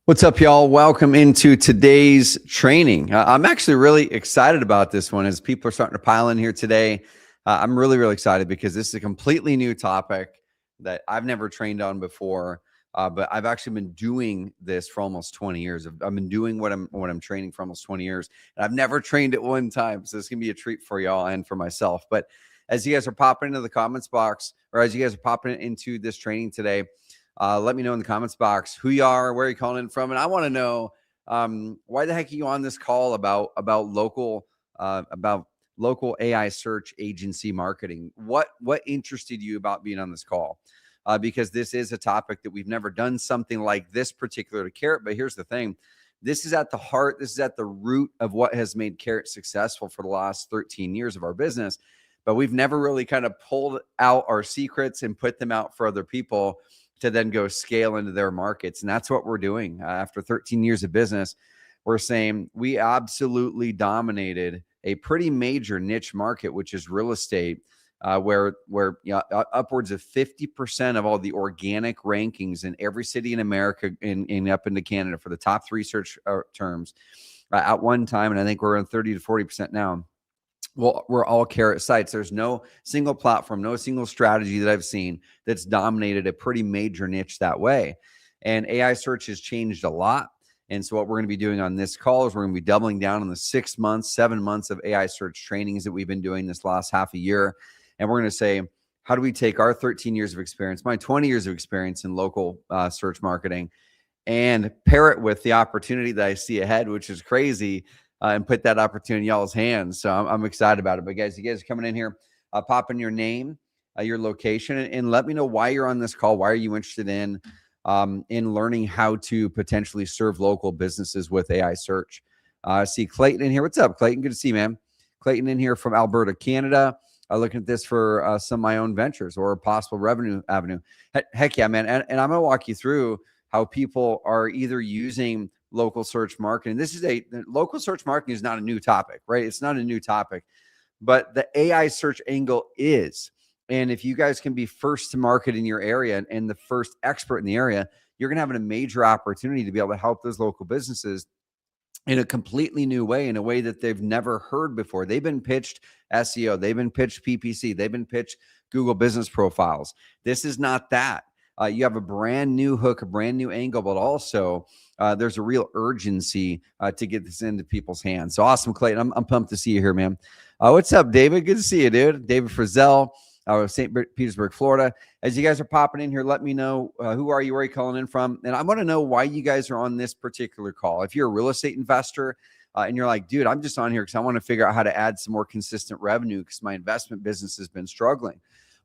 What's up, y'all? Welcome into today's training. I'm actually really excited about this one as people are starting to pile in here today. I'm really excited because this is a completely new topic that I've never trained on before. But I've actually been doing this for almost 20 years. I've been doing what I'm training for almost 20 years, and I've never trained at one time. So it's gonna be a treat for y'all and for myself. But as you guys are popping into the comments box, or as you guys are popping into this training today, let me know in the comments box who you are, where you're calling in from, and I want to know why the heck are you on this call about local AI search agency marketing. What interested you about being on this call? Because this is a topic that we've never done something like this particular to Carrot. But here's the thing: this is at the heart, this is at the root of what has made Carrot successful for the last 13 years of our business. But we've never really kind of pulled out our secrets and put them out for other people to then go scale into their markets. And that's what we're doing. After 13 years of business, we're saying we absolutely dominated a pretty major niche market, which is real estate, where upwards of 50% of all the organic rankings in every city in America and up into Canada for the top 3 search terms at one time. And I think we're on 30 to 40% now. Well, we're all Carrot sites. There's no single platform, no single strategy that I've seen that's dominated a pretty major niche that way. And AI search has changed a lot. And so what we're going to be doing on this call is we're going to be doubling down on the 6 months, 7 months of AI search trainings that we've been doing this last half a year. And we're going to say, how do we take our 13 years of experience, my 20 years of experience in local search marketing, and pair it with the opportunity that I see ahead, which is crazy, and put that opportunity in y'all's hands. So I'm excited about it. But guys, you guys are coming in here, pop in your name, your location, and let me know why you're on this call. Why are you interested in learning how to potentially serve local businesses with AI search? I see Clayton in here. What's up, Clayton? Good to see you, man. Clayton in here from Alberta, Canada. Looking at this for some of my own ventures or a possible revenue avenue. Heck yeah, man. And I'm going to walk you through how people are either using local search marketing. Local search marketing is not a new topic, right? It's not a new topic, but the AI search angle is. And if you guys can be first to market in your area and the first expert in the area, you're going to have a major opportunity to be able to help those local businesses in a completely new way, in a way that they've never heard before. They've been pitched SEO, they've been pitched PPC, they've been pitched Google business profiles. This is not that. You have a brand new hook, a brand new angle, but also there's a real urgency to get this into people's hands. So awesome, Clayton. I'm pumped to see you here, man. What's up, David? Good to see you, dude. David Frizzell, St. Petersburg, Florida. As you guys are popping in here, let me know who are you, where are you calling in from? And I want to know why you guys are on this particular call. If you're a real estate investor and you're like, dude, I'm just on here because I want to figure out how to add some more consistent revenue because my investment business has been struggling.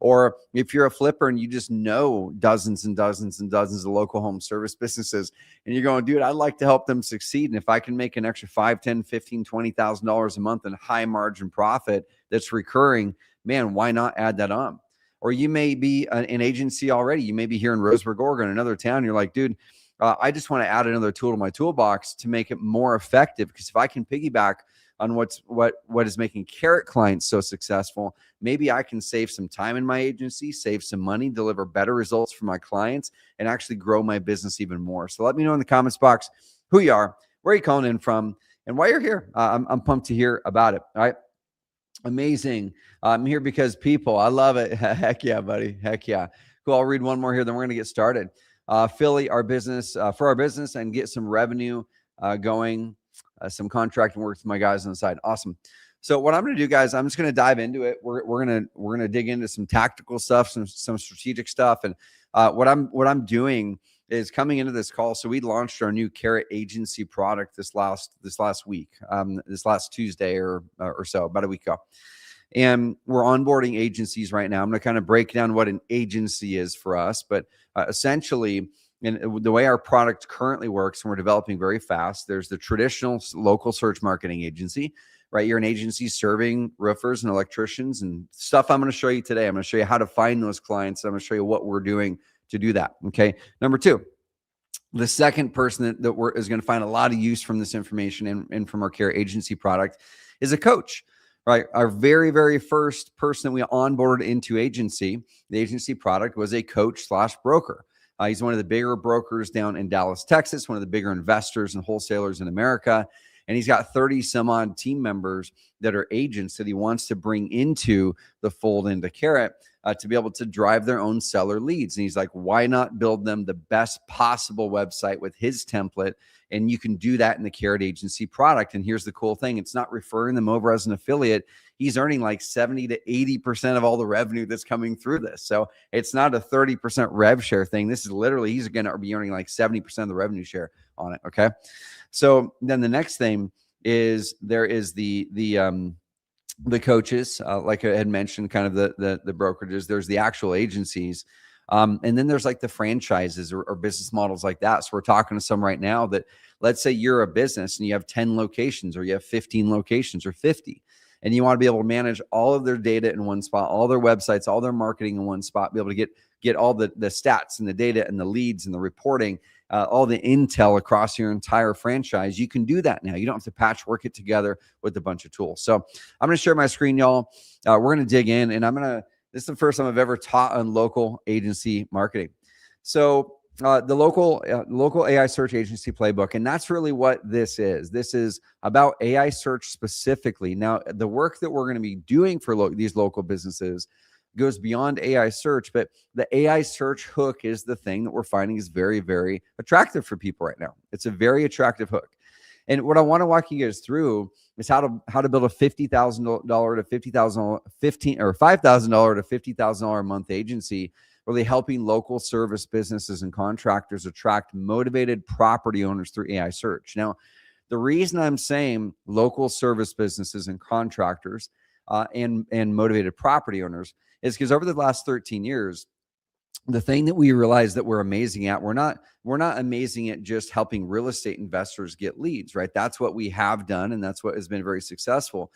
Or if you're a flipper and you just know dozens and dozens and dozens of local home service businesses and you're going, dude, I'd like to help them succeed. And if I can make an extra $5, $10, $15, $20,000 a month in high margin profit that's recurring, man, why not add that on? Or you may be an agency already. You may be here in Roseburg, Oregon, another town. You're like, dude, I just want to add another tool to my toolbox to make it more effective. Because if I can piggyback on what is making Carrot clients so successful, maybe I can save some time in my agency, save some money, deliver better results for my clients, and actually grow my business even more. So let me know in the comments box who you are, where you're calling in from, and why you're here. I'm pumped to hear about it. All right. Amazing. I'm here because people, I love it. Heck yeah, buddy. Heck yeah. Cool. I'll read one more here, then we're going to get started. Philly, our business, for our business and get some revenue going, some contracting work with my guys on the side. Awesome. So what I'm going to do, guys, I'm just going to dive into it. We're going to dig into some tactical stuff, some strategic stuff. And what I'm doing is coming into this call. So we launched our new Carrot agency product this last week, this last Tuesday or so, about a week ago. And we're onboarding agencies right now. I'm going to kind of break down what an agency is for us, but essentially, and the way our product currently works, and we're developing very fast, there's the traditional local search marketing agency, right? You're an agency serving roofers and electricians and stuff I'm going to show you today. I'm going to show you how to find those clients. I'm going to show you what we're doing to do that. Okay. Number two, the second person that is going to find a lot of use from this information and from our Carrot agency product is a coach, right? Our very, very first person that we onboarded into the agency product was a coach / broker. He's one of the bigger brokers down in Dallas, Texas, one of the bigger investors and wholesalers in America. And he's got 30 some odd team members that are agents that he wants to bring into the fold into Carrot to be able to drive their own seller leads. And he's like, why not build them the best possible website with his template? And you can do that in the Carrot Agency product. And here's the cool thing. It's not referring them over as an affiliate. He's earning like 70 to 80% of all the revenue that's coming through this. So it's not a 30% rev share thing. This is literally, he's going to be earning like 70% of the revenue share on it. Okay. So then the next thing is there is the coaches, like I had mentioned, kind of the brokerages. There's the actual agencies. And then there's like the franchises or business models like that. So we're talking to some right now that, let's say you're a business and you have 10 locations or you have 15 locations or 50, and you want to be able to manage all of their data in one spot, all their websites, all their marketing in one spot, be able to get all the stats and the data and the leads and the reporting, all the intel across your entire franchise. You can do that now. You don't have to patchwork it together with a bunch of tools. So I'm going to share my screen, y'all. We're going to dig in, and this is the first time I've ever taught on local agency marketing. So the local AI search agency playbook, and that's really what this is. This is about AI search specifically. Now, the work that we're going to be doing for these local businesses goes beyond AI search, but the AI search hook is the thing that we're finding is very, very attractive for people right now. It's a very attractive hook. And what I want to walk you guys through is how to build a $50,000 to $5,000 to $50,000 a month agency, really helping local service businesses and contractors attract motivated property owners through AI search. Now, the reason I'm saying local service businesses and contractors and motivated property owners is because over the last 13 years, the thing that we realized that we're amazing at, we're not amazing at just helping real estate investors get leads, right? That's what we have done, and that's what has been very successful.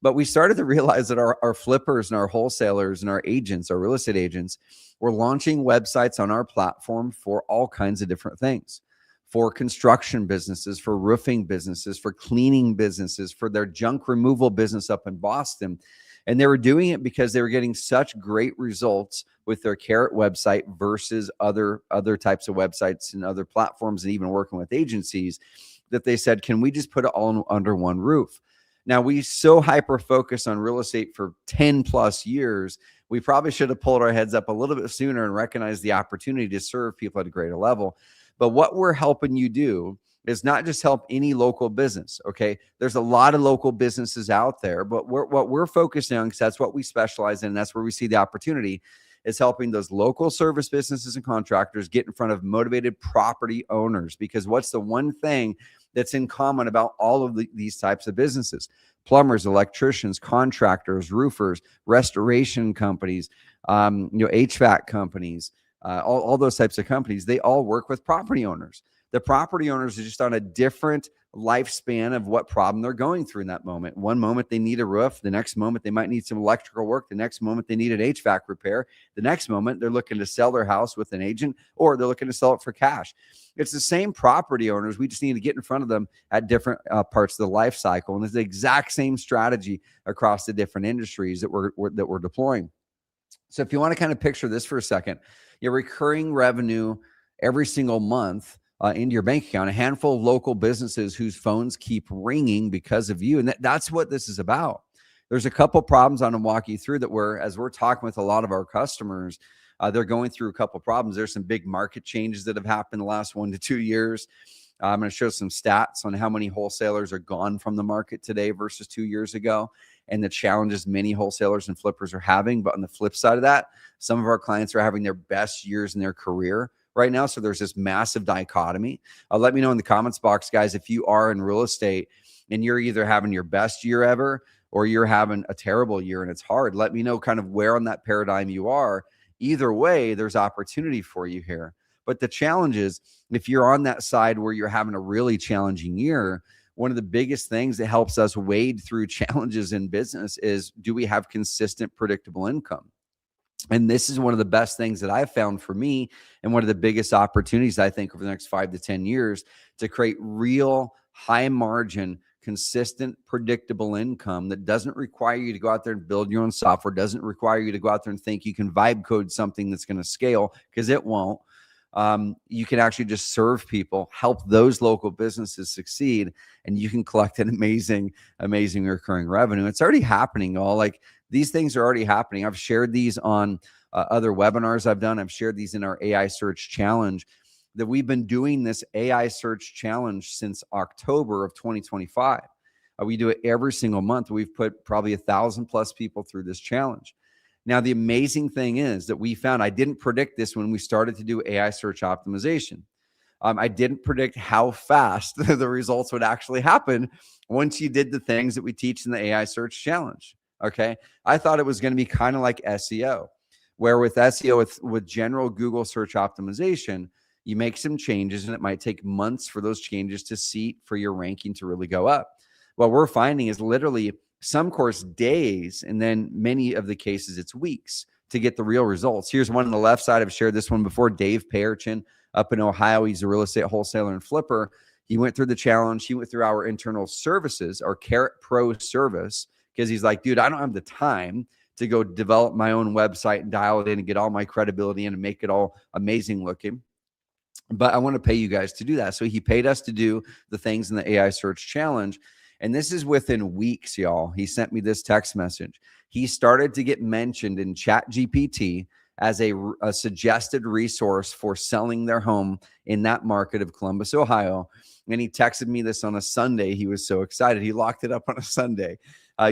But we started to realize that our flippers and our wholesalers and our agents, our real estate agents, were launching websites on our platform for all kinds of different things. For construction businesses, for roofing businesses, for cleaning businesses, for their junk removal business up in Boston. And they were doing it because they were getting such great results with their Carrot website versus other types of websites and other platforms, and even working with agencies, that they said, can we just put it all under one roof? Now, we so hyper focus on real estate for 10 plus years, we probably should have pulled our heads up a little bit sooner and recognized the opportunity to serve people at a greater level. But what we're helping you do is not just help any local business, okay? There's a lot of local businesses out there, but what we're focusing on, because that's what we specialize in, that's where we see the opportunity, is helping those local service businesses and contractors get in front of motivated property owners. Because what's the one thing that's in common about all of these types of businesses? Plumbers, electricians, contractors, roofers, restoration companies, HVAC companies, all those types of companies, they all work with property owners. The property owners are just on a different lifespan of what problem they're going through in that moment. One moment they need a roof. The next moment they might need some electrical work. The next moment they need an HVAC repair. The next moment they're looking to sell their house with an agent, or they're looking to sell it for cash. It's the same property owners. We just need to get in front of them at different parts of the life cycle. And it's the exact same strategy across the different industries that we're deploying. So if you want to kind of picture this for a second, your recurring revenue every single month into your bank account, a handful of local businesses whose phones keep ringing because of you. And that's what this is about. There's a couple problems I'm going to walk you through that as we're talking with a lot of our customers, they're going through a couple problems. There's some big market changes that have happened in the last 1 to 2 years. I'm going to show some stats on how many wholesalers are gone from the market today versus 2 years ago, and the challenges many wholesalers and flippers are having. But on the flip side of that, some of our clients are having their best years in their career right now. So there's this massive dichotomy. Let me know in the comments box, guys, if you are in real estate and you're either having your best year ever or you're having a terrible year and it's hard. Let me know kind of where on that paradigm you are. Either way, there's opportunity for you here. But the challenge is, if you're on that side where you're having a really challenging year, one of the biggest things that helps us wade through challenges in business is, do we have consistent, predictable income? And this is one of the best things that I've found for me, and one of the biggest opportunities, I think, over the next 5 to 10 years, to create real high margin, consistent, predictable income that doesn't require you to go out there and build your own software, doesn't require you to go out there and think you can vibe code something that's going to scale, because it won't. you can actually just serve people, help those local businesses succeed, and you can collect an amazing recurring revenue. It's already happening. All like these things are already happening. I've shared these on other webinars I've done. I've shared these in our AI search challenge, that we've been doing this AI search challenge since October of 2025. We do it every single month. We've put probably 1,000 plus people through this challenge. Now, the amazing thing is that we found, I didn't predict this when we started to do AI search optimization. I didn't predict how fast the results would actually happen once you did the things that we teach in the AI search challenge. Okay. I thought it was going to be kind of like SEO, where with SEO, with general Google search optimization, you make some changes and it might take months for those changes to seat for your ranking to really go up. What we're finding is literally some course days, and then many of the cases it's weeks to get the real results. Here's one on the left side. I've shared this one before. Dave Payerchin up in Ohio. He's a real estate wholesaler and flipper. He went through the challenge. He went through our internal services, our Carrot Pro service, because he's like, dude, I don't have the time to go develop my own website and dial it in and get all my credibility in and make it all amazing looking, but I want to pay you guys to do that. So he paid us to do the things in the AI search challenge. And this is within weeks, y'all. He sent me this text message. He started to get mentioned in Chat GPT as a suggested resource for selling their home in that market of Columbus, Ohio. And he texted me this on a Sunday. He was so excited. He locked it up on a Sunday.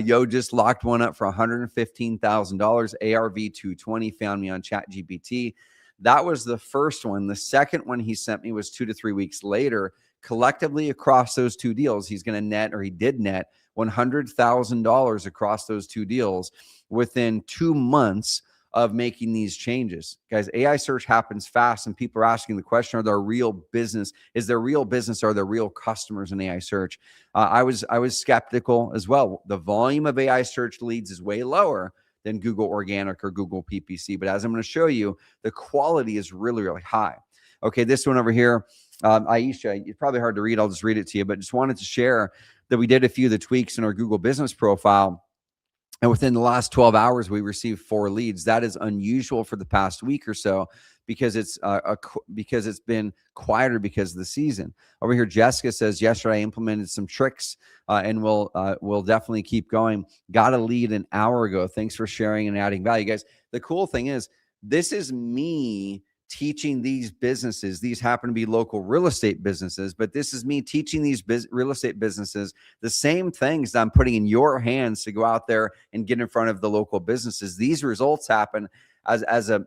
Yo just locked one up for $115,000, ARV 220, found me on Chat GPT. That was the first one. The second one he sent me was 2 to 3 weeks later. Collectively across those two deals, he's going to net, or he did net, $100,000 across those two deals within 2 months of making these changes. Guys, AI search happens fast, and people are asking the question, are there real business? Is there real business? Are there real customers in AI search? I was skeptical as well. The volume of AI search leads is way lower than Google Organic or Google PPC. But as I'm going to show you, the quality is really, really high. Okay, this one over here, Aisha, it's probably hard to read. I'll just read it to you, but just wanted to share that we did a few of the tweaks in our Google business profile. And within the last 12 hours, we received 4 leads. That is unusual for the past week or so because it's been quieter because of the season. Over here, Jessica says, yesterday I implemented some tricks and we'll definitely keep going. Got a lead an hour ago. Thanks for sharing and adding value, guys. The cool thing is, this is me teaching these businesses. These happen to be local real estate businesses, but this is me teaching these real estate businesses the same things that I'm putting in your hands to go out there and get in front of the local businesses. These results happen as a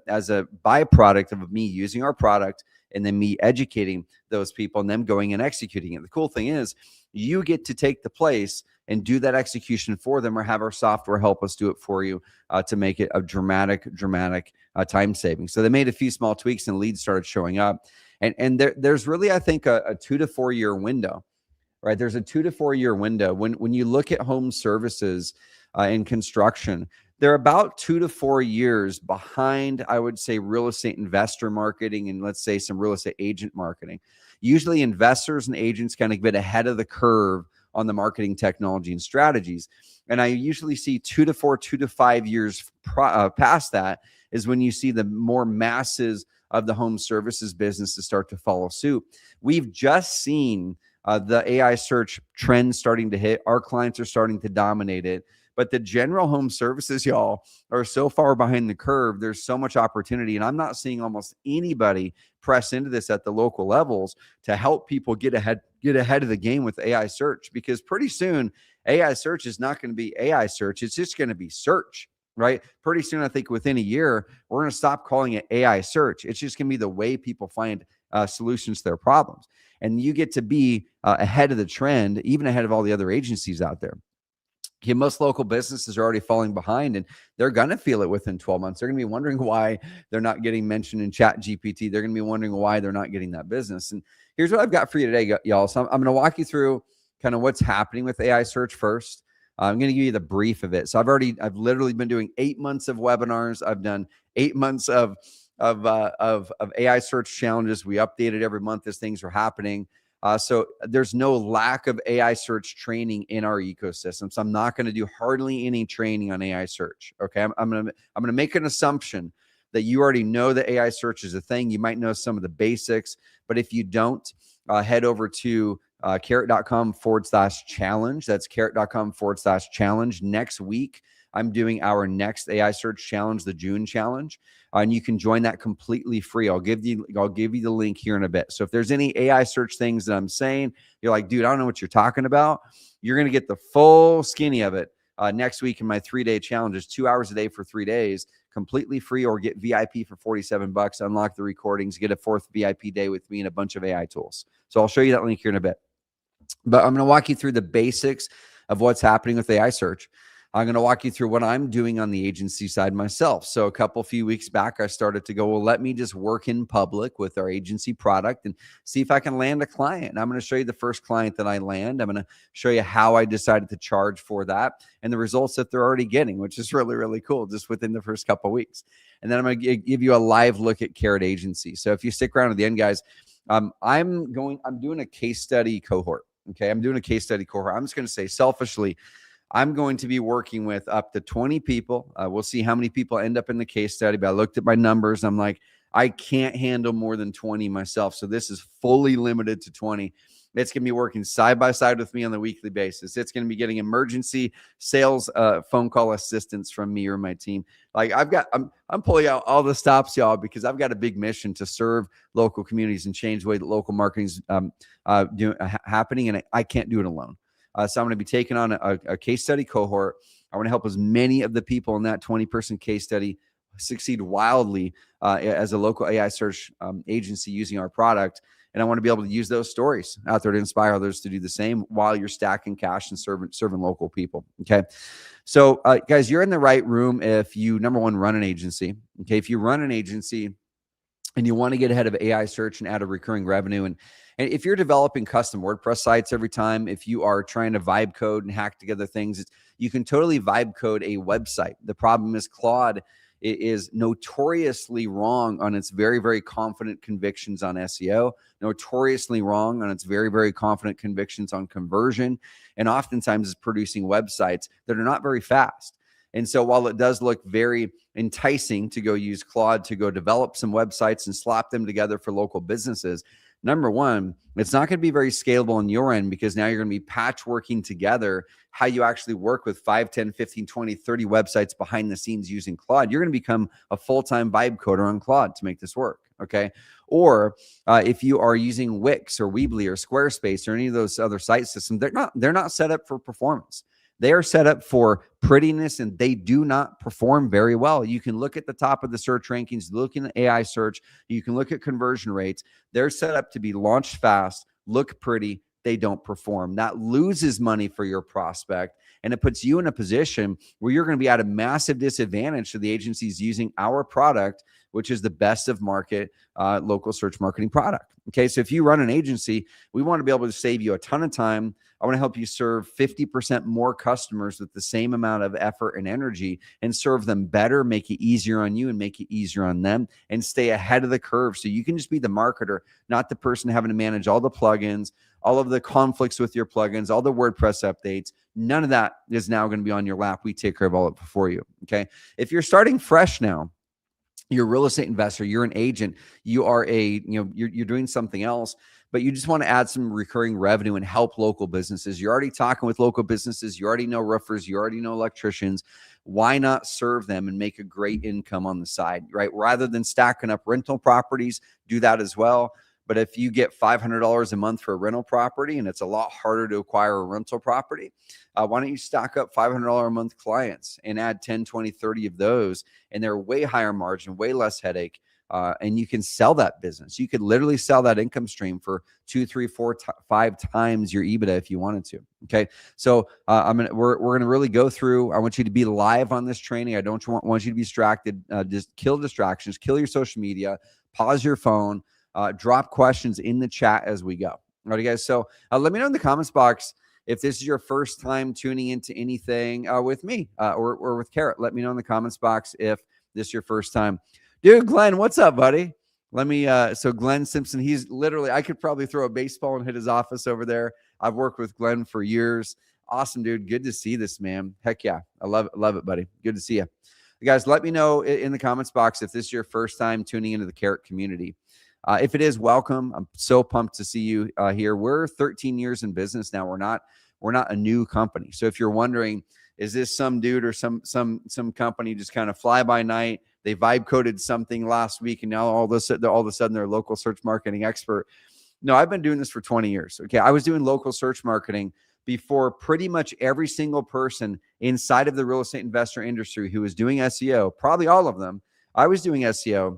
byproduct of me using our product and then me educating those people and them going and executing it. The cool thing is, you get to take the place and do that execution for them, or have our software help us do it for you to make it a dramatic time saving. So they made a few small tweaks and leads started showing up. And there's really, I think, a 2 to 4 year window, right? There's a 2 to 4 year window. When you look at home services and construction, they're about 2 to 4 years behind, I would say, real estate investor marketing and, let's say, some real estate agent marketing. Usually investors and agents kind of get ahead of the curve on the marketing technology and strategies. And I usually see 2 to 4, 2 to 5 years past that is when you see the more masses of the home services business to start to follow suit. We've just seen the AI search trend starting to hit. Our clients are starting to dominate it. But the general home services, y'all, are so far behind the curve. There's so much opportunity. And I'm not seeing almost anybody press into this at the local levels to help people get ahead of the game with AI search, because pretty soon AI search is not going to be AI search. It's just going to be search, right? Pretty soon, I think within a year, we're going to stop calling it AI search. It's just going to be the way people find solutions to their problems. And you get to be ahead of the trend, even ahead of all the other agencies out there. Okay, most local businesses are already falling behind, and they're going to feel it within 12 months. They're going to be wondering why they're not getting mentioned in Chat GPT. They're going to be wondering why they're not getting that business. And here's what I've got for you today, y'all. So I'm going to walk you through kind of what's happening with AI search first. I'm going to give you the brief of it. So I've literally been doing 8 months of webinars. I've done 8 months of AI search challenges. We update it every month as things are happening. So there's no lack of AI search training in our ecosystem. So I'm not going to do hardly any training on AI search. Okay, I'm going to make an assumption that you already know that AI search is a thing. You might know some of the basics, but if you don't, head over to carrot.com/challenge. That's carrot.com/challenge. Next week, I'm doing our next AI search challenge, the June challenge. And you can join that completely free. I'll give you the link here in a bit. So if there's any AI search things that I'm saying, you're like, dude, I don't know what you're talking about, you're going to get the full skinny of it next week in my 3-day challenge. Is 2 hours a day for 3 days, completely free, or get VIP for $47. Unlock the recordings, get a 4th VIP day with me and a bunch of AI tools. So I'll show you that link here in a bit. But I'm going to walk you through the basics of what's happening with AI search. I'm going to walk you through what I'm doing on the agency side myself. So a few weeks back, I started to go, well, let me just work in public with our agency product and see if I can land a client. And I'm going to show you the first client that I land. I'm going to show you how I decided to charge for that and the results that they're already getting, which is really, really cool just within the first couple of weeks. And then I'm going to give you a live look at Carrot Agency. So if you stick around to the end, guys, I'm doing a case study cohort. Okay. I'm doing a case study cohort. I'm just going to say selfishly, I'm going to be working with up to 20 people. We'll see how many people end up in the case study, but I looked at my numbers. I'm like, I can't handle more than 20 myself. So this is fully limited to 20. It's going to be working side by side with me on the weekly basis. It's going to be getting emergency sales phone call assistance from me or my team. Like I'm pulling out all the stops, y'all, because I've got a big mission to serve local communities and change the way that local marketing's happening, and I can't do it alone. So I'm going to be taking on a case study cohort. I want to help as many of the people in that 20-person case study succeed wildly as a local AI search agency using our product. And I want to be able to use those stories out there to inspire others to do the same while you're stacking cash and serving local people. Okay. So guys, you're in the right room if you, number one, run an agency. Okay. If you run an agency and you want to get ahead of AI search and add a recurring revenue, and if you're developing custom WordPress sites every time, if you are trying to vibe code and hack together things, you can totally vibe code a website. The problem is Claude is notoriously wrong on its very, very confident convictions on SEO, notoriously wrong on its very, very confident convictions on conversion, and oftentimes is producing websites that are not very fast. And so while it does look very enticing to go use Claude to go develop some websites and slap them together for local businesses, number one, it's not going to be very scalable on your end, because now you're going to be patchworking together how you actually work with 5, 10, 15, 20, 30 websites behind the scenes using Claude. You're going to become a full-time vibe coder on Claude to make this work. Okay. Or if you are using Wix or Weebly or Squarespace or any of those other site systems, they're not set up for performance. They are set up for prettiness, and they do not perform very well. You can look at the top of the search rankings, look in the AI search, you can look at conversion rates. They're set up to be launched fast, look pretty. They don't perform. That loses money for your prospect, and it puts you in a position where you're going to be at a massive disadvantage to the agencies using our product, which is the best of market local search marketing product. Okay, so if you run an agency, we want to be able to save you a ton of time. I want to help you serve 50% more customers with the same amount of effort and energy, and serve them better, make it easier on you and make it easier on them, and stay ahead of the curve. So you can just be the marketer, not the person having to manage all the plugins, all of the conflicts with your plugins, all the WordPress updates. None of that is now going to be on your lap. We take care of all of it for you. Okay. If you're starting fresh now, you're a real estate investor, you're an agent, you are you're doing something else, but you just want to add some recurring revenue and help local businesses. You're already talking with local businesses. You already know roofers. You already know electricians. Why not serve them and make a great income on the side, right? Rather than stacking up rental properties, do that as well. But if you get $500 a month for a rental property, and it's a lot harder to acquire a rental property, why don't you stock up $500 a month clients and add 10, 20, 30 of those, and they're way higher margin, way less headache, and you can sell that business. You could literally sell that income stream for 2, 3, 4, 5 times your EBITDA if you wanted to. Okay, so we're gonna really go through. I want you to be live on this training. I don't want you to be distracted. Just kill distractions, kill your social media, pause your phone. Drop questions in the chat as we go. All right, guys. So let me know in the comments box if this is your first time tuning into anything with me or with Carrot. Let me know in the comments box if this is your first time. Dude, Glenn, what's up, buddy? Let me, so Glenn Simpson, he's literally, I could probably throw a baseball and hit his office over there. I've worked with Glenn for years. Awesome, dude. Good to see this, man. Heck yeah. I love it, buddy. Good to see you. Guys, let me know in the comments box if this is your first time tuning into the Carrot community. If it is, welcome. I'm so pumped to see you here. We're 13 years in business now. We're not a new company. So if you're wondering, is this some dude or some company just kind of fly by night? They vibe coded something last week, and now all of a sudden they're a local search marketing expert. No, I've been doing this for 20 years. Okay, I was doing local search marketing before pretty much every single person inside of the real estate investor industry who was doing SEO, probably all of them. I was doing SEO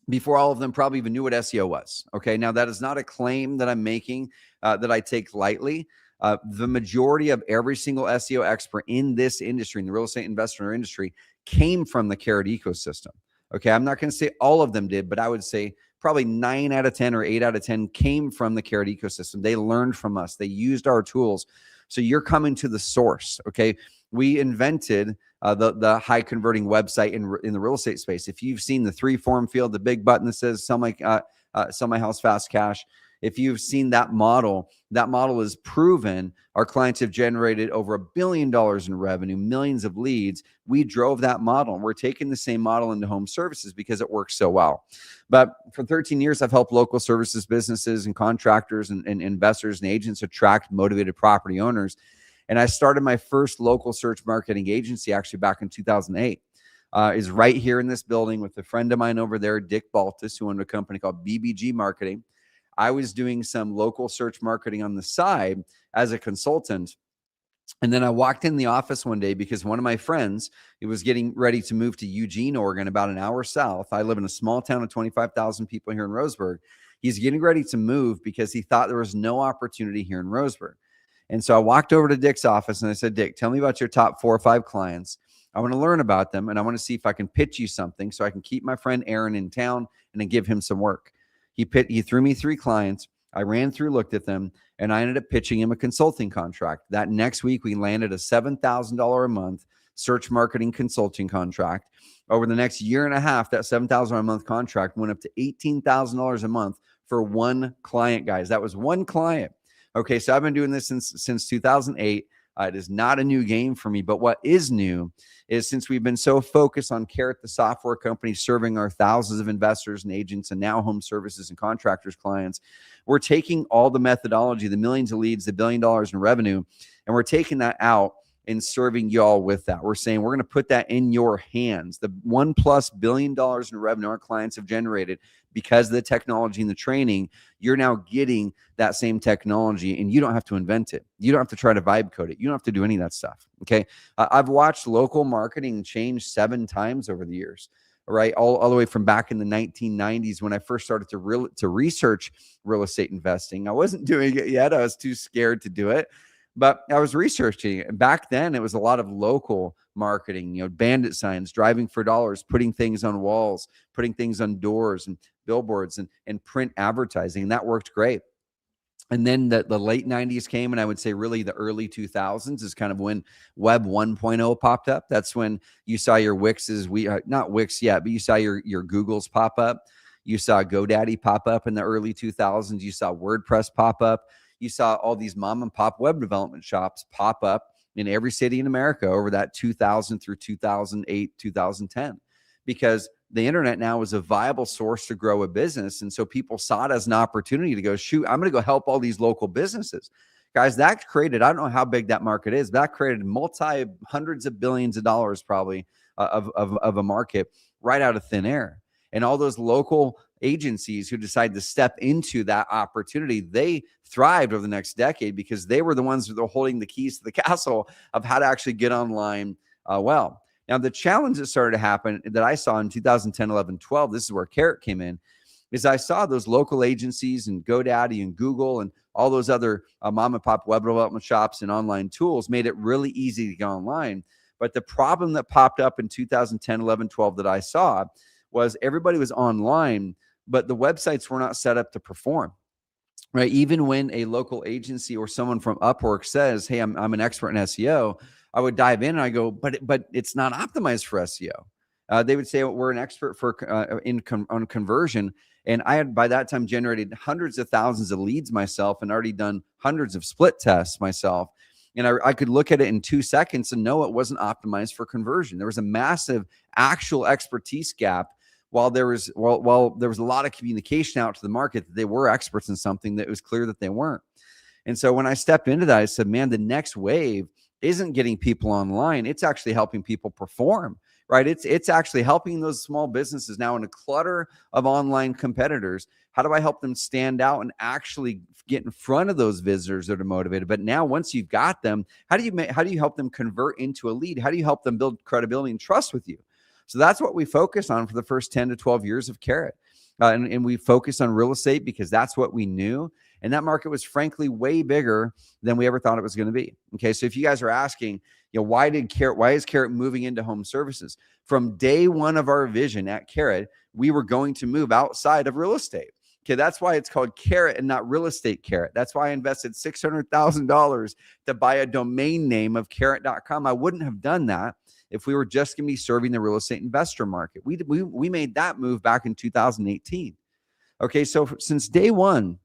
before all of them probably even knew what SEO was. Okay, now that is not a claim that I'm making that I take lightly. The majority of every single SEO expert in this industry, in the real estate investor industry, came from the Carrot ecosystem. Okay, I'm not going to say all of them did, but I would say probably 9 out of 10 or 8 out of 10 came from the Carrot ecosystem. They learned from us. They used our tools. So you're coming to the source. Okay, we invented the high converting website in the real estate space. If you've seen the 3-form field, the big button that says sell my house fast cash. If you've seen that model is proven. Our clients have generated over $1 billion in revenue, millions of leads. We drove that model, and we're taking the same model into home services because it works so well. But for 13 years, I've helped local services businesses and contractors and investors and agents attract motivated property owners. And I started my first local search marketing agency actually back in 2008. Is right here in this building with a friend of mine over there, Dick Baltus, who owned a company called BBG Marketing. I was doing some local search marketing on the side as a consultant. And then I walked in the office one day because one of my friends, he was getting ready to move to Eugene, Oregon, about an hour south. I live in a small town of 25,000 people here in Roseburg. He's getting ready to move because he thought there was no opportunity here in Roseburg. And so I walked over to Dick's office and I said, Dick, tell me about your top 4 or 5 clients. I want to learn about them, and I want to see if I can pitch you something so I can keep my friend Aaron in town and then give him some work. He threw me 3 clients. I ran through, looked at them, and I ended up pitching him a consulting contract. That next week, we landed a $7,000 a month search marketing consulting contract. Over the next year and a half, that $7,000 a month contract went up to $18,000 a month for one client, guys. That was one client. Okay, so I've been doing this since 2008. It is not a new game for me, but what is new is since we've been so focused on Carrot, the software company serving our thousands of investors and agents and now home services and contractors clients, we're taking all the methodology, the millions of leads, the $1 billion in revenue, and we're taking that out and serving y'all with that. We're saying we're going to put that in your hands. The $1+ billion in revenue our clients have generated because of the technology and the training, you're now getting that same technology, and you don't have to invent it. You don't have to try to vibe code it. You don't have to do any of that stuff. Okay. I've watched local marketing change 7 times over the years, right? All the way from back in the 1990s when I first started to research real estate investing. I wasn't doing it yet. I was too scared to do it. But I was researching it. And back then, it was a lot of local marketing, bandit signs, driving for dollars, putting things on walls, putting things on doors and billboards and print advertising. And that worked great. And then the late 90s came, and I would say really the early 2000s is kind of when Web 1.0 popped up. That's when you saw your Wix's, not Wix yet, but you saw your Googles pop up. You saw GoDaddy pop up in the early 2000s. You saw WordPress pop up. You saw all these mom and pop web development shops pop up in every city in America over that 2000 through 2008, 2010, because the internet now is a viable source to grow a business. And so people saw it as an opportunity to go, shoot, I'm going to go help all these local businesses. Guys, that created, I don't know how big that market is, but that created hundreds of billions of dollars probably of a market right out of thin air. And all those local agencies who decided to step into that opportunity, they thrived over the next decade because they were the ones that were holding the keys to the castle of how to actually get online well. Now, the challenge that started to happen that I saw in 2010, 11, 12, this is where Carrot came in, is I saw those local agencies and GoDaddy and Google and all those other mom and pop web development shops and online tools made it really easy to go online. But the problem that popped up in 2010, 11, 12 that I saw was everybody was online, but the websites were not set up to perform, right? Even when a local agency or someone from Upwork says, hey, I'm an expert in SEO, I would dive in and I go, but it's not optimized for SEO. They would say, well, we're an expert for on conversion. And I had by that time generated hundreds of thousands of leads myself and already done hundreds of split tests myself. And I could look at it in 2 seconds and know it wasn't optimized for conversion. There was a massive actual expertise gap, while there was there was a lot of communication out to the market that they were experts in something that was clear that they weren't. And so when I stepped into that, I said, man, the next wave isn't getting people online. It's actually helping people perform, right? It's actually helping those small businesses now in a clutter of online competitors. How do I help them stand out and actually get in front of those visitors that are motivated? But now once you've got them, how do you help them convert into a lead? How do you help them build credibility and trust with you? So that's what we focus on for the first 10 to 12 years of Carrot. And we focused on real estate because that's what we knew. And that market was frankly way bigger than we ever thought it was going to be. Okay. So if you guys are asking, why is Carrot moving into home services? From day one of our vision at Carrot, we were going to move outside of real estate. Okay. That's why it's called Carrot and not Real Estate Carrot. That's why I invested $600,000 to buy a domain name of carrot.com. I wouldn't have done that if we were just going to be serving the real estate investor market. We made that move back in 2018. Okay. So since day one,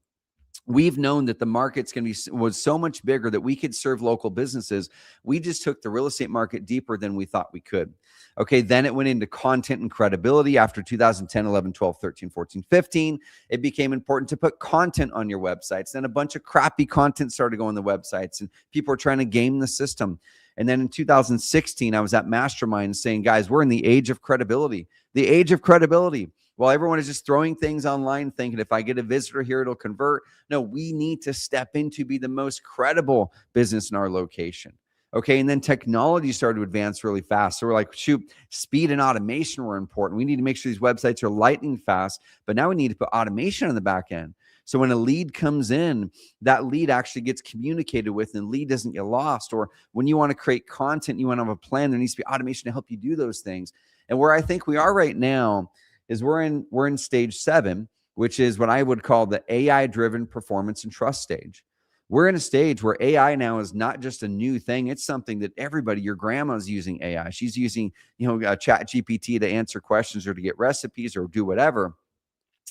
we've known that the market's going to was so much bigger that we could serve local businesses. We just took the real estate market deeper than we thought we could. Okay. Then it went into content and credibility after 2010, 11, 12, 13, 14, 15. It became important to put content on your websites. Then a bunch of crappy content started going on the websites and people were trying to game the system. And then in 2016, I was at Mastermind saying, guys, we're in the age of credibility. The age of credibility. While everyone is just throwing things online, thinking if I get a visitor here, it'll convert. No, we need to step in to be the most credible business in our location. Okay. And then technology started to advance really fast. So we're like, shoot, speed and automation were important. We need to make sure these websites are lightning fast, but now we need to put automation on the back end. So when a lead comes in, that lead actually gets communicated with and the lead doesn't get lost. Or when you want to create content, you want to have a plan, there needs to be automation to help you do those things. And where I think we are right now is we're in stage 7, which is what I would call the AI-driven performance and trust stage. We're in a stage where AI now is not just a new thing. It's something that everybody, your grandma's using AI. She's using, Chat GPT to answer questions or to get recipes or do whatever.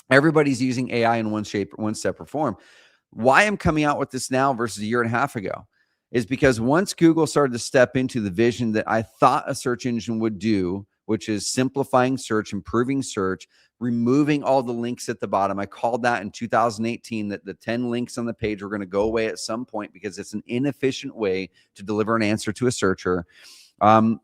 Everybody's using AI in one step or form. Why I'm coming out with this now versus a year and a half ago is because once Google started to step into the vision that I thought a search engine would do, which is simplifying search, improving search, removing all the links at the bottom. I called that in 2018 that the 10 links on the page were going to go away at some point because it's an inefficient way to deliver an answer to a searcher.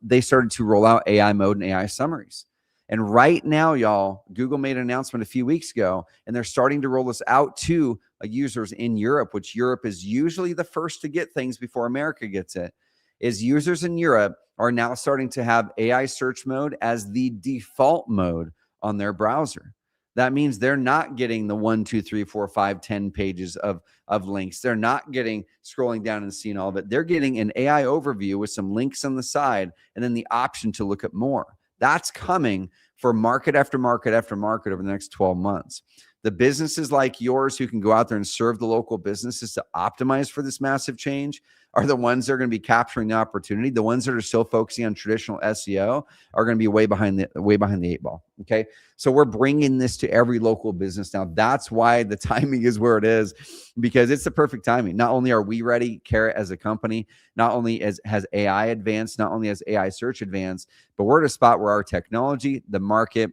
They started to roll out AI mode and AI summaries. And right now, y'all, Google made an announcement a few weeks ago, and they're starting to roll this out to users in Europe, which Europe is usually the first to get things before America gets it, is users in Europe are now starting to have AI search mode as the default mode on their browser. That means they're not getting the 1, 2, 3, 4, 5, 10 pages of links. They're not getting scrolling down and seeing all of it. They're getting an AI overview with some links on the side and then the option to look at more. That's coming for market after market after market over the next 12 months. The businesses like yours who can go out there and serve the local businesses to optimize for this massive change are the ones that are going to be capturing the opportunity. The ones that are still focusing on traditional SEO are going to be way behind the 8 ball. Okay. So we're bringing this to every local business now. That's why the timing is where it is, because it's the perfect timing. Not only are we ready, Carrot as a company, not only has AI advanced, not only has AI search advanced, but we're at a spot where our technology, the market,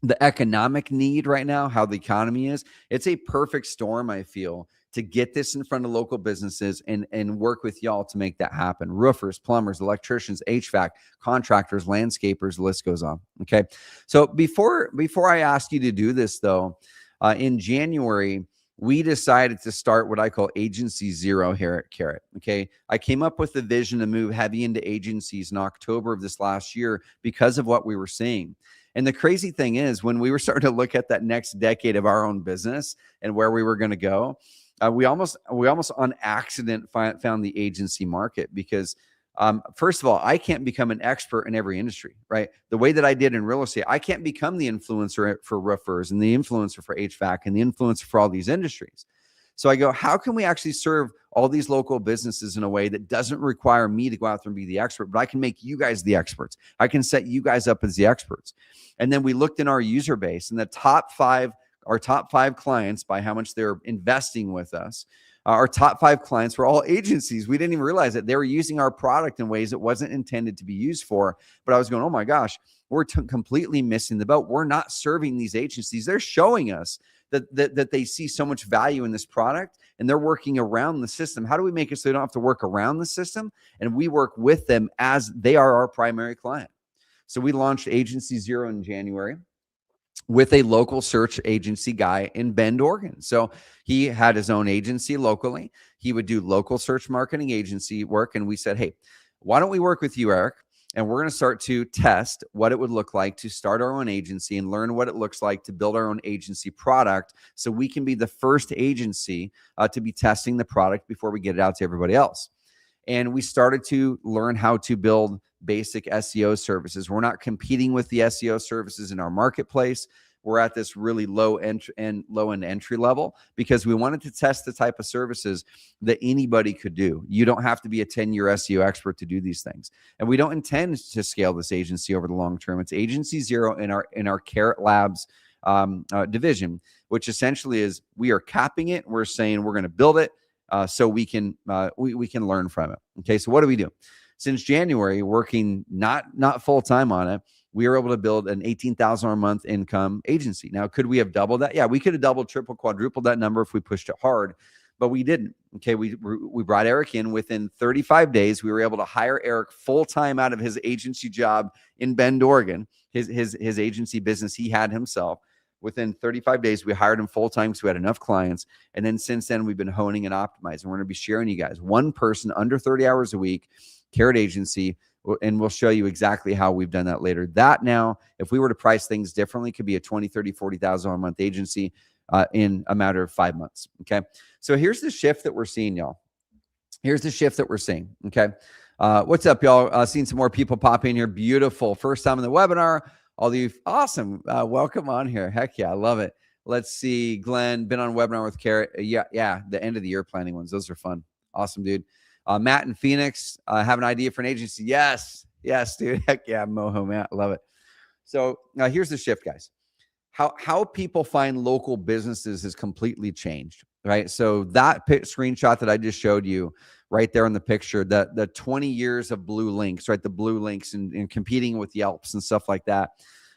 the economic need right now, how the economy is, it's a perfect storm, I feel, to get this in front of local businesses and work with y'all to make that happen. Roofers, plumbers, electricians, HVAC, contractors, landscapers, the list goes on. Okay. So before I ask you to do this though, in January, we decided to start what I call Agency Zero here at Carrot. Okay. I came up with the vision to move heavy into agencies in October of this last year because of what we were seeing. And the crazy thing is, when we were starting to look at that next decade of our own business and where we were going to go, we almost on accident found the agency market because, first of all, I can't become an expert in every industry, right? The way that I did in real estate, I can't become the influencer for roofers and the influencer for HVAC and the influencer for all these industries. So I go, how can we actually serve all these local businesses in a way that doesn't require me to go out there and be the expert, but I can make you guys the experts. I can set you guys up as the experts. And then we looked in our user base, and our top five clients by how much they're investing with us Our top 5 clients were all agencies. We didn't even realize that they were using our product in ways it wasn't intended to be used for. But I was going, oh my gosh, we're completely missing the boat. We're not serving these agencies. They're showing us that they see so much value in this product, and they're working around the system. How do we make it so they don't have to work around the system? And we work with them as they are our primary client. So we launched Agency Zero in January with a local search agency guy in Bend, Oregon. So he had his own agency locally. He would do local search marketing agency work. And we said, hey, why don't we work with you, Eric? And we're going to start to test what it would look like to start our own agency and learn what it looks like to build our own agency product so we can be the first agency to be testing the product before we get it out to everybody else. And we started to learn how to build basic SEO services. We're not competing with the SEO services in our marketplace. We're at this really low end entry level because we wanted to test the type of services that anybody could do. You don't have to be a 10-year SEO expert to do these things. And we don't intend to scale this agency over the long term. It's Agency Zero in our Carrot Labs division, which essentially is we are capping it. We're saying we're going to build it so we can learn from it. Okay, so what do we do? Since January, working not full time on it, we were able to build an $18,000 a month income agency. Now, could we have doubled that? Yeah, we could have doubled, triple, quadrupled that number if we pushed it hard, but we didn't. Okay, we brought Eric in. Within 35 days, we were able to hire Eric full time out of his agency job in Bend, Oregon, his agency business he had himself. Within 35 days, we hired him full time because we had enough clients. And then since then, we've been honing and optimizing. We're going to be sharing you guys one person under 30 hours a week, Carrot Agency, and we'll show you exactly how we've done that later. That now, if we were to price things differently, could be a $20,000, $30,000, $40,000 a month agency in a matter of 5 months. Okay, so here's the shift that we're seeing, y'all. Here's the shift that we're seeing. Okay, what's up, y'all? Seeing some more people pop in here. Beautiful. First time in the webinar. All you awesome. Welcome on here. Heck yeah, I love it. Let's see, Glenn, been on a webinar with Carrot. Yeah, the end of the year planning ones. Those are fun. Awesome, dude. Matt in Phoenix, have an idea for an agency. Yes, dude. Heck yeah, Moho, Matt. I love it. So here's the shift, guys. How people find local businesses has completely changed, right? So that screenshot that I just showed you right there in the picture, the 20 years of blue links, right? The blue links and competing with Yelps and stuff like that.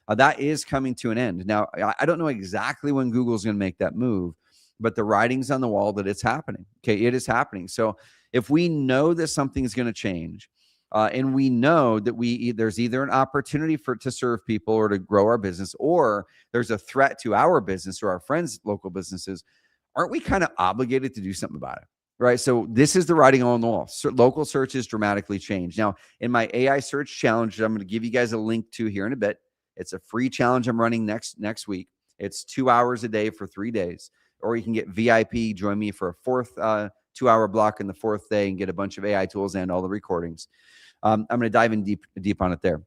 That is coming to an end. Now, I don't know exactly when Google's going to make that move, but the writing's on the wall that it's happening. Okay, it is happening. So if we know that something is going to change, and we know that there's either an opportunity to serve people or to grow our business, or there's a threat to our business or our friends' local businesses, aren't we kind of obligated to do something about it? Right. So this is the writing on the wall. So local search has dramatically changed. Now, in my AI search challenge, I'm going to give you guys a link to here in a bit. It's a free challenge I'm running next week. It's 2 hours a day for 3 days, or you can get VIP. Join me for a fourth 2-hour block in the fourth day and get a bunch of AI tools and all the recordings. I'm going to dive in deep on it there.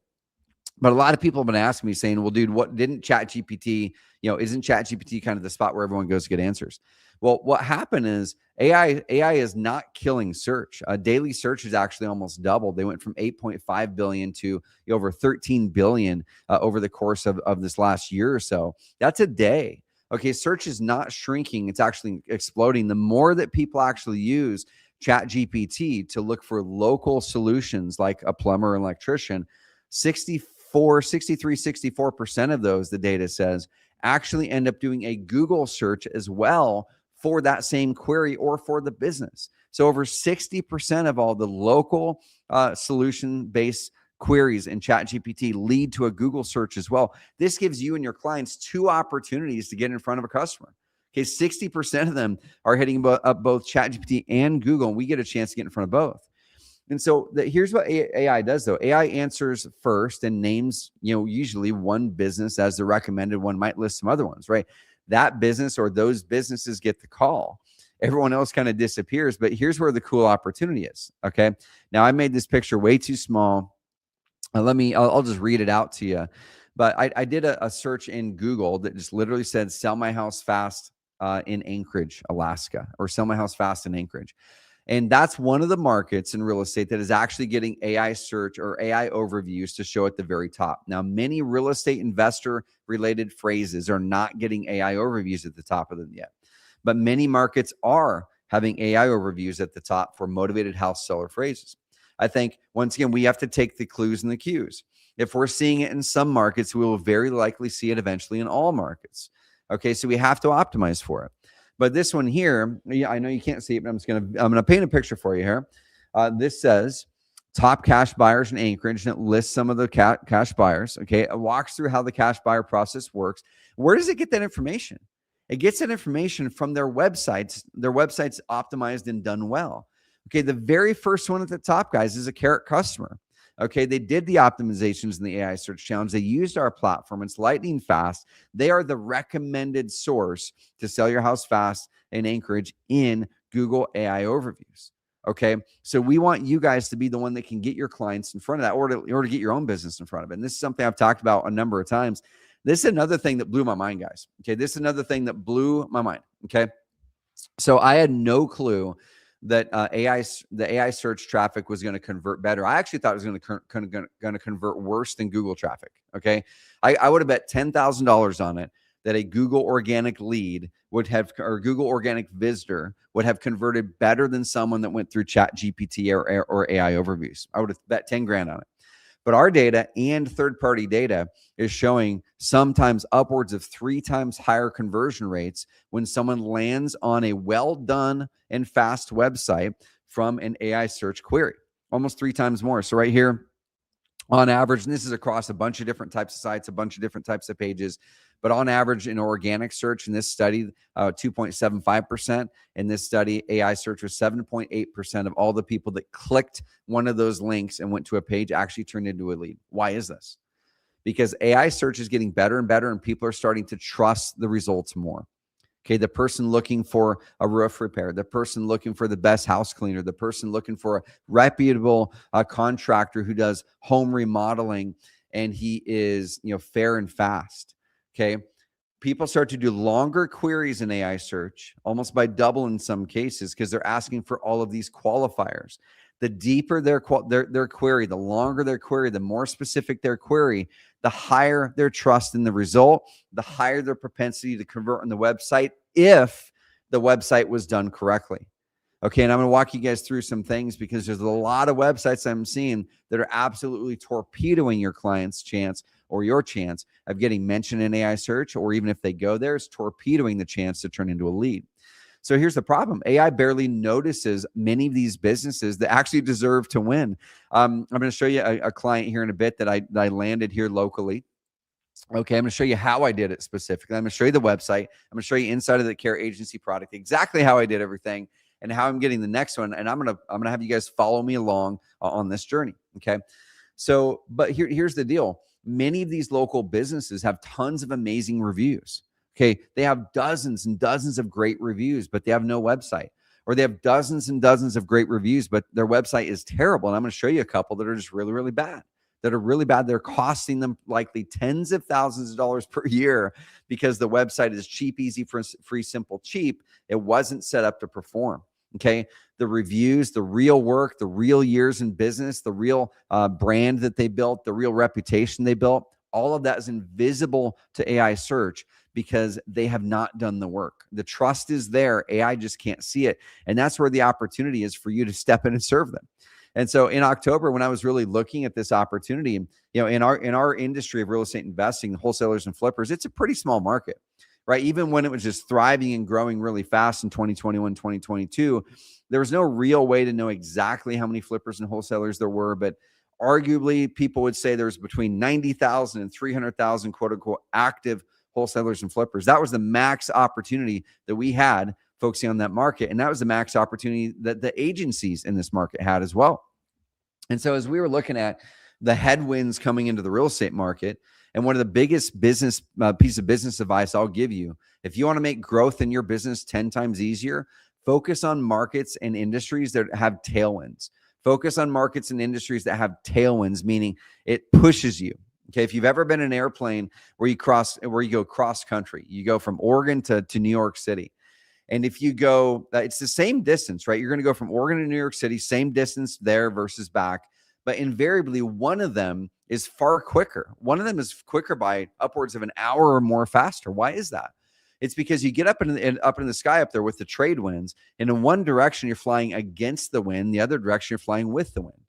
But a lot of people have been asking me saying, well, dude, what didn't ChatGPT, isn't ChatGPT kind of the spot where everyone goes to get answers? Well, what happened is AI is not killing search. Daily search has actually almost doubled. They went from 8.5 billion to over 13 billion over the course of this last year or so. That's a day. Okay, search is not shrinking. It's actually exploding. The more that people actually use ChatGPT to look for local solutions like a plumber or electrician, 64% of those, the data says, actually end up doing a Google search as well for that same query or for the business. So over 60% of all the local solution-based queries in ChatGPT lead to a Google search as well. This gives you and your clients 2 opportunities to get in front of a customer. Okay, 60% of them are hitting up both ChatGPT and Google, and we get a chance to get in front of both. And so here's what AI does, though. AI answers first and names, usually one business as the recommended one, might list some other ones, right? That business or those businesses get the call. Everyone else kind of disappears, but here's where the cool opportunity is, okay? Now, I made this picture way too small. I'll just read it out to you. But I did a search in Google that just literally said, sell my house fast in Anchorage, Alaska, or sell my house fast in Anchorage. And that's one of the markets in real estate that is actually getting AI search or AI overviews to show at the very top. Now, many real estate investor related phrases are not getting AI overviews at the top of them yet, but many markets are having AI overviews at the top for motivated house seller phrases. I think, once again, we have to take the clues and the cues. If we're seeing it in some markets, we will very likely see it eventually in all markets. Okay, so we have to optimize for it. But this one here, I know you can't see it, but I'm gonna paint a picture for you here. This says top cash buyers in Anchorage, and it lists some of the cash buyers. Okay, it walks through how the cash buyer process works. Where does it get that information? It gets that information from their websites. Their website's optimized and done well. Okay, the very first one at the top, guys, is a Carrot customer. Okay, they did the optimizations in the AI search challenge. They used our platform. It's lightning fast. They are the recommended source to sell your house fast in Anchorage in Google AI overviews. Okay, so we want you guys to be the one that can get your clients in front of that, or to get your own business in front of it. And this is something I've talked about a number of times. This is another thing that blew my mind, guys. Okay, this is another thing that blew my mind. Okay, so I had no clue that the AI search traffic was going to convert better. I actually thought it was going to convert worse than Google traffic. Okay, I would have bet $10,000 on it that a Google organic lead would have, or Google organic visitor would have converted better than someone that went through Chat GPT or AI overviews. I would have bet 10 grand on it. But our data and third-party data is showing sometimes upwards of 3 times higher conversion rates when someone lands on a well-done and fast website from an AI search query, almost 3 times more. So right here, on average, and this is across a bunch of different types of sites, a bunch of different types of pages, but on average in organic search in this study, 2.75%. In this study, AI search was 7.8% of all the people that clicked one of those links and went to a page actually turned into a lead. Why is this? Because AI search is getting better and better, and people are starting to trust the results more. Okay, the person looking for a roof repair, the person looking for the best house cleaner, the person looking for a reputable contractor who does home remodeling, and he is, fair and fast. Okay, people start to do longer queries in AI search, almost by double in some cases, because they're asking for all of these qualifiers. The deeper their query, the longer their query, the more specific their query, the higher their trust in the result, the higher their propensity to convert on the website if the website was done correctly. Okay, and I'm going to walk you guys through some things because there's a lot of websites I'm seeing that are absolutely torpedoing your client's chance or your chance of getting mentioned in AI search, or even if they go there, it's torpedoing the chance to turn into a lead. So here's the problem. AI barely notices many of these businesses that actually deserve to win. I'm going to show you a client here in a bit that I landed here locally. Okay, I'm going to show you how I did it specifically. I'm going to show you the website. I'm going to show you inside of the Care Agency product, exactly how I did everything and how I'm getting the next one. And I'm going to have you guys follow me along on this journey. Okay, so but here's the deal. Many of these local businesses have tons of amazing reviews. Okay, they have dozens and dozens of great reviews, but they have no website. Or they have dozens and dozens of great reviews, but their website is terrible. And I'm going to show you a couple that are just really, really bad. They're costing them likely tens of thousands of dollars per year because the website is cheap, easy, free, simple, cheap. It wasn't set up to perform. Okay, the reviews, the real work, the real years in business, the real brand that they built, the real reputation they built, all of that is invisible to AI search because they have not done the work. The trust is there. AI just can't see it. And that's where the opportunity is for you to step in and serve them. And so in October, when I was really looking at this opportunity, in our industry of real estate investing, wholesalers and flippers, it's a pretty small market, right? Even when it was just thriving and growing really fast in 2021, 2022, there was no real way to know exactly how many flippers and wholesalers there were. But arguably, people would say there's between 90,000 and 300,000 quote unquote active wholesalers and flippers. That was the max opportunity that we had focusing on that market. And that was the max opportunity that the agencies in this market had as well. And so as we were looking at the headwinds coming into the real estate market, and one of the biggest piece of business advice I'll give you, if you want to make growth in your business 10 times easier, focus on markets and industries that have tailwinds. Focus on markets and industries that have tailwinds, meaning it pushes you. Okay, if you've ever been in an airplane where you go cross country, you go from Oregon to New York City. And if you go, it's the same distance, right? You're going to go from Oregon to New York City, same distance there versus back. But invariably, one of them is far quicker. One of them is quicker by upwards of an hour or more faster. Why is that? It's because you get up in the sky up there with the trade winds, and in one direction you're flying against the wind, the other direction you're flying with the wind.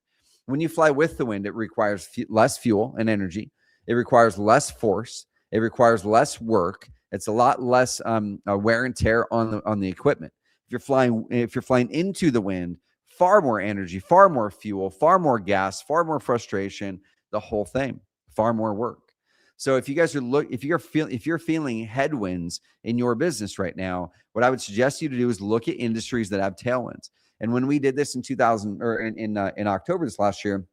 When you fly with the wind, it requires less fuel and energy. It requires less force. It requires less work. It's a lot less wear and tear on the equipment. If you're flying into the wind, far more energy, far more fuel, far more gas, far more frustration, the whole thing, far more work. So if you guys are if you're feeling headwinds in your business right now, what I would suggest you to do is look at industries that have tailwinds. And when we did this in 2000 or in October this last year,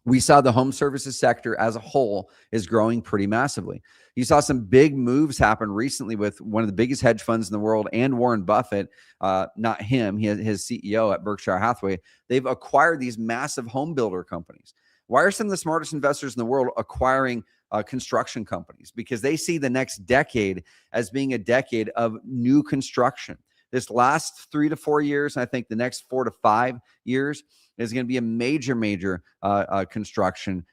we saw the home services sector as a whole is growing pretty massively. You saw some big moves happen recently with one of the biggest hedge funds in the world and Warren Buffett, not him, his CEO at Berkshire Hathaway. They've acquired these massive home builder companies. Why are some of the smartest investors in the world acquiring construction companies? Because they see the next decade as being a decade of new construction. This last 3 to 4 years, I think the next 4 to 5 years is going to be a major construction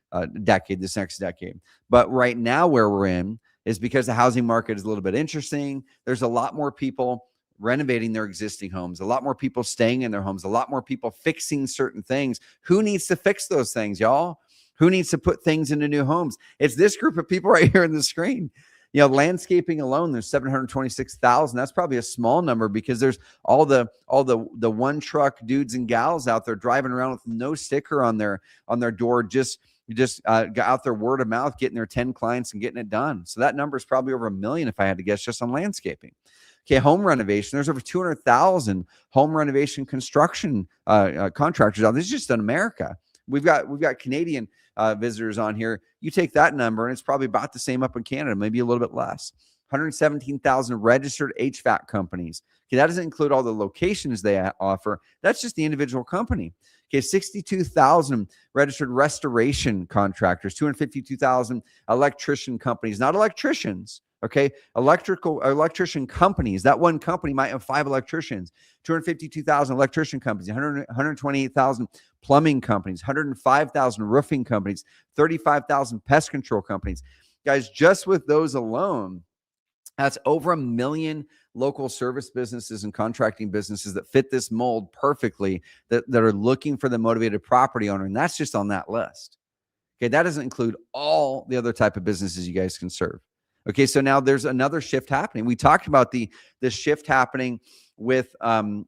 decade, this next decade. But right now where we're in is because the housing market is a little bit interesting. There's a lot more people renovating their existing homes, a lot more people staying in their homes, a lot more people fixing certain things. Who needs to fix those things, y'all? Who needs to put things into new homes? It's this group of people right here on the screen. You know, landscaping alone, there's 726,000. That's probably a small number because there's all the one truck dudes and gals out there driving around with no sticker on their door, just got out there word of mouth, getting their 10 clients and getting it done. So that number is probably over 1 million if I had to guess just on landscaping. Okay, home renovation. There's over 200,000 home renovation construction contractors out there. This is just in America. We've got Canadian visitors on here. You take that number, and it's probably about the same up in Canada, maybe a little bit less. 117,000 registered HVAC companies. Okay, that doesn't include all the locations they offer. That's just the individual company. Okay, 62,000 registered restoration contractors, 252,000 electrician companies, not electricians. Okay, electrician companies. That one company might have 5 electricians. 252,000 electrician companies, 128,000 plumbing companies, 105,000 roofing companies, 35,000 pest control companies. Guys, just with those alone, that's over 1 million local service businesses and contracting businesses that fit this mold perfectly, that are looking for the motivated property owner. And that's just on that list. Okay, that doesn't include all the other type of businesses you guys can serve. Okay, so now there's another shift happening. We talked about the shift happening with real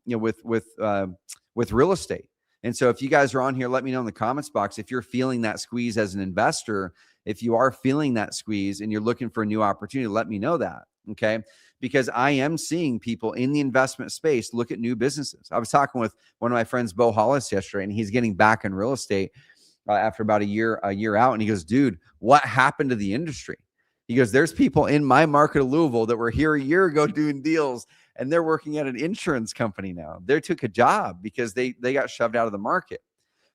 estate. And so if you guys are on here, let me know in the comments box if you're feeling that squeeze as an investor. If you are feeling that squeeze and you're looking for a new opportunity, let me know that. Okay, because I am seeing people in the investment space look at new businesses. I was talking with one of my friends, Bo Hollis, yesterday, and he's getting back in real estate after about a year out. And he goes, dude, what happened to the industry? He goes, there's people in my market of Louisville that were here a year ago doing deals, and they're working at an insurance company now. They took a job because they got shoved out of the market.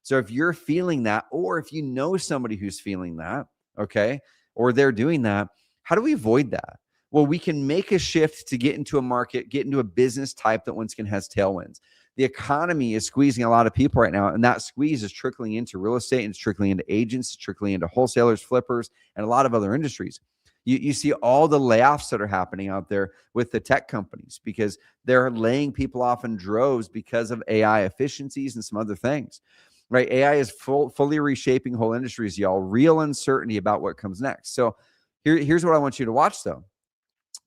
So if you're feeling that, or if you know somebody who's feeling that, okay, or they're doing that, how do we avoid that? Well, we can make a shift to get into a market, get into a business type that once again has tailwinds. The economy is squeezing a lot of people right now, and that squeeze is trickling into real estate, and it's trickling into agents, it's trickling into wholesalers, flippers, and a lot of other industries. You see all the layoffs that are happening out there with the tech companies because they're laying people off in droves because of AI efficiencies and some other things, right? AI is fully reshaping whole industries, y'all. Real uncertainty about what comes next. So here's what I want you to watch, though.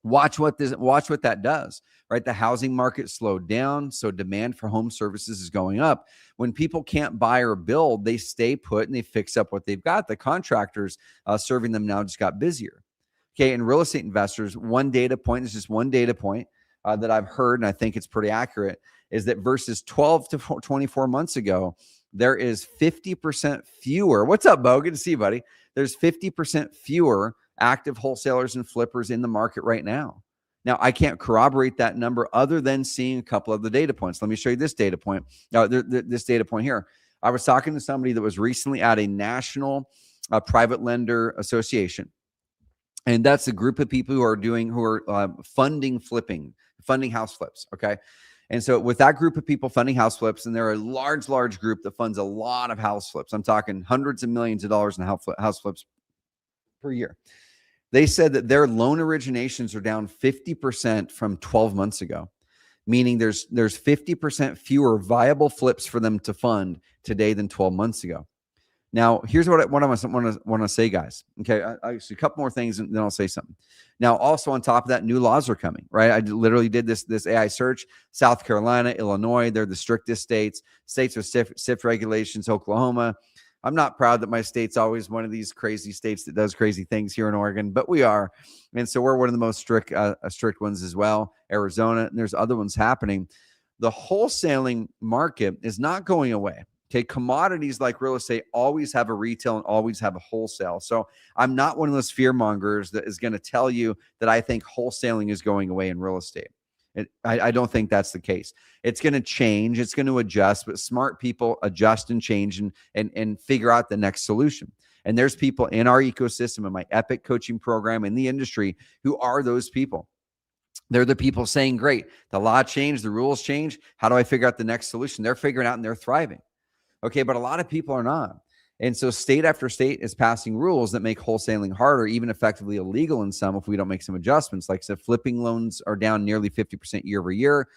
Watch what that does, right? The housing market slowed down, so demand for home services is going up. When people can't buy or build, they stay put and they fix up what they've got. The contractors serving them now just got busier. Okay, and real estate investors, one data point, this is just one data point that I've heard, and I think it's pretty accurate, is that versus 12 to 24 months ago, there is 50% fewer. What's up, Bo? Good to see you, buddy. There's 50% fewer active wholesalers and flippers in the market right now. Now, I can't corroborate that number other than seeing a couple of the data points. Let me show you this data point. This data point here. I was talking to somebody that was recently at a national private lender association. And that's a group of people who are funding house flips. Okay. And so with that group of people funding house flips, and they're a large group that funds a lot of house flips. I'm talking hundreds of millions of dollars in house flips per year. They said that their loan originations are down 50% from 12 months ago, meaning there's 50% fewer viable flips for them to fund today than 12 months ago. Now, here's what I want to say, guys. Okay, I see a couple more things, and then I'll say something. Now, also on top of that, new laws are coming. Right, I literally did this AI search. South Carolina, Illinois, they're the strictest states. States with SIF regulations. Oklahoma. I'm not proud that my state's always one of these crazy states that does crazy things here in Oregon, but we are, and so we're one of the most strict ones as well. Arizona, and there's other ones happening. The wholesaling market is not going away. Okay, commodities like real estate always have a retail and always have a wholesale. So I'm not one of those fear mongers that is going to tell you that I think wholesaling is going away in real estate. I don't think that's the case. It's going to change. It's going to adjust, but smart people adjust and change and figure out the next solution. And there's people in our ecosystem, in my Epic coaching program, in the industry, who are those people. They're the people saying, great, the law changed, the rules changed. How do I figure out the next solution? They're figuring out and they're thriving. Okay, but a lot of people are not. And so state after state is passing rules that make wholesaling harder, even effectively illegal in some if we don't make some adjustments. Like I said, flipping loans are down nearly 50% year over year.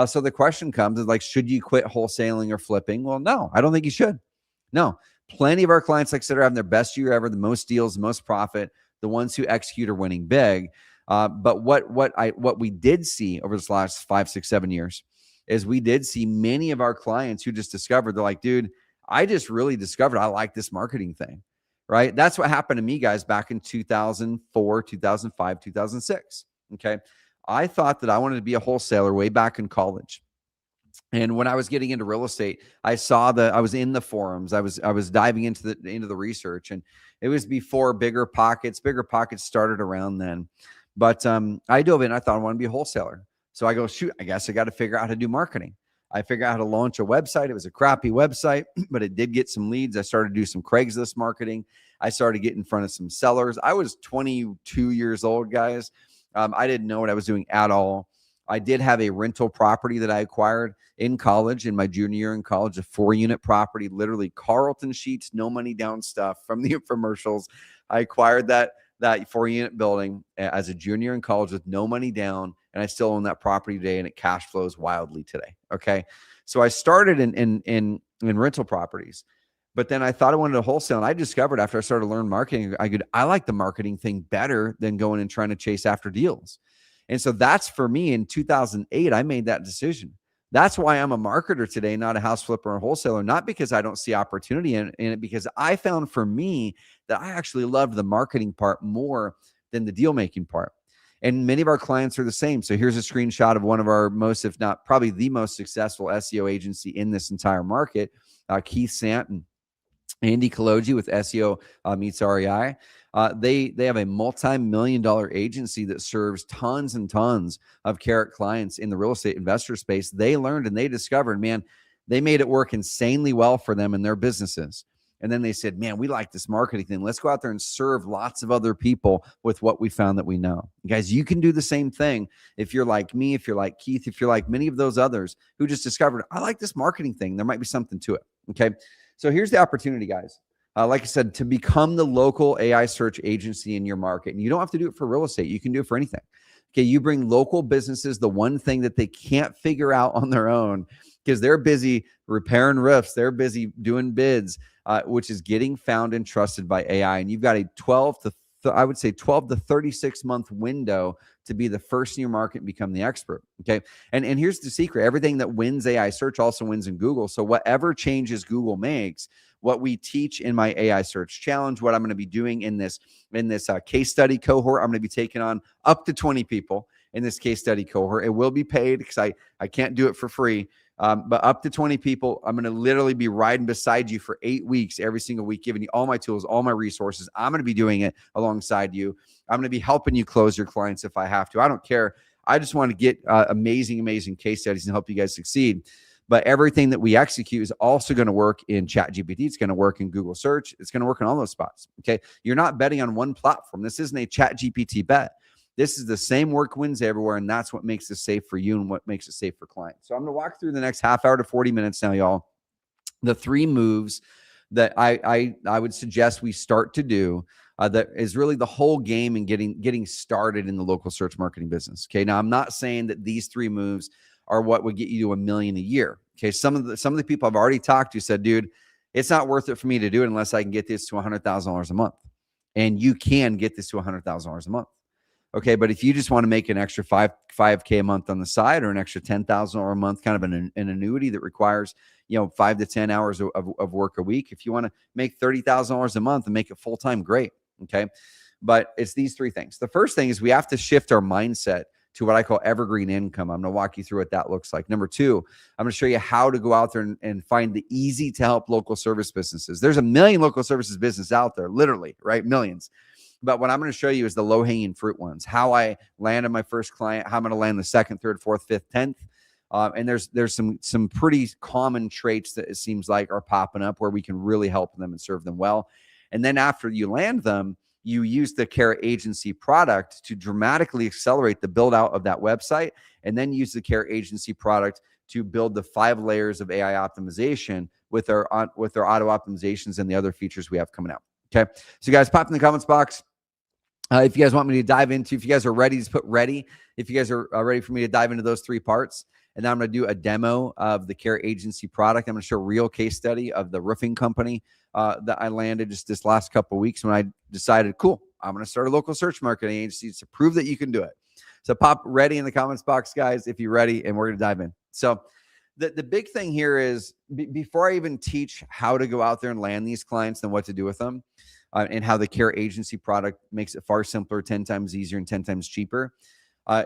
So the question comes is like, should you quit wholesaling or flipping? Well, no, I don't think you should. No, plenty of our clients, like I said, are having their best year ever, the most deals, the most profit. The ones who execute are winning big. But what we did see over this last 5, 6, 7 years is we did see many of our clients who just discovered, they're like, dude, I just really discovered I like this marketing thing, right? That's what happened to me, guys, back in 2004, 2005, 2006. Okay. I thought that I wanted to be a wholesaler way back in college. And when I was getting into real estate, I was in the forums. I was diving into the research, and it was before Bigger Pockets. Bigger Pockets started around then. But I dove in. I thought I want to be a wholesaler. So I go, shoot, I guess I got to figure out how to do marketing. I figured out how to launch a website. It was a crappy website, but it did get some leads. I started to do some Craigslist marketing. I started getting in front of some sellers. I was 22 years old, guys. I didn't know what I was doing at all. I did have a rental property that I acquired in college, in my junior year in college, a 4-unit property, literally Carlton sheets, no money down stuff from the infomercials. I acquired that 4-unit building as a junior in college with no money down, and I still own that property today, and it cash flows wildly today. Okay, so I started in rental properties, but then I thought I wanted to wholesale, and I discovered after I started learning marketing, I like the marketing thing better than going and trying to chase after deals. And so that's for me in 2008, I made that decision. That's why I'm a marketer today, not a house flipper or wholesaler, not because I don't see opportunity in it, because I found for me that I actually loved the marketing part more than the deal making part. And many of our clients are the same. So here's a screenshot of one of our most, if not probably the most successful SEO agency in this entire market, Keith Sant and Andy Kaloji with SEO Meets REI. They have a multi-million-dollar agency that serves tons and tons of Carrot clients in the real estate investor space. They learned and they discovered, man, they made it work insanely well for them in their businesses. And then they said, man, we like this marketing thing. Let's go out there and serve lots of other people with what we found that we know. Guys, you can do the same thing if you're like me, if you're like Keith, if you're like many of those others who just discovered, I like this marketing thing. There might be something to it. Okay. So here's the opportunity, guys. Like I said, to become the local AI search agency in your market. And you don't have to do it for real estate. You can do it for anything. Okay, you bring local businesses the one thing that they can't figure out on their own because they're busy repairing roofs. They're busy doing bids, which is getting found and trusted by AI. And you've got a 12 to 36 month window to be the first in your market and become the expert. Okay. And here's the secret. Everything that wins AI search also wins in Google. So whatever changes Google makes, what we teach in my AI search challenge, what I'm going to be doing in this case study cohort, I'm going to be taking on up to 20 people in this case study cohort. It will be paid because I can't do it for free. But up to 20 people, I'm going to literally be riding beside you for 8 weeks, every single week, giving you all my tools, all my resources. I'm going to be doing it alongside you. I'm going to be helping you close your clients if I have to. I don't care. I just want to get amazing case studies and help you guys succeed. But everything that we execute is also going to work in ChatGPT. It's going to work in Google search. It's going to work in all those spots. Okay. You're not betting on one platform. This isn't a ChatGPT bet. This is the same work wins everywhere, and that's what makes it safe for you and what makes it safe for clients. So I'm going to walk through the next half hour to 40 minutes now, y'all. The 3 moves that I would suggest we start to do that is really the whole game in getting started in the local search marketing business. Okay. Now I'm not saying that these 3 moves are what would get you to $1 million a year. Okay. Some of the people I've already talked to said, dude, it's not worth it for me to do it unless I can get this to $100,000 a month. And you can get this to $100,000 a month. Okay, but if you just want to make an extra 5K a month on the side, or an extra $10,000 a month, kind of an annuity that requires 5 to 10 hours of work a week. If you want to make $30,000 a month and make it full time, great. Okay, but it's these 3 things. The first thing is we have to shift our mindset to what I call evergreen income. I'm going to walk you through what that looks like. Number 2, I'm going to show you how to go out there and find the easy to help local service businesses. There's a million local services business out there, literally, right? Millions. But what I'm going to show you is the low-hanging fruit ones, how I landed my first client, how I'm going to land the 2nd, 3rd, 4th, 5th, 10th. And there's some pretty common traits that it seems like are popping up where we can really help them and serve them well. And then after you land them, you use the Carrot Agency product to dramatically accelerate the build out of that website, and then use the Carrot Agency product to build the 5 layers of AI optimization with our auto optimizations and the other features we have coming out. Okay. So guys, pop in the comments box. If you guys want me to dive into, if you guys are ready, just put ready. If you guys are ready for me to dive into those 3 parts, and then I'm going to do a demo of the Carrot Agency product. I'm going to show a real case study of the roofing company that I landed just this last couple of weeks when I decided, cool, I'm going to start a local search marketing agency to prove that you can do it. So pop ready in the comments box, guys, if you're ready, and we're going to dive in. So the big thing here is before I even teach how to go out there and land these clients and what to do with them, and how the Carrot Agency product makes it far simpler, 10 times easier, and 10 times cheaper,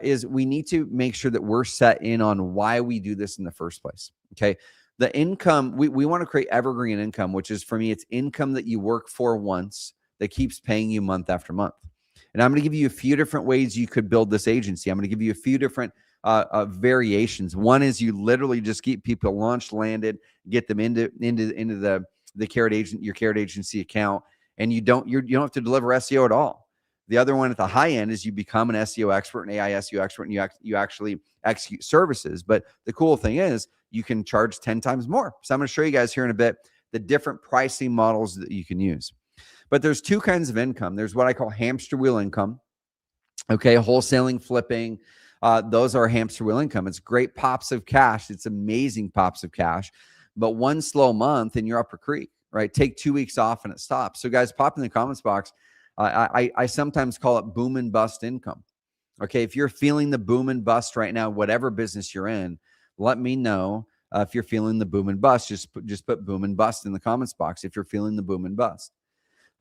is we need to make sure that we're set in on why we do this in the first place. Okay. The income, we want to create evergreen income, which is, for me, it's income that you work for once that keeps paying you month after month. And I'm going to give you a few different ways you could build this agency. I'm going to give you a few different variations. One is you literally just keep people launched, landed, get them into the Carrot Agent, your Carrot Agency account, and you don't have to deliver SEO at all. The other one at the high end is you become an SEO expert, an AI SEO expert, and you actually execute services. But the cool thing is you can charge 10 times more. So I'm going to show you guys here in a bit the different pricing models that you can use. But there's 2 kinds of income. There's what I call hamster wheel income. Okay, wholesaling, flipping. Those are hamster wheel income. It's great pops of cash. It's amazing pops of cash. But one slow month and you're up a creek, right? Take 2 weeks off and it stops. So guys, pop in the comments box. I sometimes call it boom and bust income. Okay, if you're feeling the boom and bust right now, whatever business you're in, let me know. If you're feeling the boom and bust, just put boom and bust in the comments box if you're feeling the boom and bust.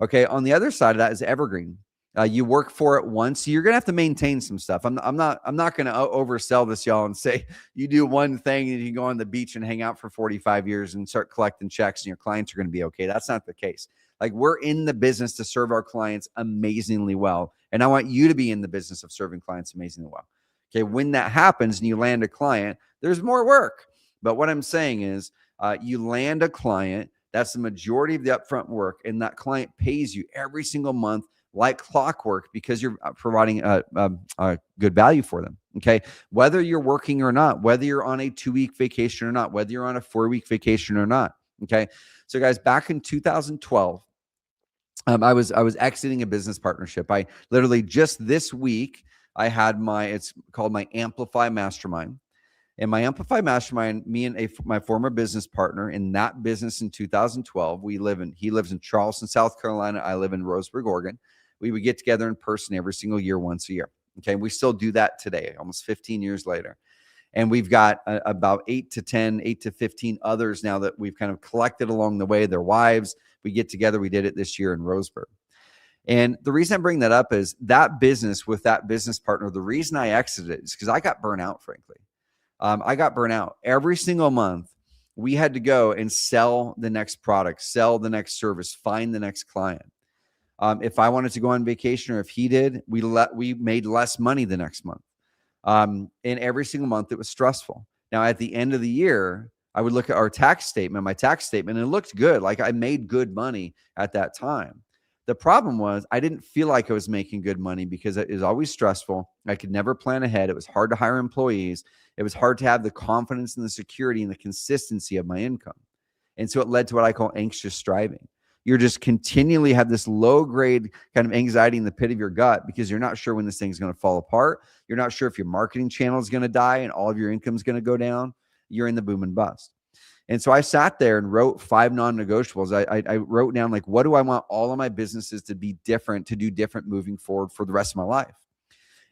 Okay, on the other side of that is evergreen. You work for it once, so you're gonna have to maintain some stuff. I'm not gonna oversell this, y'all, and say you do one thing and you go on the beach and hang out for 45 years and start collecting checks and your clients are gonna be okay. That's not the case. Like, we're in the business to serve our clients amazingly well, and I want you to be in the business of serving clients amazingly well. Okay, when that happens and you land a client, there's more work. But what I'm saying is, you land a client, that's the majority of the upfront work, and that client pays you every single month like clockwork because you're providing a good value for them. Okay, whether you're working or not, whether you're on a 2-week vacation or not, whether you're on a 4-week vacation or not. Okay, so guys, back in 2012, I was exiting a business partnership. I literally just this week I had it's called my Amplify Mastermind. And my Amplify Mastermind, me and my former business partner in that business in 2012, he lives in Charleston, South Carolina. I live in Roseburg, Oregon. We would get together in person every single year, once a year. Okay. We still do that today, almost 15 years later. And we've got about 8 to 15 others now that we've kind of collected along the way, their wives. We get together. We did it this year in Roseburg. And the reason I bring that up is that business with that business partner, the reason I exited is because I got burnt out, frankly. I got burnt out. Every single month, we had to go and sell the next product, sell the next service, find the next client. If I wanted to go on vacation, or if he did, we made less money the next month. And every single month, it was stressful. Now, at the end of the year, I would look at my tax statement, and it looked good. Like, I made good money at that time. The problem was I didn't feel like I was making good money because it was always stressful. I could never plan ahead. It was hard to hire employees. It was hard to have the confidence and the security and the consistency of my income. And so it led to what I call anxious striving. You're just continually have this low grade kind of anxiety in the pit of your gut because you're not sure when this thing's going to fall apart. You're not sure if your marketing channel is going to die and all of your income is going to go down. You're in the boom and bust. And so I sat there and wrote 5 non-negotiables. I wrote down, like, what do I want all of my businesses to be different, to do different moving forward for the rest of my life?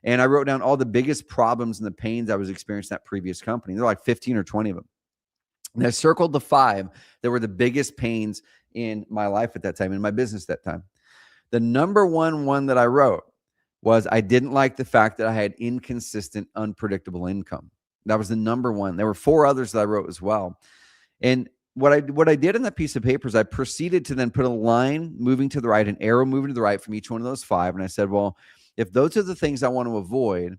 And I wrote down all the biggest problems and the pains I was experiencing in that previous company. There were like 15 or 20 of them. And I circled the 5 that were the biggest pains in my life at that time, in my business at that time. The number one that I wrote was I didn't like the fact that I had inconsistent, unpredictable income. That was the number one. There were 4 others that I wrote as well. And what I did in that piece of paper is I proceeded to then put a line moving to the right, an arrow moving to the right from each one of those 5. And I said, well, if those are the things I want to avoid,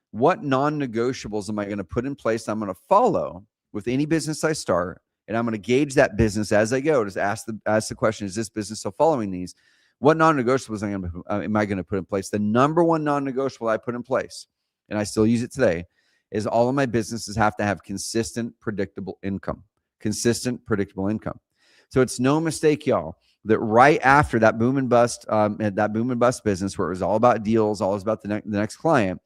what non-negotiables am I going to put in place? I'm going to follow with any business I start, and I'm going to gauge that business as I go. Just ask the question: is this business still following these? What non-negotiables am I going to put in place? The number one non-negotiable I put in place, and I still use it today, is all of my businesses have to have consistent, predictable income. Consistent, predictable income. So it's no mistake, y'all, that right after that boom and bust business, where it was all about deals, all about the next client,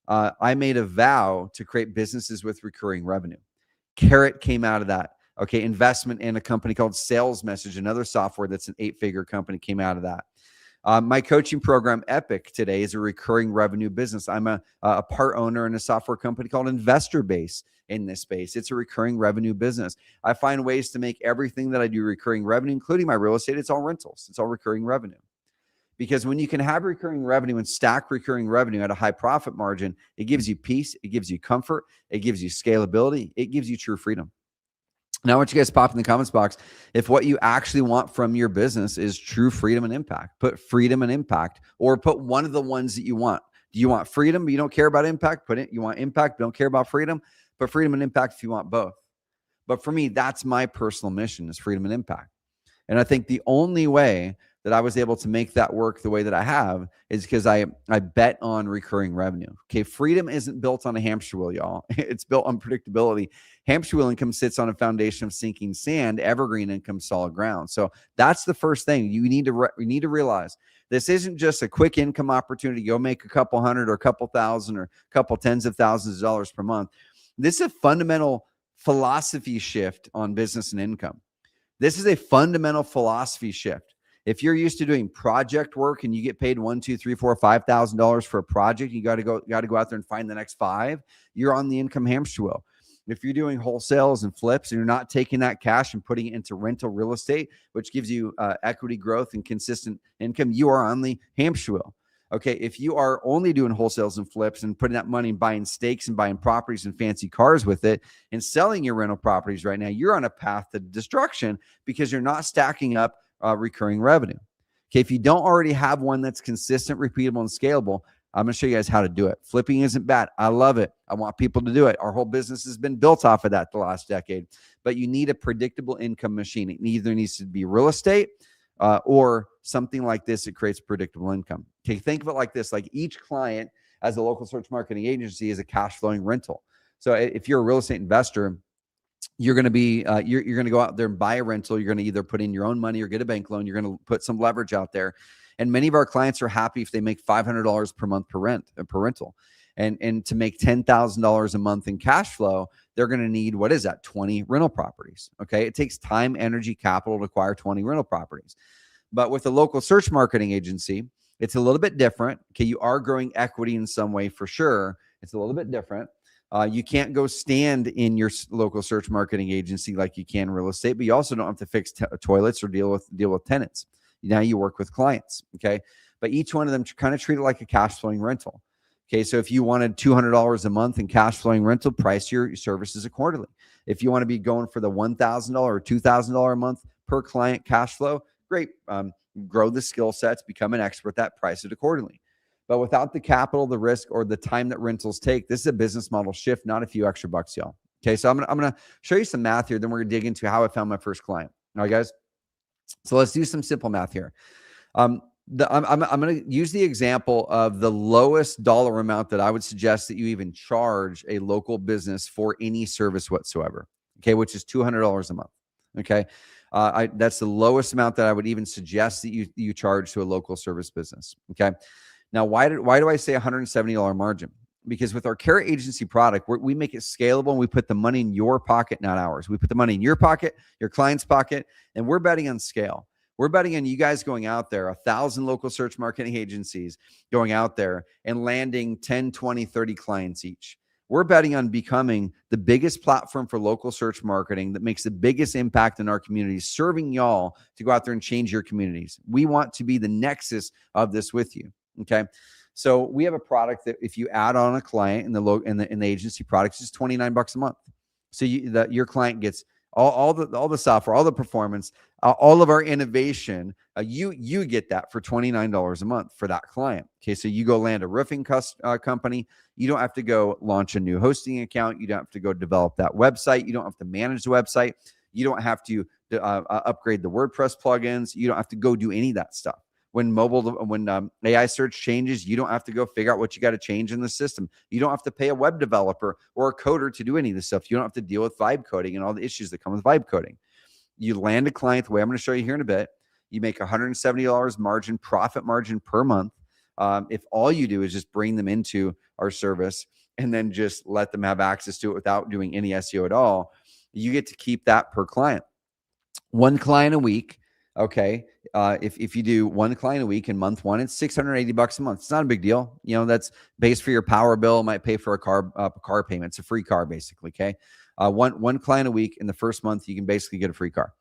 I made a vow to create businesses with recurring revenue. Carrot came out of that. Okay, investment in a company called Sales Message, another software that's an 8-figure company, came out of that. My coaching program, Epic, today is a recurring revenue business. I'm a part owner in a software company called Investor Base in this space. It's a recurring revenue business. I find ways to make everything that I do recurring revenue, including my real estate. It's all rentals. It's all recurring revenue. Because when you can have recurring revenue and stack recurring revenue at a high profit margin, it gives you peace, it gives you comfort, it gives you scalability, it gives you true freedom. Now, I want you guys to pop in the comments box if what you actually want from your business is true freedom and impact. Put freedom and impact, or put one of the ones that you want. Do you want freedom, but you don't care about impact? Put it. You want impact, but don't care about freedom? Put freedom and impact if you want both. But for me, that's my personal mission, is freedom and impact. And I think the only way that I was able to make that work the way that I have is because I bet on recurring revenue. Okay, freedom isn't built on a hamster wheel, y'all. It's built on predictability. Hamster wheel income sits on a foundation of sinking sand. Evergreen income, solid ground. So that's the first thing you need to realize. This isn't just a quick income opportunity. Go make a couple hundred or a couple thousand or a couple tens of thousands of dollars per month. This is a fundamental philosophy shift on business and income. This is a fundamental philosophy shift. If you're used to doing project work and you get paid $1,000, $2,000, $3,000, $4,000, $5,000 for a project, you got to go out there and find the next 5. You're on the income hamster wheel. If you're doing wholesales and flips and you're not taking that cash and putting it into rental real estate, which gives you equity growth and consistent income, you are on the hamster wheel. Okay, if you are only doing wholesales and flips and putting that money and buying stakes and buying properties and fancy cars with it and selling your rental properties right now, you're on a path to destruction because you're not stacking up recurring revenue. Okay, if you don't already have one that's consistent, repeatable, and scalable, I'm going to show you guys how to do it. Flipping isn't bad. I love it. I want people to do it. Our whole business has been built off of that the last decade. But you need a predictable income machine. It either needs to be real estate or something like this. It creates predictable income. Okay, think of it like this. Like each client as a local search marketing agency is a cash flowing rental. So if you're a real estate investor, you're going to be you're going to go out there and buy a rental. You're going to either put in your own money or get a bank loan. You're going to put some leverage out there. And many of our clients are happy if they make $500 per month per rental. And to make $10,000 a month in cash flow, they're going to need, what is that? 20 rental properties. Okay. It takes time, energy, capital to acquire 20 rental properties. But with a local search marketing agency, it's a little bit different. Okay. You are growing equity in some way for sure. It's a little bit different. You can't go stand in your local search marketing agency like you can real estate, but you also don't have to fix toilets or deal with tenants. Now you work with clients. Okay. But each one of them kind of treat it like a cash flowing rental. Okay. So if you wanted $200 a month in cash flowing rental, price your services accordingly. If you want to be going for the $1,000 or $2,000 a month per client cash flow, great. Grow the skill sets, become an expert at that, price it accordingly. But without the capital, the risk, or the time that rentals take, this is a business model shift, not a few extra bucks, y'all. Okay. So I'm gonna show you some math here. Then we're gonna dig into how I found my first client. All right, guys. So let's do some simple math here. I'm going to use the example of the lowest dollar amount that I would suggest that you even charge a local business for any service whatsoever. Okay, which is $200 a month. Okay, That's the lowest amount that I would even suggest that you charge to a local service business. Okay. Now, why do I say $170 margin? Because with our care agency product, we make it scalable and we put the money in your pocket, not ours. We put the money in your pocket, your client's pocket, and we're betting on scale. We're betting on you guys going out there, 1,000 local search marketing agencies going out there and landing 10, 20, 30 clients each. We're betting on becoming the biggest platform for local search marketing that makes the biggest impact in our communities, serving y'all to go out there and change your communities. We want to be the nexus of this with you. Okay. So we have a product that if you add on a client in the agency product, it's just $29 a month. So your client gets all the software, all the performance, all of our innovation. You get that for $29 a month for that client. Okay, so you go land a roofing company. You don't have to go launch a new hosting account. You don't have to go develop that website. You don't have to manage the website. You don't have to upgrade the WordPress plugins. You don't have to go do any of that stuff. When AI search changes, you don't have to go figure out what you got to change in the system. You don't have to pay a web developer or a coder to do any of this stuff. You don't have to deal with vibe coding and all the issues that come with vibe coding. You land a client the way I'm going to show you here in a bit. You make $170 profit margin per month. If all you do is just bring them into our service and then just let them have access to it without doing any SEO at all, you get to keep that per client. One client a week. Okay. If you do one client a week in month one, it's $680 a month. It's not a big deal. That's pays for your power bill, might pay for a car payment. It's a free car basically. Okay. One client a week in the first month, you can basically get a free car.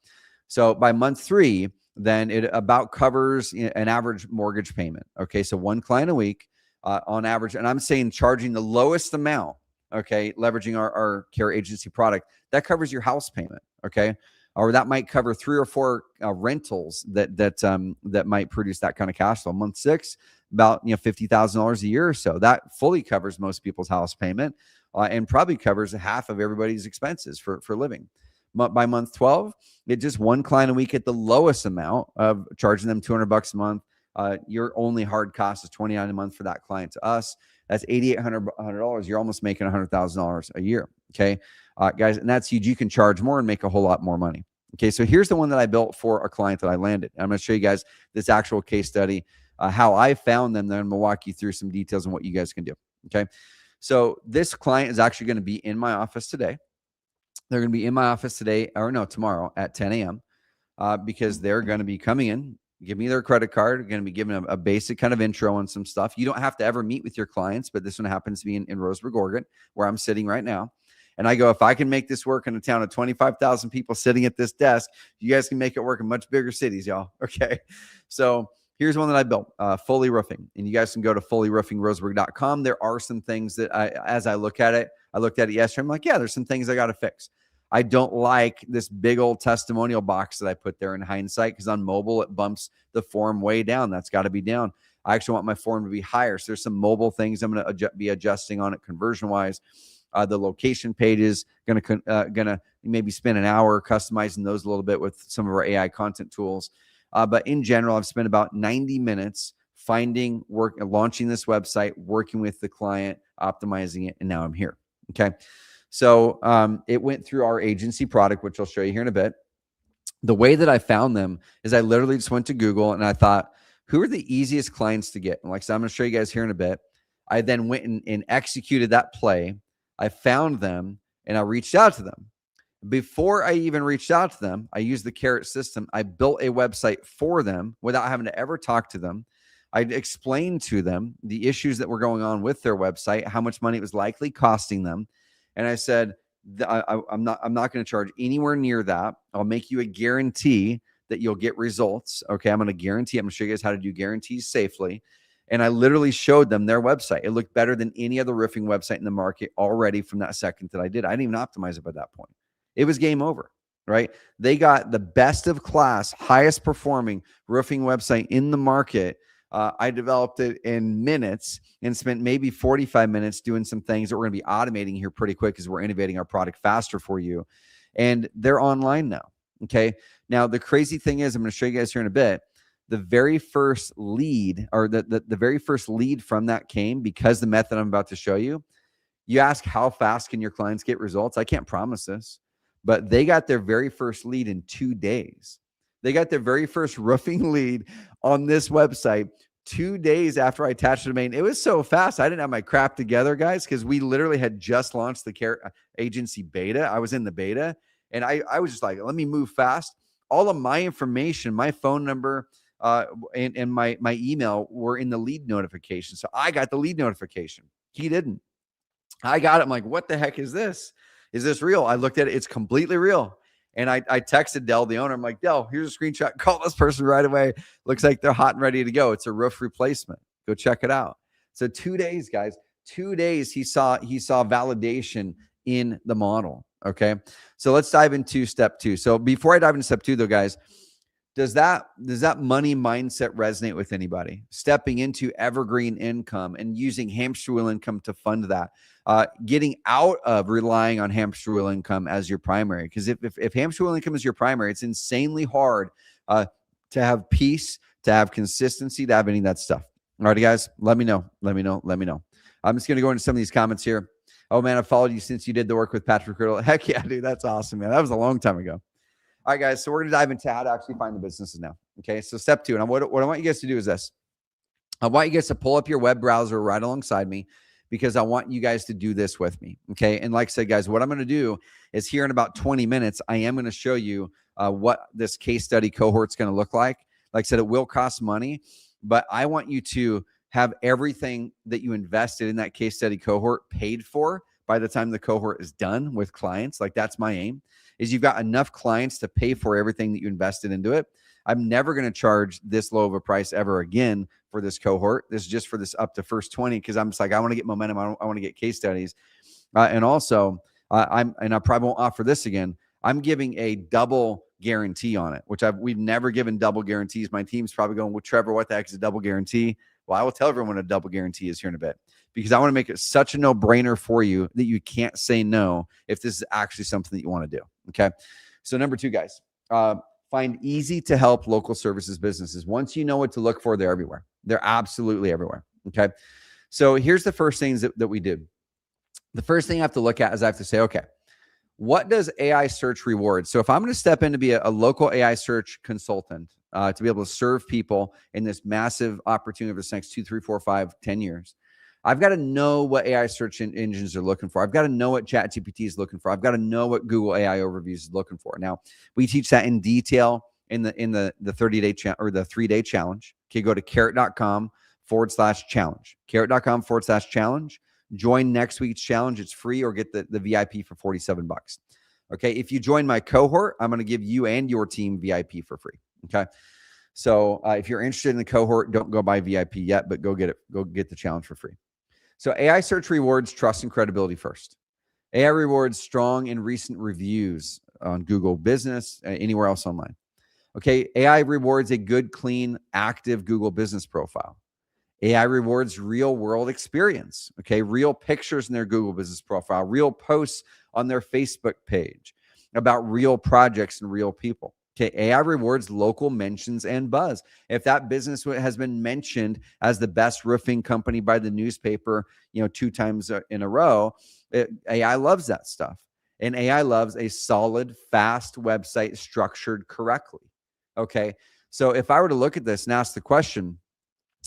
So by month 3, then it about covers an average mortgage payment. Okay. So one client a week on average, and I'm saying charging the lowest amount. Okay. Leveraging our care agency product that covers your house payment. Okay. Or that might cover 3 or 4 rentals that might produce that kind of cash flow. Month 6, about $50,000 a year or so. That fully covers most people's house payment and probably covers half of everybody's expenses for living. By month 12, it's just one client a week at the lowest amount of charging them $200 a month. Your only hard cost is $29 a month for that client. To us, that's $8,800. You're almost making $100,000 a year. Okay. Guys, and that's huge. You can charge more and make a whole lot more money. Okay, so here's the one that I built for a client that I landed. I'm going to show you guys this actual case study, how I found them. Then I'm going to walk you through some details on what you guys can do. Okay, so this client is actually going to be in my office today. They're going to be in my office today, or no, tomorrow at 10 a.m. Because they're going to be coming in, give me their credit card. They're going to be giving a basic kind of intro on some stuff. You don't have to ever meet with your clients, but this one happens to be in Roseburg, Oregon, where I'm sitting right now. And I go, if I can make this work in a town of 25,000 people sitting at this desk, you guys can make it work in much bigger cities, y'all. Okay. So here's one that I built, Fully Roofing. And you guys can go to fullyroofingroseburg.com. There are some things that as I looked at it yesterday. I'm like, yeah, there's some things I got to fix. I don't like this big old testimonial box that I put there in hindsight, because on mobile, it bumps the form way down. That's got to be down. I actually want my form to be higher. So there's some mobile things I'm going to be adjusting on it conversion wise. The location page is gonna maybe spend an hour customizing those a little bit with some of our AI content tools. But in general, I've spent about 90 minutes launching this website, working with the client, optimizing it, and now I'm here. Okay. So it went through our agency product, which I'll show you here in a bit. The way that I found them is I literally just went to Google and I thought, who are the easiest clients to get? And like I said, I'm going to show you guys here in a bit. I then went and executed that play. I found them and I reached out to them. Before I even reached out to them, I used the Carrot system. I built a website for them without having to ever talk to them. I explained to them the issues that were going on with their website, how much money it was likely costing them. And I said, I'm not going to charge anywhere near that. I'll make you a guarantee that you'll get results. Okay, I'm going to show you guys how to do guarantees safely. And I literally showed them their website. It looked better than any other roofing website in the market already from that second that I did. I didn't even optimize it by that point. It was game over, right? They got the best of class, highest performing roofing website in the market. I developed it in minutes and spent maybe 45 minutes doing some things that we're going to be automating here pretty quick because we're innovating our product faster for you. And they're online now. Okay. Now, the crazy thing is, I'm going to show you guys here in a bit. The very first lead, or the very first lead from that came because the method I'm about to show you. You ask, how fast can your clients get results? I can't promise this, but they got their very first lead in 2 days. They got their very first roofing lead on this website 2 days after I attached the domain. It was so fast. I didn't have my crap together, guys, because we literally had just launched the care agency beta. I was in the beta, and I was just like, let me move fast. All of my information, my phone number, and my email were in the lead notification. So I got the lead notification. He didn't. I got it. I'm like, what the heck is this? Is this real? I looked at it. It's completely real. And I texted Dell, the owner. I'm like, Dell, here's a screenshot. Call this person right away. Looks like they're hot and ready to go. It's a roof replacement. Go check it out. So 2 days, guys. 2 days he saw validation in the model. Okay. So let's dive into step 2. So before I dive into step 2, though, guys, does that money mindset resonate with anybody? Stepping into evergreen income and using hamster wheel income to fund that. Getting out of relying on hamster wheel income as your primary. Because if hamster wheel income is your primary, it's insanely hard to have peace, to have consistency, to have any of that stuff. All right, guys, let me know. I'm just going to go into some of these comments here. Oh, man, I've followed you since you did the work with Patrick Riddle. Heck yeah, dude. That's awesome, man. That was a long time ago. All right, guys, so we're going to dive into how to actually find the businesses now. Okay, so step 2, and what I want you guys to do is this. I want you guys to pull up your web browser right alongside me, because I want you guys to do this with me, okay? And like I said, guys, what I'm going to do is here in about 20 minutes, I am going to show you what this case study cohort is going to look like. Like I said, it will cost money, but I want you to have everything that you invested in that case study cohort paid for by the time the cohort is done with clients. Like, that's my aim, is you've got enough clients to pay for everything that you invested into it. I'm never going to charge this low of a price ever again for this cohort. This is just for this up to first 20, because I'm just like, I want to get momentum. I want to get case studies. And also, I probably won't offer this again. I'm giving a double guarantee on it, which we've never given double guarantees. My team's probably going, well, Trevor, what the heck is a double guarantee? Well, I will tell everyone what a double guarantee is here in a bit, because I want to make it such a no-brainer for you that you can't say no if this is actually something that you want to do. Okay. So number 2, guys, find easy to help local services businesses. Once you know what to look for, they're everywhere. They're absolutely everywhere. Okay. So here's the first things that we did. The first thing I have to look at is I have to say, okay, what does AI search reward? So if I'm going to step in to be a local AI search consultant, to be able to serve people in this massive opportunity over the next 2, 3, 4, 5, 10 years, I've got to know what AI search engines are looking for. I've got to know what ChatGPT is looking for. I've got to know what Google AI Overviews is looking for. Now, we teach that in detail in the 30-day or the 3-day challenge. Okay, go to carrot.com/challenge. Carrot.com/challenge. Join next week's challenge. It's free, or get the VIP for $47. Okay, if you join my cohort, I'm going to give you and your team VIP for free. Okay. So if you're interested in the cohort, don't go buy VIP yet, but go get it. Go get the challenge for free. So AI search rewards trust and credibility first. AI rewards strong and recent reviews on Google Business, anywhere else online. Okay. AI rewards a good, clean, active Google Business profile. AI rewards real world experience. Okay. Real pictures in their Google Business profile, real posts on their Facebook page about real projects and real people. Okay, AI rewards local mentions and buzz. If that business has been mentioned as the best roofing company by the newspaper, 2 times in a row, AI loves that stuff. And AI loves a solid, fast website structured correctly. Okay, so if I were to look at this and ask the question,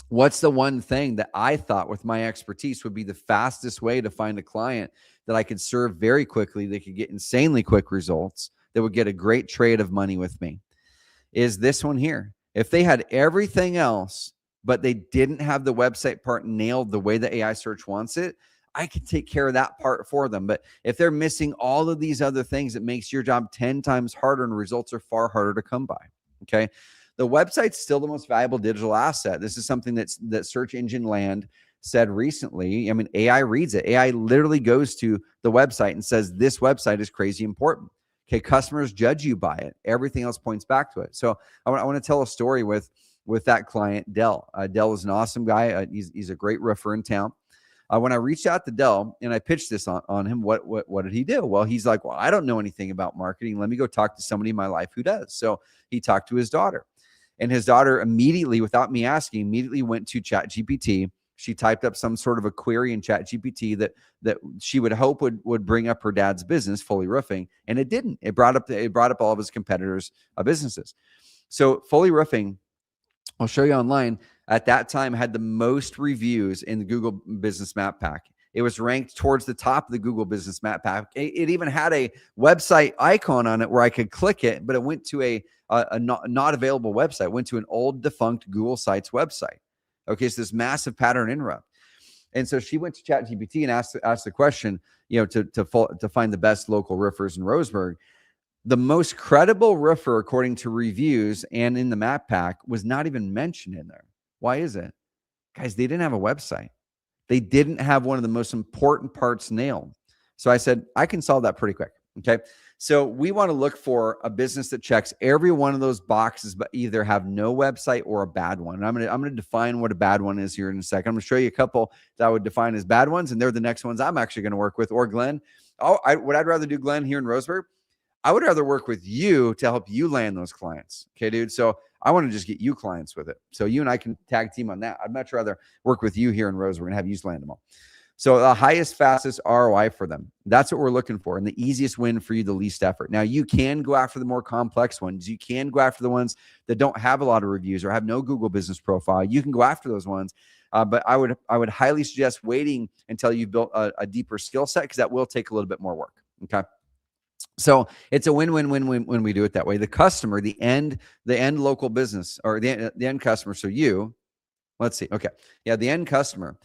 what's the one thing that I thought with my expertise would be the fastest way to find a client that I could serve very quickly, that could get insanely quick results, that would get a great trade of money with me, is this one here. If they had everything else, but they didn't have the website part nailed the way that AI search wants it, I could take care of that part for them. But if they're missing all of these other things, it makes your job 10 times harder, and results are far harder to come by. Okay. The website's still the most valuable digital asset. This is something that Search Engine Land said recently. I mean, AI reads it. AI literally goes to the website and says, this website is crazy important. Okay, customers judge you by it. Everything else points back to it. So I want to tell a story with that client, Dell. Dell is an awesome guy. He's a great roofer in town. When I reached out to Dell and I pitched this on him, what did he do? Well, he's like, well, I don't know anything about marketing. Let me go talk to somebody in my life who does. So he talked to his daughter, and his daughter immediately, without me asking, went to ChatGPT, She typed up some sort of a query in ChatGPT that she would hope would bring up her dad's business, Fully Roofing, and it didn't. It brought up all of his competitors' businesses. So Fully Roofing, I'll show you online, at that time had the most reviews in the Google Business Map Pack. It was ranked towards the top of the Google Business Map Pack. It even had a website icon on it where I could click it, but it went to a not available website. It went to an old defunct Google Sites website. Okay, so this massive pattern interrupt. And so she went to ChatGPT and asked the question, to find the best local roofers in Roseburg. The most credible roofer, according to reviews and in the map pack, was not even mentioned in there. Why is it? Guys, they didn't have a website. They didn't have one of the most important parts nailed. So I said, I can solve that pretty quick. Okay. So we want to look for a business that checks every one of those boxes, but either have no website or a bad one. And I'm going to define what a bad one is here in a second. I'm going to show you a couple that I would define as bad ones, and they're the next ones I'm actually going to work with. Or Glenn. What I'd rather do, Glenn, here in Roseburg, I would rather work with you to help you land those clients. Okay, dude. So I want to just get you clients with it. So you and I can tag team on that. I'd much rather work with you here in Roseburg and have you land them all. So the highest, fastest ROI for them. That's what we're looking for. And the easiest win for you, the least effort. Now, you can go after the more complex ones. You can go after the ones that don't have a lot of reviews or have no Google business profile. You can go after those ones. But I would highly suggest waiting until you've built a deeper skill set, because that will take a little bit more work. Okay. So it's a win-win-win when we do it that way. The customer, the end local business, or the end customer. So let's see. Okay. Yeah. The end customer,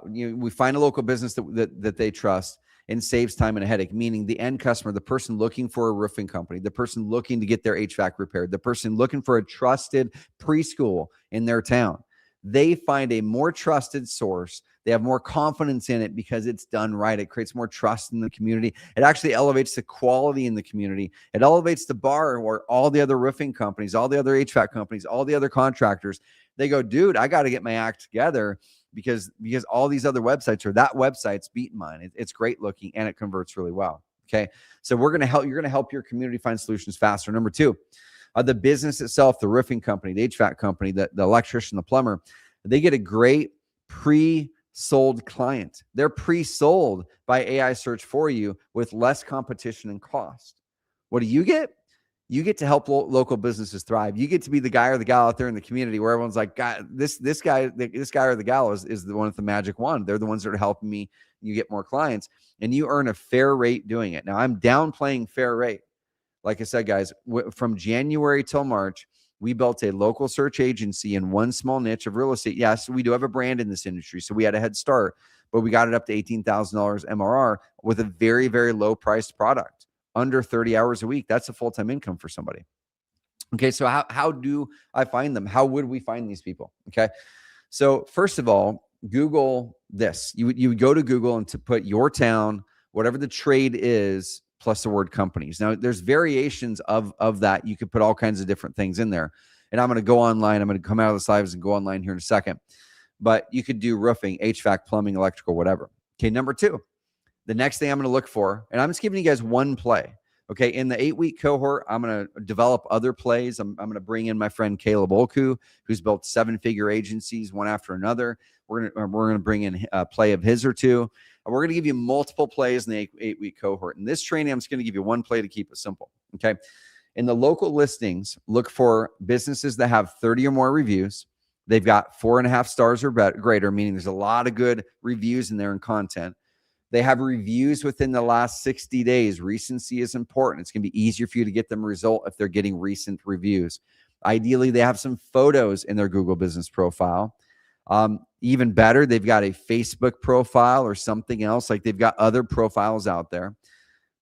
we find a local business that they trust and saves time and a headache, meaning the end customer, the person looking for a roofing company, the person looking to get their HVAC repaired, the person looking for a trusted preschool in their town. They find a more trusted source. They have more confidence in it because it's done right. It creates more trust in the community. It actually elevates the quality in the community. It elevates the bar where all the other roofing companies, all the other HVAC companies, all the other contractors, they go, dude, I got to get my act together because all these other websites, or that website's beating mine. It's great looking and it converts really well. Okay. So you're going to help your community find solutions faster. Number two, the business itself, the roofing company, the HVAC company, the electrician, the plumber, they get a great pre-sold client. They're pre-sold by AI search for you with less competition and cost. What do you get? You get to help local businesses thrive. You get to be the guy or the gal out there in the community where everyone's like, God, this guy or the gal is the one with the magic wand. They're the ones that are helping me. You get more clients, and you earn a fair rate doing it. Now, I'm downplaying fair rate. Like I said, guys, from January till March, we built a local search agency in one small niche of real estate. Yes, we do have a brand in this industry, so we had a head start, but we got it up to $18,000 MRR with a very, very low priced product, under 30 hours a week. That's a full-time income for somebody. Okay, so how do I find them? How would we find these people? Okay, so first of all, Google this. You would go to Google and to put your town, whatever the trade is, plus the word companies. Now, there's variations of that. You could put all kinds of different things in there. And I'm going to go online. I'm going to come out of the slides and go online here in a second. But you could do roofing, HVAC, plumbing, electrical, whatever. Okay, number two, the next thing I'm going to look for, and I'm just giving you guys one play. Okay, in the 8-week cohort, I'm going to develop other plays. I'm going to bring in my friend Caleb Olku, who's built 7-figure agencies one after another. We're going to bring in a play of his or two. We're going to give you multiple plays in the 8-week cohort. In this training, I'm just going to give you one play to keep it simple. Okay. In the local listings, look for businesses that have 30 or more reviews. They've got 4.5 stars or greater, meaning there's a lot of good reviews in there and content. They have reviews within the last 60 days. Recency is important. It's going to be easier for you to get them a result if they're getting recent reviews. Ideally, they have some photos in their Google business profile. Even better, they've got a Facebook profile or something else. Like they've got other profiles out there,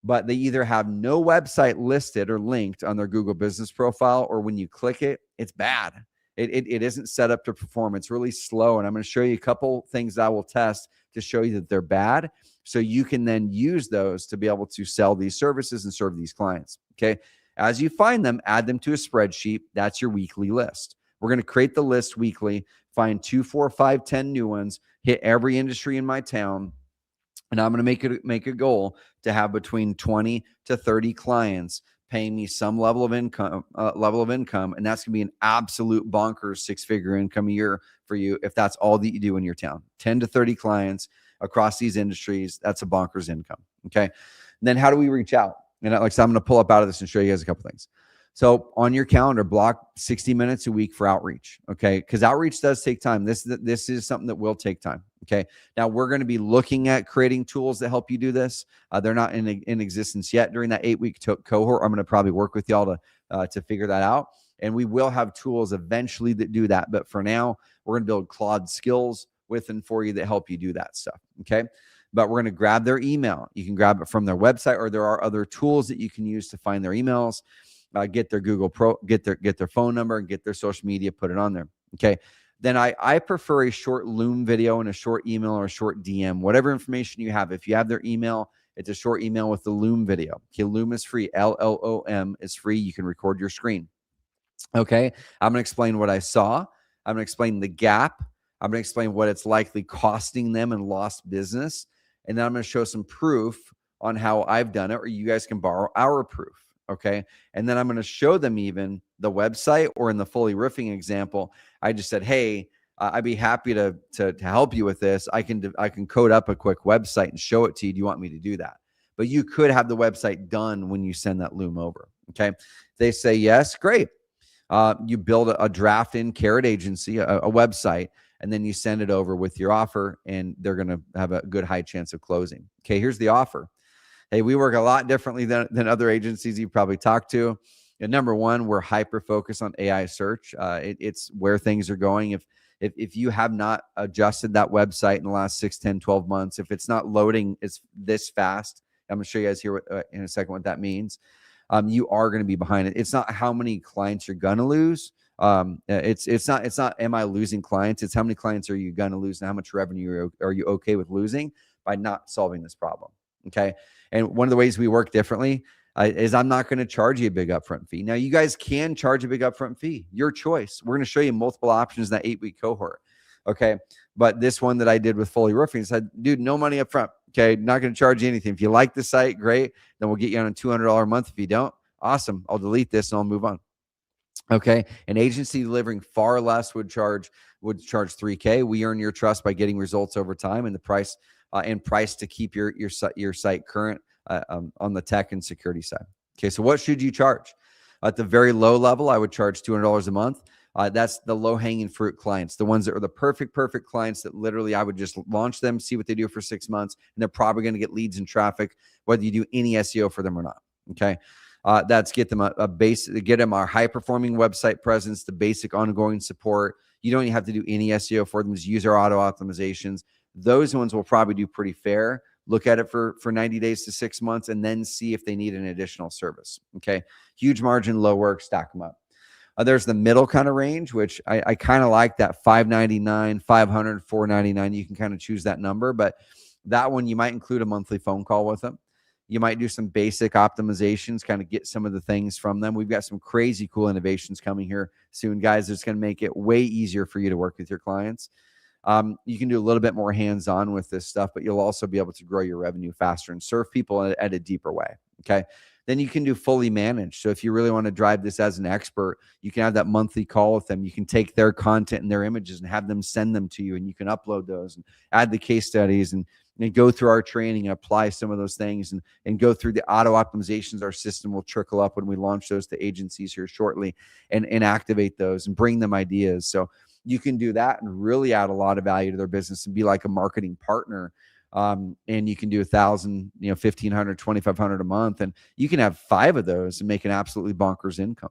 but they either have no website listed or linked on their Google business profile, or when you click it, it's bad. It isn't set up to perform. It's really slow. And I'm going to show you a couple things that I will test to show you that they're bad, so you can then use those to be able to sell these services and serve these clients. Okay. As you find them, add them to a spreadsheet. That's your weekly list. We're going to create the list weekly, find 2, 4, 5, 10 new ones, hit every industry in my town. And I'm going to make a goal to have between 20 to 30 clients paying me some level of income, and that's going to be an absolute bonkers 6-figure income a year for you if that's all that you do in your town. 10 to 30 clients across these industries, that's a bonkers income. Okay. And then how do we reach out? And like I said, I'm going to pull up out of this and show you guys a couple things. So on your calendar, block 60 minutes a week for outreach, okay? Because outreach does take time. This is something that will take time, okay? Now, we're going to be looking at creating tools that help you do this. They're not in existence yet during that 8-week cohort. I'm going to probably work with y'all to figure that out. And we will have tools eventually that do that. But for now, we're going to build Claude skills with and for you that help you do that stuff, okay? But we're going to grab their email. You can grab it from their website, or there are other tools that you can use to find their emails. Get their Google Pro, get their phone number, and get their social media, put it on there. Okay. Then I prefer a short Loom video and a short email or a short DM, whatever information you have. If you have their email, it's a short email with the Loom video. Okay. Loom is free. LLOM is free. You can record your screen. Okay. I'm going to explain what I saw. I'm going to explain the gap. I'm going to explain what it's likely costing them in lost business. And then I'm going to show some proof on how I've done it, or you guys can borrow our proof. Okay. And then I'm going to show them even the website, or in the Fully Roofing example, I just said, hey, I'd be happy to help you with this. I can code up a quick website and show it to you. Do you want me to do that? But you could have the website done when you send that Loom over. Okay. They say yes. Great. You build a draft in Carrot Agency, a website, and then you send it over with your offer, and they're going to have a good high chance of closing. Okay. Here's the offer. Hey, we work a lot differently than other agencies you've probably talked to. And number one, we're hyper-focused on AI search. It's where things are going. If you have not adjusted that website in the last 6, 10, 12 months, if it's not loading it's this fast, I'm going to show you guys here in a second what that means. You are going to be behind it. It's not how many clients you're going to lose. It's not am I losing clients? It's how many clients are you going to lose, and how much revenue are you okay with losing by not solving this problem. Okay. And one of the ways we work differently is I'm not going to charge you a big upfront fee. Now, you guys can charge a big upfront fee, your choice. We're going to show you multiple options in that 8-week cohort. Okay. But this one that I did with Fully Roofing said, dude, no money up front. Okay. Not going to charge you anything. If you like the site, great. Then we'll get you on a $200 a month. If you don't, awesome. I'll delete this and I'll move on. Okay. An agency delivering far less would charge $3K. We earn your trust by getting results over time, and the price to keep your site current on the tech and security side. Okay, so what should you charge? At the very low level, I would charge $200 a month. That's the low-hanging fruit clients, the ones that are the perfect clients that literally I would just launch them, see what they do for 6 months, and they're probably going to get leads and traffic, whether you do any SEO for them or not. Okay, that's get them a base, get them our high-performing website presence, the basic ongoing support. You don't even have to do any SEO for them. Just use our auto optimizations. Those ones will probably do pretty fair. Look at it for 90 days to 6 months, and then see if they need an additional service. Okay. Huge margin, low work, stack them up. There's the middle kind of range, which I kind of like that $599, $500, $499. You can kind of choose that number, but that one, you might include a monthly phone call with them. You might do some basic optimizations, kind of get some of the things from them. We've got some crazy cool innovations coming here soon, guys. It's going to make it way easier for you to work with your clients. You can do a little bit more hands-on with this stuff, but you'll also be able to grow your revenue faster and serve people at a deeper way. Okay. Then you can do fully managed. So if you really want to drive this as an expert, you can have that monthly call with them. You can take their content and their images and have them send them to you, and you can upload those and add the case studies and go through our training and apply some of those things and go through the auto optimizations. Our system will trickle up when we launch those to agencies here shortly and activate those and bring them ideas. So you can do that and really add a lot of value to their business and be like a marketing partner. And you can do 1,000, 1,500, 2,500 a month, and you can have 5 of those and make an absolutely bonkers income.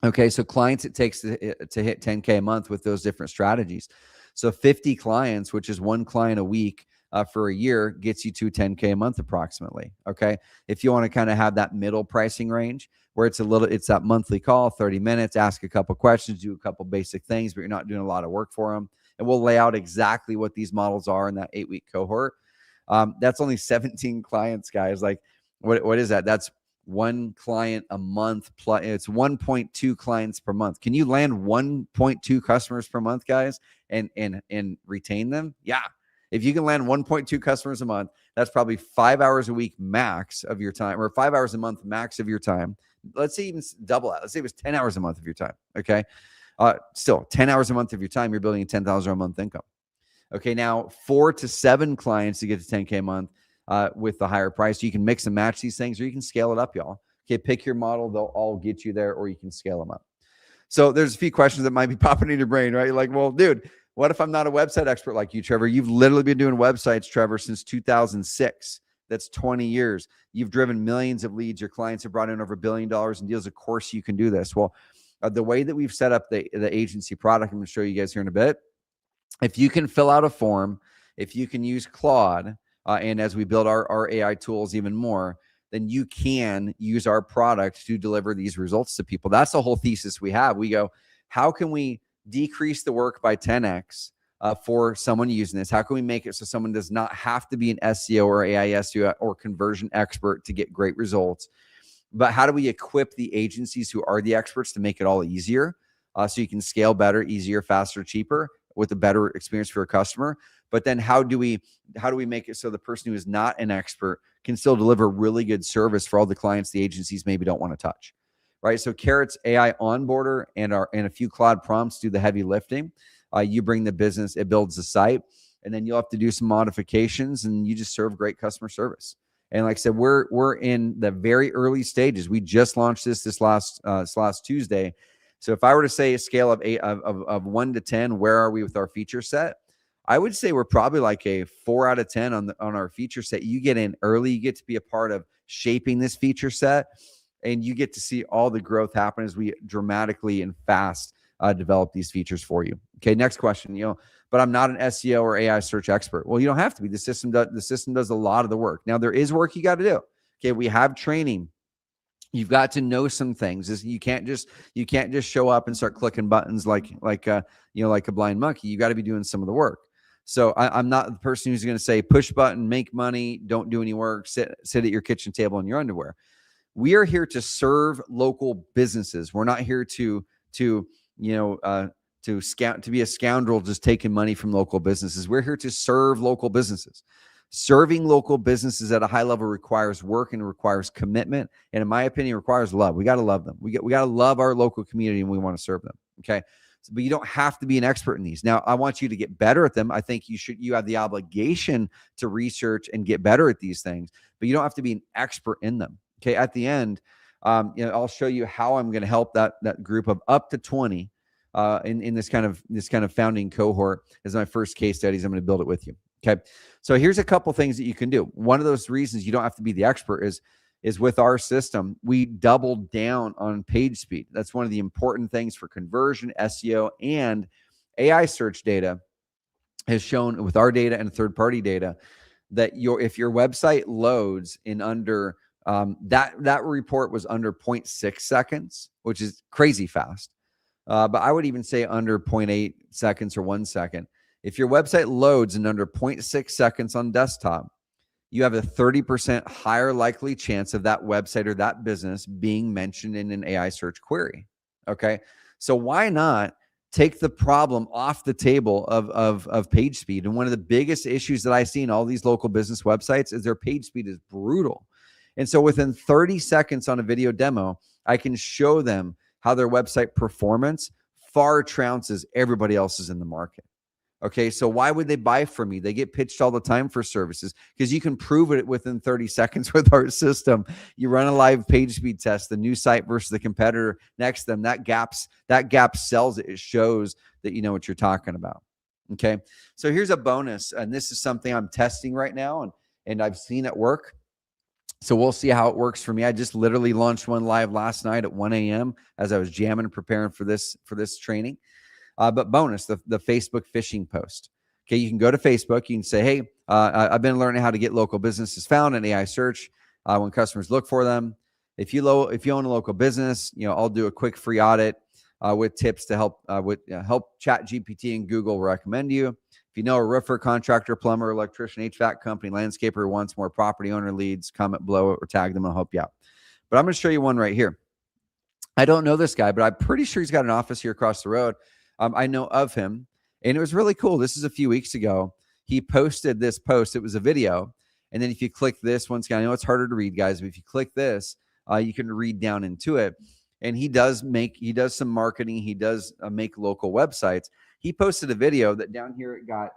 Okay, so clients it takes to hit 10K a month with those different strategies. So 50 clients, which is 1 client a week for a year, gets you to 10K a month approximately. Okay, if you want to kind of have that middle pricing range where it's that monthly call, 30 minutes, ask a couple questions, do a couple basic things, but you're not doing a lot of work for them. And we'll lay out exactly what these models are in that 8-week cohort. That's only 17 clients, guys. Like, what is that? That's 1 client a month plus. It's 1.2 clients per month. Can you land 1.2 customers per month, guys, and retain them? Yeah. If you can land 1.2 customers a month, that's probably 5 hours a week max of your time, or 5 hours a month max of your time. Let's say even double that. Let's say it was 10 hours a month of your time. Okay. Still 10 hours a month of your time, you're building a $10,000 a month income. Okay. Now 4 to 7 clients to get to 10K a month with the higher price. You can mix and match these things, or you can scale it up, y'all. Okay. Pick your model. They'll all get you there, or you can scale them up. So there's a few questions that might be popping in your brain, right? Like, well, dude, what if I'm not a website expert like you, Trevor? You've literally been doing websites, Trevor, since 2006. That's 20 years. You've driven millions of leads. Your clients have brought in over $1 billion in deals. Of course, you can do this. Well, the way that we've set up the agency product, I'm going to show you guys here in a bit. If you can fill out a form, if you can use Claude, and as we build our AI tools even more, then you can use our product to deliver these results to people. That's the whole thesis we have. We go, how can we decrease the work by 10x for someone using this? How can we make it so someone does not have to be an SEO or AI SEO or conversion expert to get great results? But how do we equip the agencies who are the experts to make it all easier so you can scale better, easier, faster, cheaper with a better experience for a customer? But then how do we make it so the person who is not an expert can still deliver really good service for all the clients the agencies maybe don't want to touch, right? So Carrot's AI onboarder and a few Claude prompts do the heavy lifting. You bring the business, it builds the site, and then you'll have to do some modifications, and you just serve great customer service. And like I said, we're in the very early stages. We just launched this last Tuesday. So if I were to say a scale of 1 to 10, where are we with our feature set? I would say we're probably like a 4 out of 10 on our feature set. You get in early, you get to be a part of shaping this feature set, and you get to see all the growth happen as we dramatically and fast develop these features for you. Okay, next question. But I'm not an SEO or AI search expert. Well, you don't have to be. The system does a lot of the work. Now there is work you got to do. Okay, we have training. You've got to know some things. You can't just show up and start clicking buttons like a blind monkey. You got to be doing some of the work. So I'm not the person who's going to say push button, make money, don't do any work, sit at your kitchen table in your underwear. We are here to serve local businesses. We're not here to be a scoundrel just taking money from local businesses. We're here to serve local businesses. Serving local businesses at a high level requires work and requires commitment, and in my opinion, requires love. We got to love them. We got to love our local community, and we want to serve them. Okay. But you don't have to be an expert in these. Now, I want you to get better at them. I think you have the obligation to research and get better at these things, but you don't have to be an expert in them. Okay. At the end, I'll show you how I'm going to help that group of up to 20 in this kind of founding cohort as my first case studies. I'm going to build it with you. Okay. So here's a couple things that you can do. One of those reasons you don't have to be the expert is with our system, we doubled down on page speed. That's one of the important things for conversion, SEO, and AI search data has shown with our data and third-party data that if your website loads in under that report was under 0.6 seconds, which is crazy fast. But I would even say under 0.8 seconds or 1 second. If your website loads in under 0.6 seconds on desktop, you have a 30% higher likely chance of that website or that business being mentioned in an AI search query. Okay. So why not take the problem off the table of page speed? And one of the biggest issues that I see in all these local business websites is their page speed is brutal. And so within 30 seconds on a video demo, I can show them how their website performance far trounces everybody else's in the market. Okay, so why would they buy from me? They get pitched all the time for services because you can prove it within 30 seconds with our system. You run a live page speed test, the new site versus the competitor next to them. That gap sells it. It shows that you know what you're talking about. Okay, so here's a bonus, and this is something I'm testing right now, and I've seen it work. So we'll see how it works for me. I just literally launched one live last night at 1 a.m. as I was jamming and preparing for this training. But bonus, the Facebook phishing post. Okay, you can go to Facebook. You can say, hey, I've been learning how to get local businesses found in AI search when customers look for them. If you own a local business, I'll do a quick free audit with tips to help ChatGPT and Google recommend you. If you know a roofer, contractor, plumber, electrician, HVAC company, landscaper who wants more property owner leads, comment below or tag them. I'll help you out. But I'm going to show you one right here. I don't know this guy, but I'm pretty sure he's got an office here across the road. I know of him, and it was really cool. This is a few weeks ago. he posted this post. It was a video. And then if you click this, once again, I know it's harder to read, guys, but if you click this, you can read down into it. And he does some marketing. He does make local websites. He posted a video that down here, it got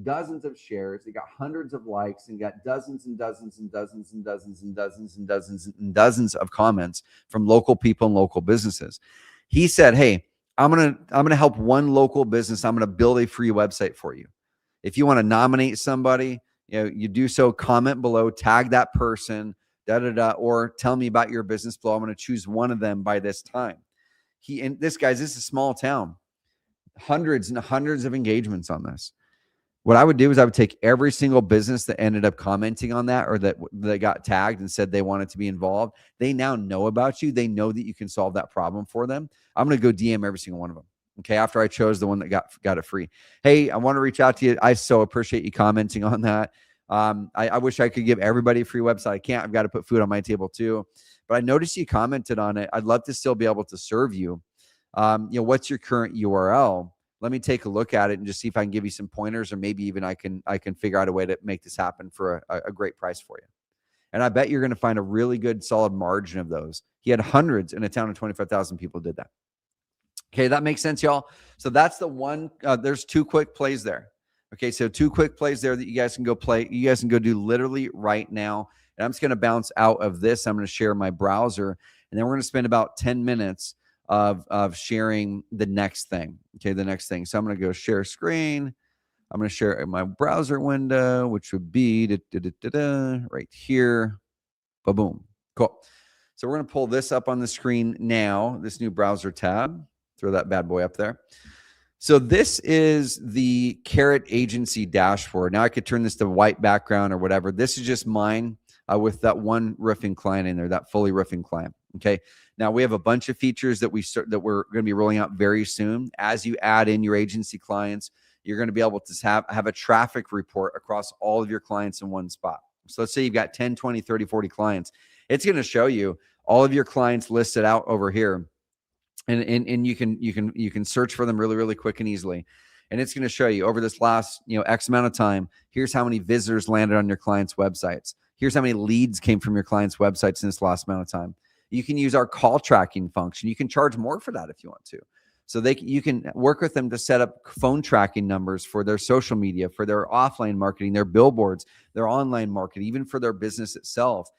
dozens of shares. It got hundreds of likes and got dozens and dozens and dozens and dozens and dozens and dozens and dozens of comments from local people and local businesses. He said, hey, I'm gonna help one local business. I'm gonna build a free website for you. If you want to nominate somebody, you do so, comment below, tag that person, or tell me about your business flow. I'm going to choose one of them by this time. This is a small town, hundreds and hundreds of engagements on this. What I would do is I would take every single business that ended up commenting on that, or that got tagged and said they wanted to be involved. They now know about you. They know that you can solve that problem for them. I'm going to go DM every single one of them. Okay. After I chose the one that got it free. Hey, I want to reach out to you. I so appreciate you commenting on that. I wish I could give everybody a free website. I can't. I've got to put food on my table too. But I noticed you commented on it. I'd love to still be able to serve you. What's your current URL? Let me take a look at it and just see if I can give you some pointers, or maybe even I can figure out a way to make this happen for a great price for you. And I bet you're going to find a really good, solid margin of those. He had hundreds in a town of 25,000 people did that. Okay, that makes sense, y'all. So that's the one. There's 2 quick plays there. Okay, so 2 quick plays there that you guys can go play. You guys can go do literally right now. And I'm just going to bounce out of this. I'm going to share my browser, and then we're going to spend about 10 minutes of sharing the next thing. Okay, the next thing. So I'm going to go share screen. I'm going to share my browser window, which would be right here. Boom. Cool. So we're going to pull this up on the screen now, this new browser tab. Throw that bad boy up there. So this is the Carrot Agency dashboard. Now I could turn this to white background or whatever. This is just mine with that one roofing client in there, that fully roofing client. Okay. Now we have a bunch of features that we're going to be rolling out very soon. As you add in your agency clients, you're going to be able to have a traffic report across all of your clients in one spot. So let's say you've got 10, 20, 30, 40 clients. It's going to show you all of your clients listed out over here. And you can search for them really, really quick and easily. And it's going to show you over this last, X amount of time, here's how many visitors landed on your clients' websites. Here's how many leads came from your clients' websites in this last amount of time. You can use our call tracking function. You can charge more for that if you want to. So you can work with them to set up phone tracking numbers for their social media, for their offline marketing, their billboards, their online marketing, even for their business itself.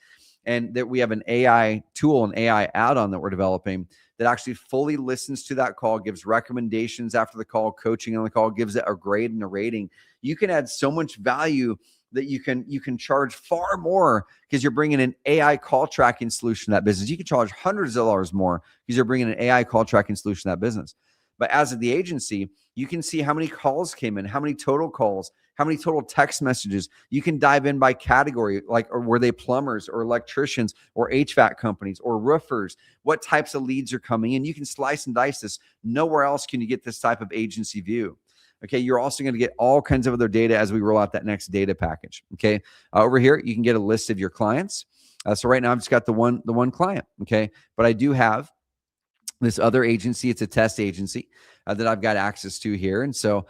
And that we have an AI tool, an AI add-on that we're developing that actually fully listens to that call, gives recommendations after the call, coaching on the call, gives it a grade and a rating. You can add so much value that you can charge far more because you're bringing an AI call tracking solution to that business. You can charge hundreds of dollars more because you're bringing an AI call tracking solution to that business. But as of the agency, you can see how many calls came in, how many total calls, how many total text messages. You can dive in by category, like, or were they plumbers or electricians or HVAC companies or roofers? What types of leads are coming in? You can slice and dice this. Nowhere else can you get this type of agency view. Okay, you're also going to get all kinds of other data as we roll out that next data package. Okay, over here you can get a list of your clients. So right now I've just got the one client. Okay, but I do have this other agency. It's a test agency that I've got access to here. And so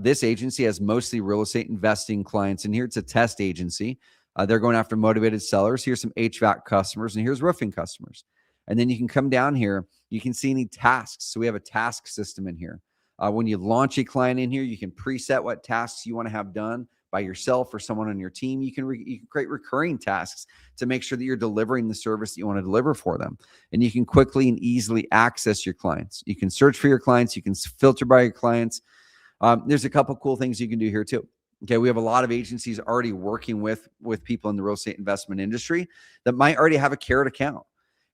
this agency has mostly real estate investing clients in here. It's a test agency. They're going after motivated sellers. Here's some HVAC customers, and here's roofing customers. And then you can come down here. You can see any tasks. So we have a task system in here. When you launch a client in here, you can preset what tasks you want to have done by yourself or someone on your team. You can create recurring tasks to make sure that you're delivering the service that you want to deliver for them. And you can quickly and easily access your clients. You can search for your clients. You can filter by your clients. There's a couple cool things you can do here too. Okay, we have a lot of agencies already working with people in the real estate investment industry that might already have a Carrot account.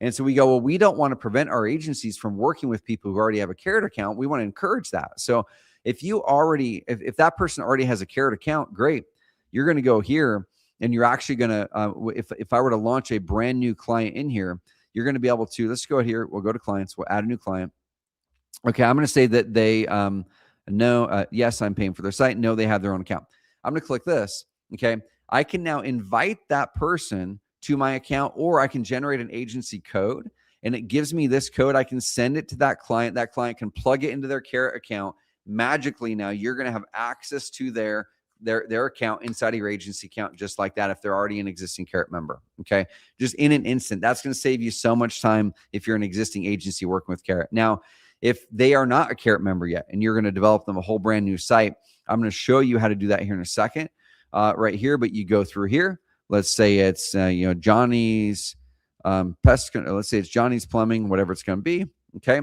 And so we go, well, we don't want to prevent our agencies from working with people who already have a Carrot account. We want to encourage that. So if if that person already has a Carrot account, great. You're going to go here and you're actually going to, if I were to launch a brand new client in here, you're going to be able to, let's go here. We'll go to clients. We'll add a new client. Okay. I'm going to say that they, no, yes, I'm paying for their site. No, they have their own account. I'm going to click this. Okay. I can now invite that person to my account, or I can generate an agency code and it gives me this code. I can send it to that client. That client can plug it into their Carrot account. Magically now you're going to have access to their their account inside of your agency account just like that if they're already an existing Carrot member. Okay, just in an instant. That's going to save you so much time if you're an existing agency working with Carrot. Now, if they are not a Carrot member yet and you're going to develop them a whole brand new site, I'm going to show you how to do that here in a second, right here. But you go through here. Let's say it's Johnny's let's say it's Johnny's Plumbing, whatever it's going to be. Okay,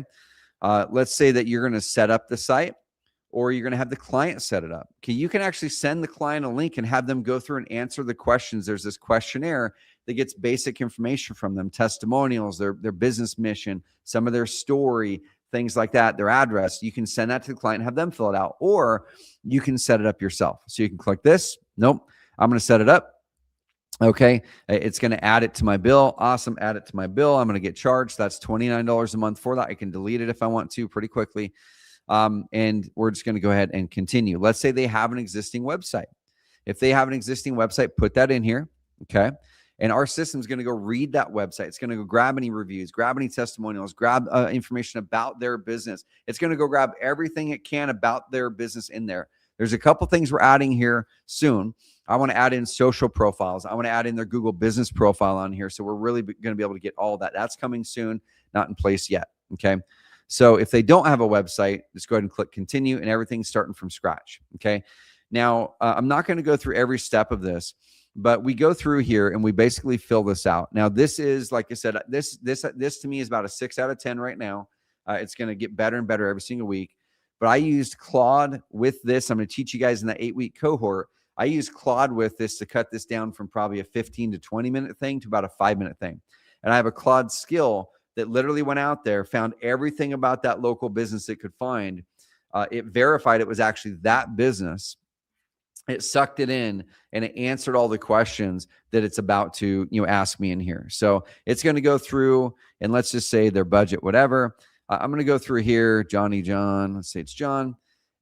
let's say that you're going to set up the site, or you're going to have the client set it up. Okay, you can actually send the client a link and have them go through and answer the questions. There's this questionnaire that gets basic information from them, testimonials, their business mission, some of their story, things like that, their address. You can send that to the client and have them fill it out, or you can set it up yourself. So you can click this. Nope, I'm going to set it up. Okay, it's going to add it to my bill. Awesome, add it to my bill. I'm going to get charged. That's $29 a month for that. I can delete it if I want to pretty quickly. And we're just going to go ahead and continue. Let's say they have an existing website. If they have an existing website, put that in here. Okay. And our system's going to go read that website. It's going to go grab any reviews, grab any testimonials, grab information about their business. It's going to go grab everything it can about their business in there. There's a couple things we're adding here soon. I want to add in social profiles. I want to add in their Google business profile on here. So we're really going to be able to get all of that. That's coming soon, not in place yet. Okay. So if they don't have a website, just go ahead and click continue, and everything's starting from scratch. Okay. Now, I'm not going to go through every step of this, but we go through here and we basically fill this out. Now, this is, like I said, this to me is about a 6 out of 10 right now. It's going to get better and better every single week. But I used Claude with this. I'm going to teach you guys in that 8-week cohort. I used Claude with this to cut this down from probably a 15 to 20-minute thing to about a 5-minute thing. And I have a Claude skill that literally went out there, found everything about that local business it could find. It verified it was actually that business. It sucked it in and it answered all the questions that it's about to ask me in here. So it's going to go through and let's just say their budget, whatever. I'm going to go through here, John. Let's say it's John.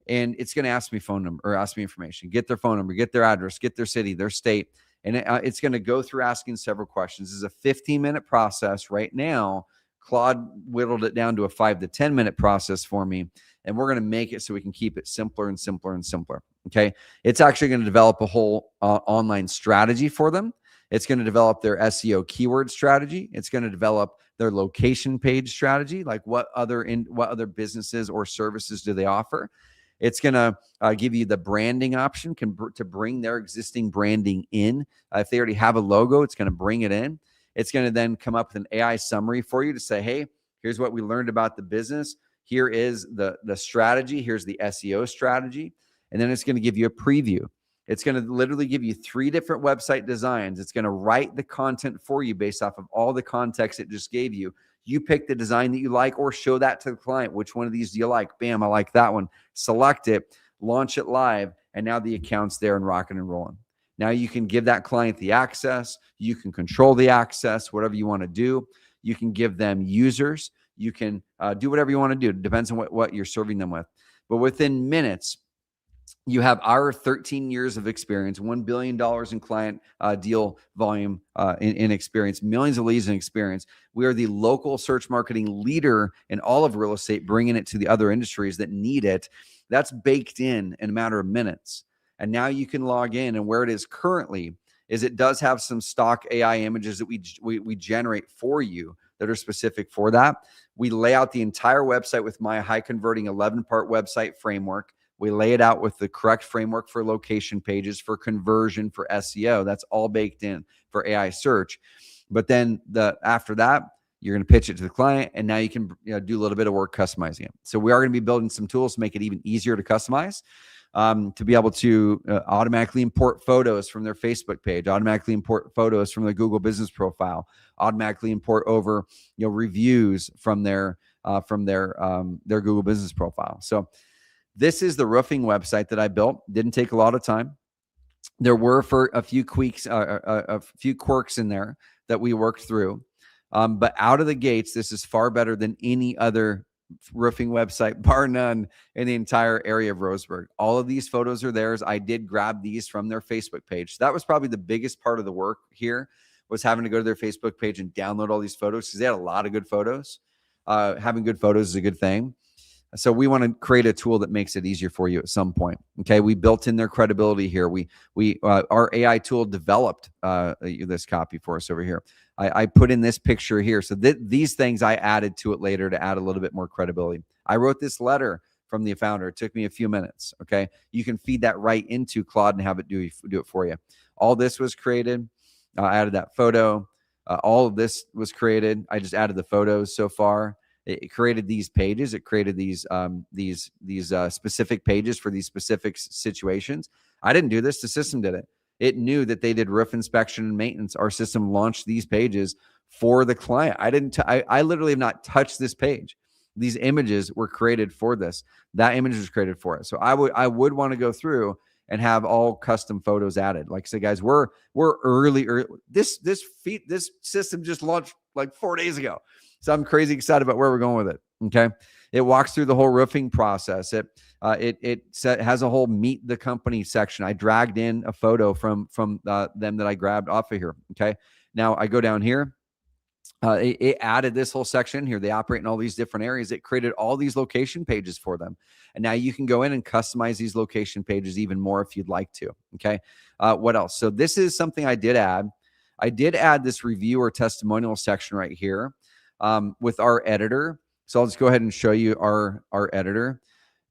And it's going to ask me phone number or ask me information, get their phone number, get their address, get their city, their state. And it's going to go through asking several questions. This is a 15-minute process right now. Claude whittled it down to a 5 to 10-minute process for me. And we're going to make it so we can keep it simpler and simpler and simpler. Okay. It's actually going to develop a whole online strategy for them. It's going to develop their SEO keyword strategy. It's going to develop their location page strategy. Like what other businesses or services do they offer? It's going to give you the branding option to bring their existing branding in. If they already have a logo, it's going to bring it in. It's going to then come up with an AI summary for you to say, hey, here's what we learned about the business. Here is the strategy. Here's the SEO strategy. And then it's going to give you a preview. It's going to literally give you 3 different website designs. It's going to write the content for you based off of all the context it just gave you. You pick the design that you like or show that to the client. Which one of these do you like? Bam, I like that one. Select it, launch it live, and now the account's there and rocking and rolling. Now you can give that client the access. You can control the access, whatever you want to do. You can give them users. You can do whatever you want to do. It depends on what you're serving them with. But within minutes, you have our 13 years of experience, $1 billion in client deal volume in experience, millions of leads in experience. We are the local search marketing leader in all of real estate, bringing it to the other industries that need it. That's baked in a matter of minutes. And now you can log in, and where it is currently is it does have some stock AI images that we generate for you that are specific for that. We lay out the entire website with my high converting 11-part website framework. We lay it out with the correct framework for location pages, for conversion, for SEO. That's all baked in for AI search. But then after that, you're going to pitch it to the client, and now you can do a little bit of work customizing it. So we are going to be building some tools to make it even easier to customize, to be able to automatically import photos from their Facebook page, automatically import photos from their Google business profile, automatically import over reviews from their Google business profile. So this is the roofing website that I built. Didn't take a lot of time. There were for a few quirks in there that we worked through. But out of the gates, this is far better than any other roofing website, bar none, in the entire area of Roseburg. All of these photos are theirs. I did grab these from their Facebook page. So that was probably the biggest part of the work here, was having to go to their Facebook page and download all these photos because they had a lot of good photos. Having good photos is a good thing. So we want to create a tool that makes it easier for you at some point. Okay, we built in their credibility here. Our AI tool developed this copy for us over here. I put in this picture here. So these things I added to it later to add a little bit more credibility. I wrote this letter from the founder. It took me a few minutes. Okay, you can feed that right into Claude and have it do it for you. All this was created. I added that photo. All of this was created. I just added the photos so far. It created these pages. It created these specific pages for these specific situations. I didn't do this. The system did it. It knew that they did roof inspection and maintenance. Our system launched these pages for the client. I literally have not touched this page. These images were created for this. That image was created for it. So I would want to go through and have all custom photos added. Like I said, guys, we're early. This system just launched like 4 days ago. So I'm crazy excited about where we're going with it. Okay. It walks through the whole roofing process. It has a whole meet the company section. I dragged in a photo from them that I grabbed off of here. Okay. Now I go down here. It added this whole section here. They operate in all these different areas. It created all these location pages for them. And now you can go in and customize these location pages even more if you'd like to. Okay. What else? So this is something I did add. I did add this review or testimonial section right here with our editor. So I'll just go ahead and show you our editor.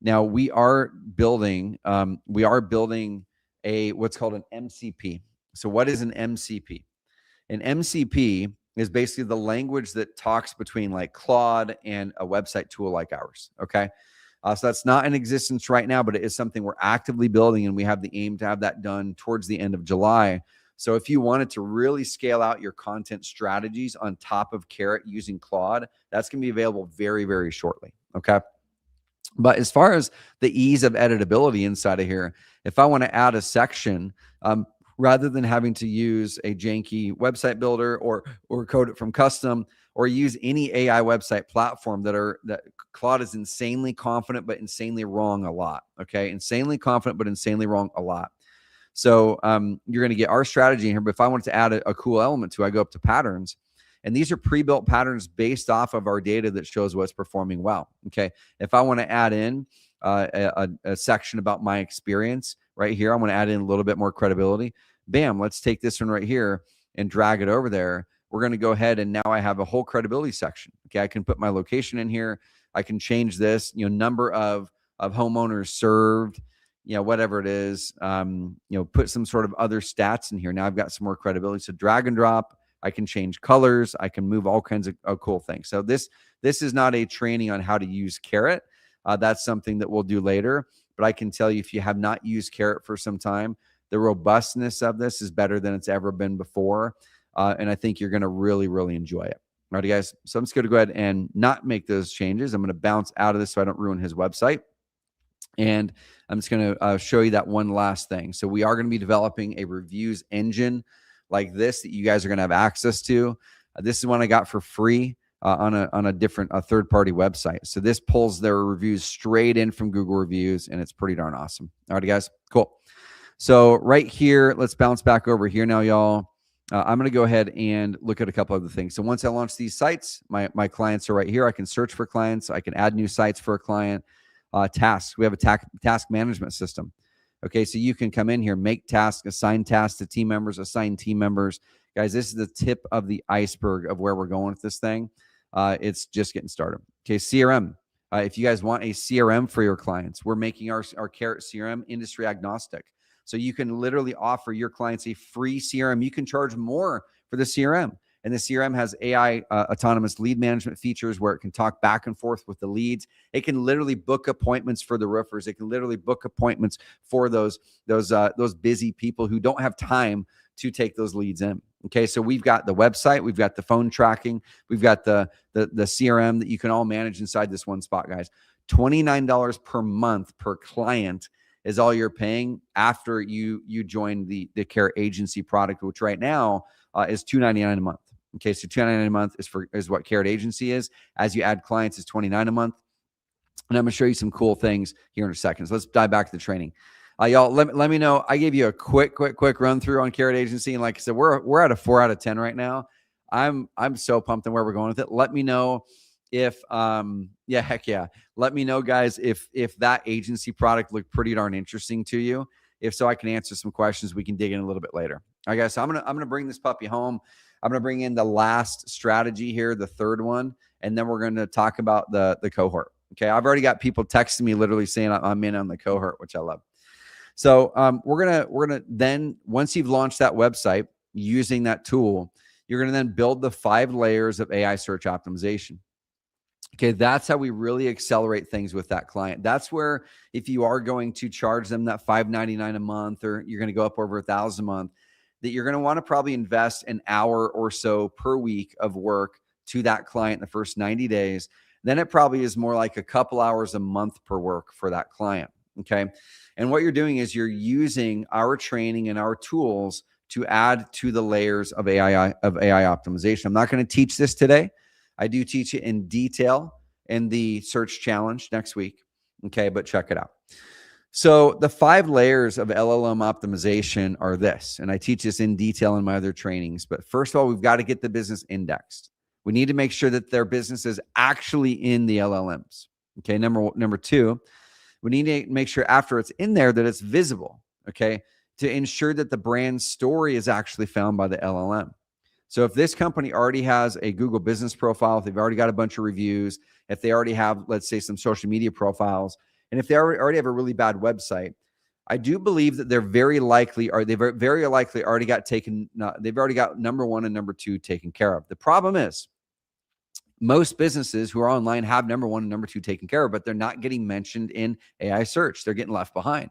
Now we are building what's called an MCP. So what is an MCP? An MCP is basically the language that talks between like Claude and a website tool like ours. Okay. So that's not in existence right now, but it is something we're actively building, and we have the aim to have that done towards the end of July. So if you wanted to really scale out your content strategies on top of Carrot using Claude, that's going to be available very, very shortly. Okay. But as far as the ease of editability inside of here, if I want to add a section, rather than having to use a janky website builder or code it from custom or use any AI website platform that Claude is insanely confident but insanely wrong a lot. Okay, insanely confident but insanely wrong a lot. So you're going to get our strategy in here. But if I wanted to add a cool element to, I go up to patterns. And these are pre-built patterns based off of our data that shows what's performing well. Okay. If I want to add in a section about my experience right here, I want to add in a little bit more credibility. Bam, let's take this one right here and drag it over there. We're going to go ahead, and now I have a whole credibility section. Okay. I can put my location in here. I can change this, number of homeowners served, whatever it is, put some sort of other stats in here. Now I've got some more credibility. So drag and drop. I can change colors. I can move all kinds of cool things. So this is not a training on how to use Carrot. That's something that we'll do later. But I can tell you, if you have not used Carrot for some time, the robustness of this is better than it's ever been before. And I think you're going to really, really enjoy it. All right, guys. So I'm just going to go ahead and not make those changes. I'm going to bounce out of this so I don't ruin his website. And I'm just going to show you that one last thing. So we are going to be developing a reviews engine like this that you guys are going to have access to. This is one I got for free on a different third-party website. So this pulls their reviews straight in from Google Reviews, and it's pretty darn awesome. All right, guys, cool. So right here, let's bounce back over here now, y'all. I'm going to go ahead and look at a couple other things. So once I launch these sites, my clients are right here. I can search for clients. I can add new sites for a client. Tasks. We have a task management system. Okay, so you can come in here, make tasks, assign tasks to team members, assign team members. Guys, this is the tip of the iceberg of where we're going with this thing. It's just getting started. Okay, CRM. If you guys want a CRM for your clients, we're making our Carrot CRM industry agnostic. So you can literally offer your clients a free CRM. You can charge more for the CRM. And the CRM has AI autonomous lead management features where it can talk back and forth with the leads. It can literally book appointments for the roofers. It can literally book appointments for those busy people who don't have time to take those leads in. Okay, so we've got the website, we've got the phone tracking, we've got the CRM that you can all manage inside this one spot, guys. $29 per month per client is all you're paying after you join the Carrot Agency product, which right now is $299 a month. Okay, so $299 a month is what Carrot Agency is. As you add clients, it's $29 a month. And I'm going to show you some cool things here in a second. So let's dive back to the training. Y'all, let me know. I gave you a quick run through on Carrot Agency, and like I said, we're at a 4 out of 10 right now. I'm so pumped on where we're going with it. Let me know Yeah, heck yeah. Let me know, guys, if that agency product looked pretty darn interesting to you. If so, I can answer some questions. We can dig in a little bit later. All right, guys. So I'm gonna bring this puppy home. I'm gonna bring in the last strategy here, the third one, and then we're gonna talk about the cohort. Okay. I've already got people texting me literally saying I'm in on the cohort, which I love. So we're gonna then, once you've launched that website using that tool, you're gonna then build the 5 layers of AI search optimization. Okay, that's how we really accelerate things with that client. That's where, if you are going to charge them that $599 a month, or you're going to go up over $1,000 a month, that you're going to want to probably invest an hour or so per week of work to that client in the first 90 days. Then it probably is more like a couple hours a month per work for that client. Okay. And what you're doing is you're using our training and our tools to add to the layers of AI optimization. I'm not going to teach this today. I do teach it in detail in the search challenge next week. Okay, but check it out. So the 5 layers of LLM optimization are this, and I teach this in detail in my other trainings. But first of all, we've got to get the business indexed. We need to make sure that their business is actually in the LLMs. Okay, number 2, we need to make sure after it's in there that it's visible. Okay, to ensure that the brand story is actually found by the LLM. So if this company already has a Google business profile, if they've already got a bunch of reviews, if they already have, let's say, some social media profiles, and if they already have a really bad website, I do believe that they've very likely already got taken. They've already got number 1 and number 2 taken care of. The problem is most businesses who are online have number 1 and number 2 taken care of, but they're not getting mentioned in AI search. They're getting left behind.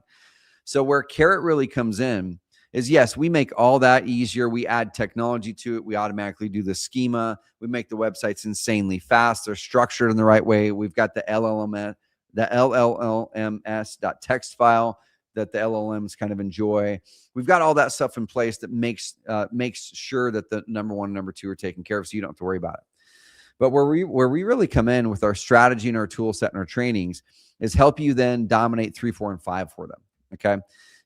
So where Carrot really comes in is, yes, we make all that easier. We add technology to it. We automatically do the schema. We make the websites insanely fast. They're structured in the right way. We've got the LLMS.txt file that the LLMs kind of enjoy. We've got all that stuff in place that makes sure that the number 1 and number 2 are taken care of, so you don't have to worry about it. But where we really come in with our strategy and our tool set and our trainings is help you then dominate 3, 4, and 5 for them. Okay.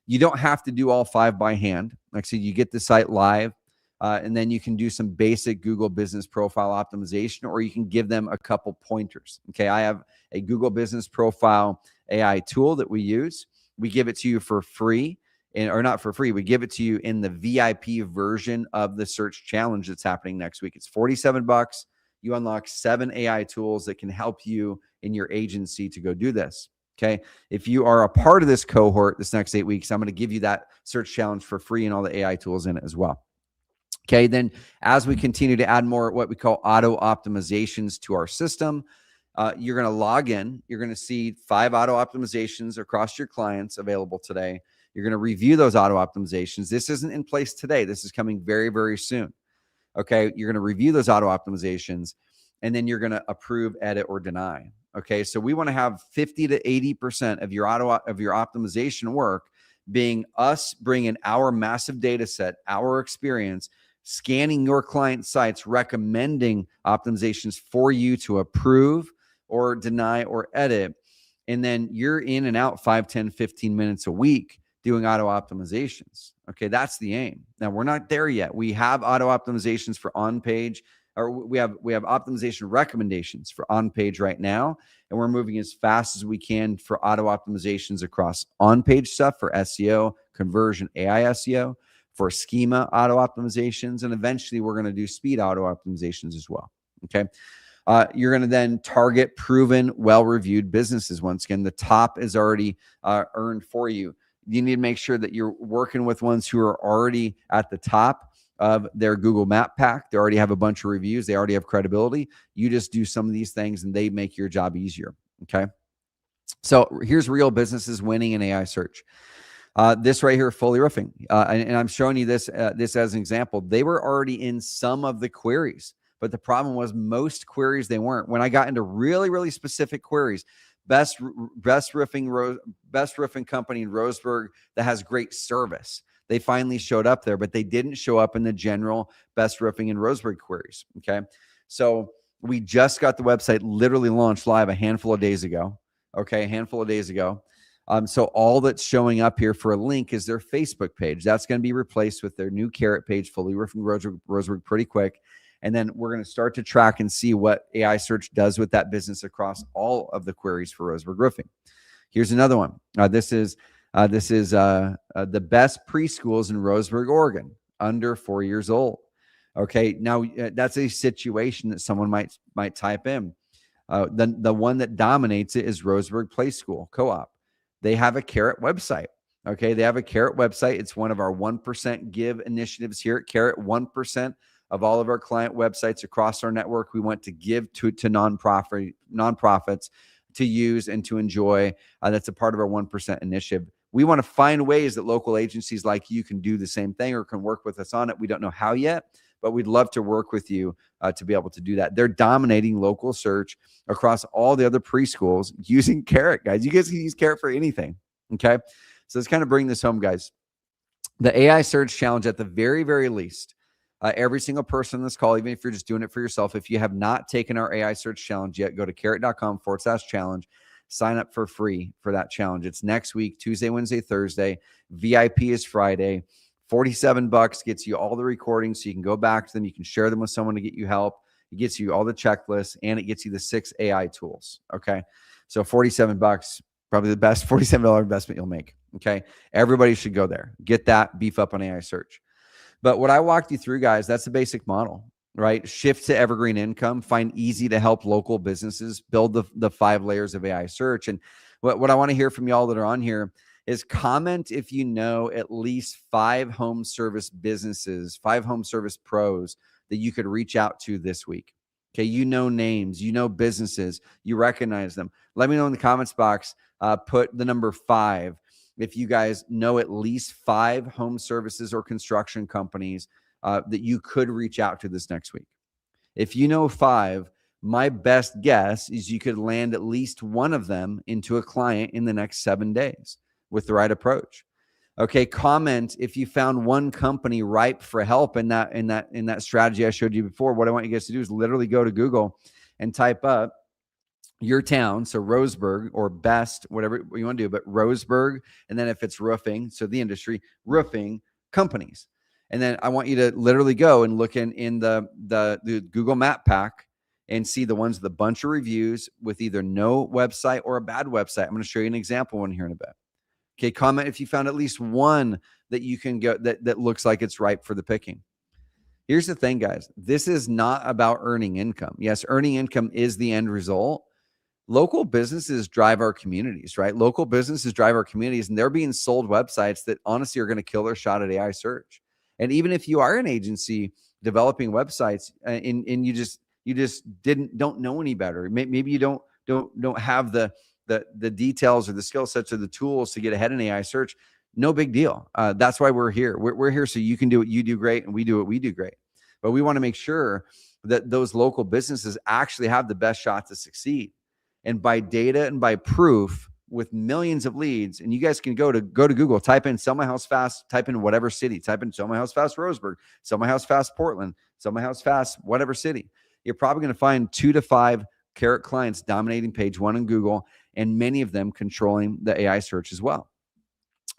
You don't have to do all 5 by hand. Like I said, you get the site live, and then you can do some basic Google business profile optimization, or you can give them a couple pointers. Okay. I have a Google business profile AI tool that we use. We give it to you for free, or not for free. We give it to you in the VIP version of the search challenge that's happening next week. It's $47. You unlock 7 AI tools that can help you in your agency to go do this. Okay. If you are a part of this cohort this next 8 weeks, I'm going to give you that search challenge for free and all the AI tools in it as well. Okay. Then as we continue to add more what we call auto optimizations to our system, you're going to log in. You're going to see 5 auto optimizations across your clients available today. You're going to review those auto optimizations. This isn't in place today. This is coming very, very soon. Okay. You're going to review those auto optimizations, and then you're going to approve, edit, or deny. Okay, so we want to have 50 to 80% of your optimization work being us bringing our massive data set, our experience, scanning your client sites, recommending optimizations for you to approve or deny or edit. And then you're in and out 5, 10, 15 minutes a week doing auto optimizations. Okay, that's the aim. Now, we're not there yet. We have auto optimizations for on-page, or we have optimization recommendations for on-page right now, and we're moving as fast as we can for auto optimizations across on-page stuff for SEO, conversion, AI SEO, for schema auto optimizations, and eventually we're going to do speed auto optimizations as well. Okay. You're going to then target proven, well-reviewed businesses. Once again, the top is already earned for you. You need to make sure that you're working with ones who are already at the top of their Google Map pack. They already have a bunch of reviews. They already have credibility. You just do some of these things and they make your job easier. Okay. So here's real businesses winning in AI search. This right here, Fully Roofing. And I'm showing you this as an example. They were already in some of the queries, but the problem was most queries they weren't. When I got into really, really specific queries, best roofing company in Roseburg that has great service, they finally showed up there, but they didn't show up in the general best roofing in Roseburg queries. Okay. So we just got the website literally launched live a handful of days ago. Okay. A handful of days ago. So all that's showing up here for a link is their Facebook page. That's going to be replaced with their new Carrot page, Fully Roofing Roseburg, pretty quick. And then we're going to start to track and see what AI search does with that business across all of the queries for Roseburg Roofing. Here's another one. This is the best preschools in Roseburg, Oregon, under 4 years old. Okay, now that's a situation that someone might type in. The one that dominates it is Roseburg Play School Co-op. They have a Carrot website. Okay, they have a Carrot website. It's one of our 1% give initiatives here at Carrot. 1% of all of our client websites across our network, we want to give to nonprofits to use and to enjoy. That's a part of our 1% initiative. We want to find ways that local agencies like you can do the same thing or can work with us on it. We don't know how yet, but we'd love to work with you to be able to do that. They're dominating local search across all the other preschools using Carrot, guys. You guys can use Carrot for anything, okay? So let's kind of bring this home, guys. The AI search challenge, at the very, very least, every single person on this call, even if you're just doing it for yourself, if you have not taken our AI search challenge yet, go to carrot.com/challenge. Sign up for free for that challenge. It's next week, Tuesday, Wednesday, Thursday. VIP is Friday. $47 gets you all the recordings so you can go back to them. You can share them with someone to get you help. It gets you all the checklists, and it gets you the 6 AI tools. Okay. So $47, probably the best $47 investment you'll make. Okay. Everybody should go there. Get that, beef up on AI search. But what I walked you through, guys, that's the basic model, right? Shift to evergreen income, find easy to help local businesses, build the 5 layers of AI search. And what I want to hear from y'all that are on here is comment if you know at least 5 home service businesses, 5 home service pros that you could reach out to this week. Okay, you know names, you know businesses, you recognize them. Let me know in the comments box, put the number 5 if you guys know at least 5 home services or construction companies that you could reach out to this next week. If you know 5, my best guess is you could land at least one of them into a client in the next 7 days with the right approach. Okay, comment if you found one company ripe for help in that strategy I showed you before. What I want you guys to do is literally go to Google and type up your town, so Roseburg or best, whatever you want to do, but Roseburg, and then if it's roofing, so the industry, roofing companies. And then I want you to literally go and look in the Google Map pack and see the ones with a bunch of reviews with either no website or a bad website. I'm going to show you an example one here in a bit. Okay, comment if you found at least one that you can go that looks like it's ripe for the picking. Here's the thing, guys. This is not about earning income. Yes, earning income is the end result. Local businesses drive our communities, right? Local businesses drive our communities, and they're being sold websites that honestly are going to kill their shot at AI search. And even if you are an agency developing websites and you just don't know any better, maybe you don't have the details or the skill sets or the tools to get ahead in AI search, no big deal. That's why we're here. We're here so you can do what you do great and we do what we do great. But we want to make sure that those local businesses actually have the best shot to succeed. And by data and by proof with millions of leads, and you guys can go to Google, type in Sell My House Fast, type in whatever city, type in Sell My House Fast Roseburg, Sell My House Fast Portland, Sell My House Fast whatever city. You're probably going to find 2 to 5 Carrot clients dominating page 1 in Google, and many of them controlling the AI search as well.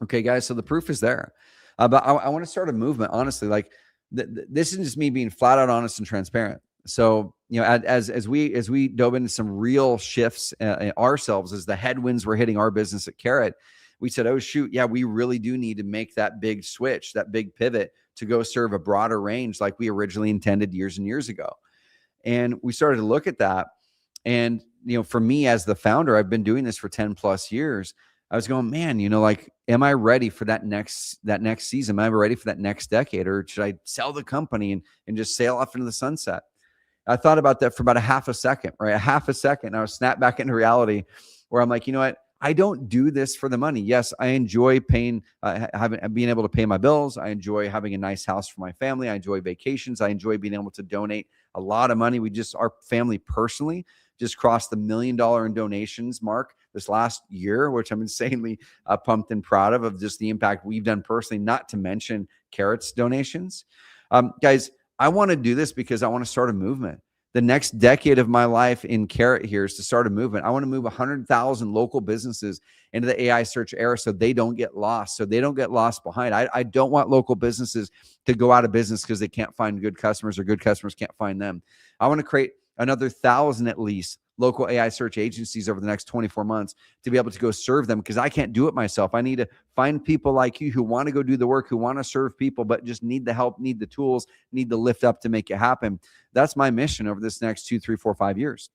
Okay, guys, so the proof is there. But I want to start a movement, honestly. Like this is just me being flat out honest and transparent. So, you know, as we dove into some real shifts ourselves as the headwinds were hitting our business at Carrot, we said, oh, shoot, yeah, we really do need to make that big switch, that big pivot to go serve a broader range like we originally intended years and years ago. And we started to look at that. And, you know, for me as the founder, I've been doing this for 10 plus years. I was going, man, you know, like, am I ready for that next season? Am I ready for that next decade? Or should I sell the company and just sail off into the sunset? I thought about that for about a half a second, right? A half a second. I was snapped back into reality where I'm like, you know what? I don't do this for the money. Yes, I enjoy being able to pay my bills. I enjoy having a nice house for my family. I enjoy vacations. I enjoy being able to donate a lot of money. Our family personally just crossed the $1 million in donations mark this last year, which I'm insanely pumped and proud of just the impact we've done personally, not to mention Carrot's donations. Guys, I want to do this because I want to start a movement, The next decade of my life in Carrot here is to start a movement. I want to move 100,000 local businesses into the AI search era so they don't get lost, so they don't get lost behind. I don't want local businesses to go out of business because they can't find good customers or good customers can't find them. I want to create another 1,000 at least local AI search agencies over the next 24 months to be able to go serve them, because I can't do it myself. I need to find people like you who want to go do the work, who want to serve people, but just need the help, need the tools, need the lift up to make it happen. That's my mission over this next 2, 3, 4, 5 years.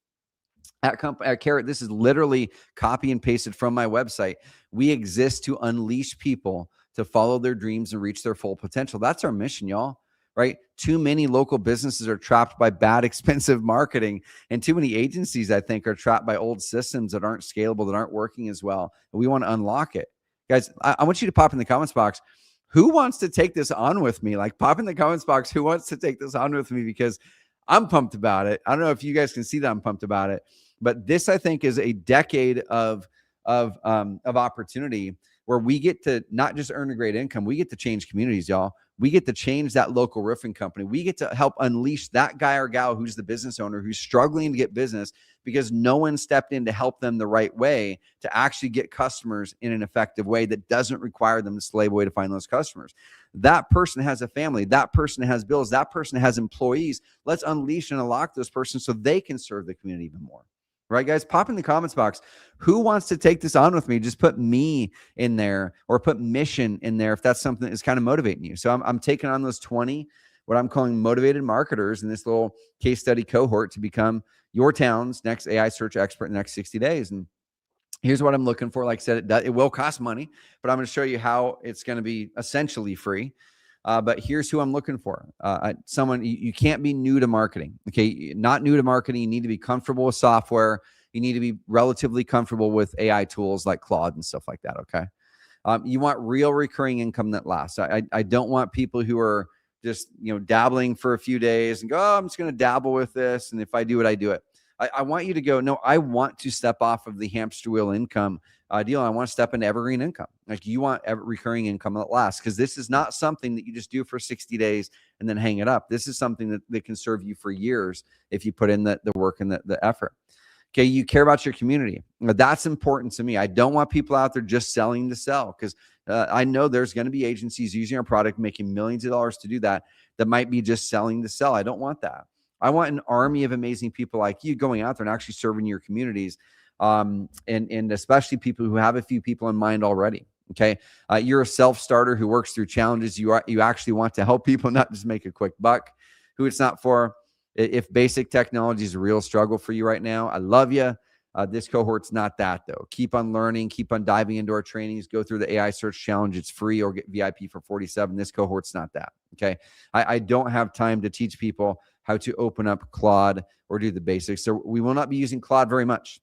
At Carrot, this is literally copy and pasted from my website. We exist to unleash people to follow their dreams and reach their full potential. That's our mission, y'all. Right? Too many local businesses are trapped by bad, expensive marketing, and too many agencies, I think, are trapped by old systems that aren't scalable, that aren't working as well. We want to unlock it, guys. I want you to pop in the comments box. Who wants to take this on with me? Like, pop in the comments box. Who wants to take this on with me? Because I'm pumped about it. I don't know if you guys can see that I'm pumped about it, but this, I think, is a decade of opportunity where we get to not just earn a great income, we get to change communities, y'all. We get to change that local roofing company. We get to help unleash that guy or gal who's the business owner, who's struggling to get business because no one stepped in to help them the right way to actually get customers in an effective way that doesn't require them to slave away to find those customers. That person has a family. That person has bills. That person has employees. Let's unleash and unlock those persons so they can serve the community even more. Right, guys? Pop in the comments box. Who wants to take this on with me? Just put me in there or put mission in there if that's something that is kind of motivating you. So I'm taking on those 20, what I'm calling motivated marketers in this little case study cohort to become your town's next AI search expert in the next 60 days. And here's what I'm looking for. Like I said, it will cost money, but I'm going to show you how it's going to be essentially free. But here's who I'm looking for. Someone, you can't be new to marketing. Okay. Not new to marketing. You need to be comfortable with software. You need to be relatively comfortable with AI tools like Claude and stuff like that. Okay. You want real recurring income that lasts. I don't want people who are just, dabbling for a few days and go, oh, I'm just going to dabble with this. And if I do it, I do it. I want you to go, no, I want to step off of the hamster wheel income deal. I want to step into evergreen income. Like, you want recurring income that lasts, because this is not something that you just do for 60 days and then hang it up. This is something that can serve you for years if you put in the work and the effort. Okay, you care about your community. That's important to me. I don't want people out there just selling to sell, because I know there's going to be agencies using our product, making millions of dollars to do that might be just selling to sell. I don't want that. I want an army of amazing people like you going out there and actually serving your communities, and especially people who have a few people in mind already. Okay, you're a self-starter who works through challenges. You actually want to help people, not just make a quick buck. Who it's not for. If basic technology is a real struggle for you right now, I love you. This cohort's not that, though. Keep on learning, keep on diving into our trainings, go through the AI search challenge. It's free, or get VIP for $47. This cohort's not that. Okay. I don't have time to teach people how to open up Claude or do the basics. So we will not be using Claude very much,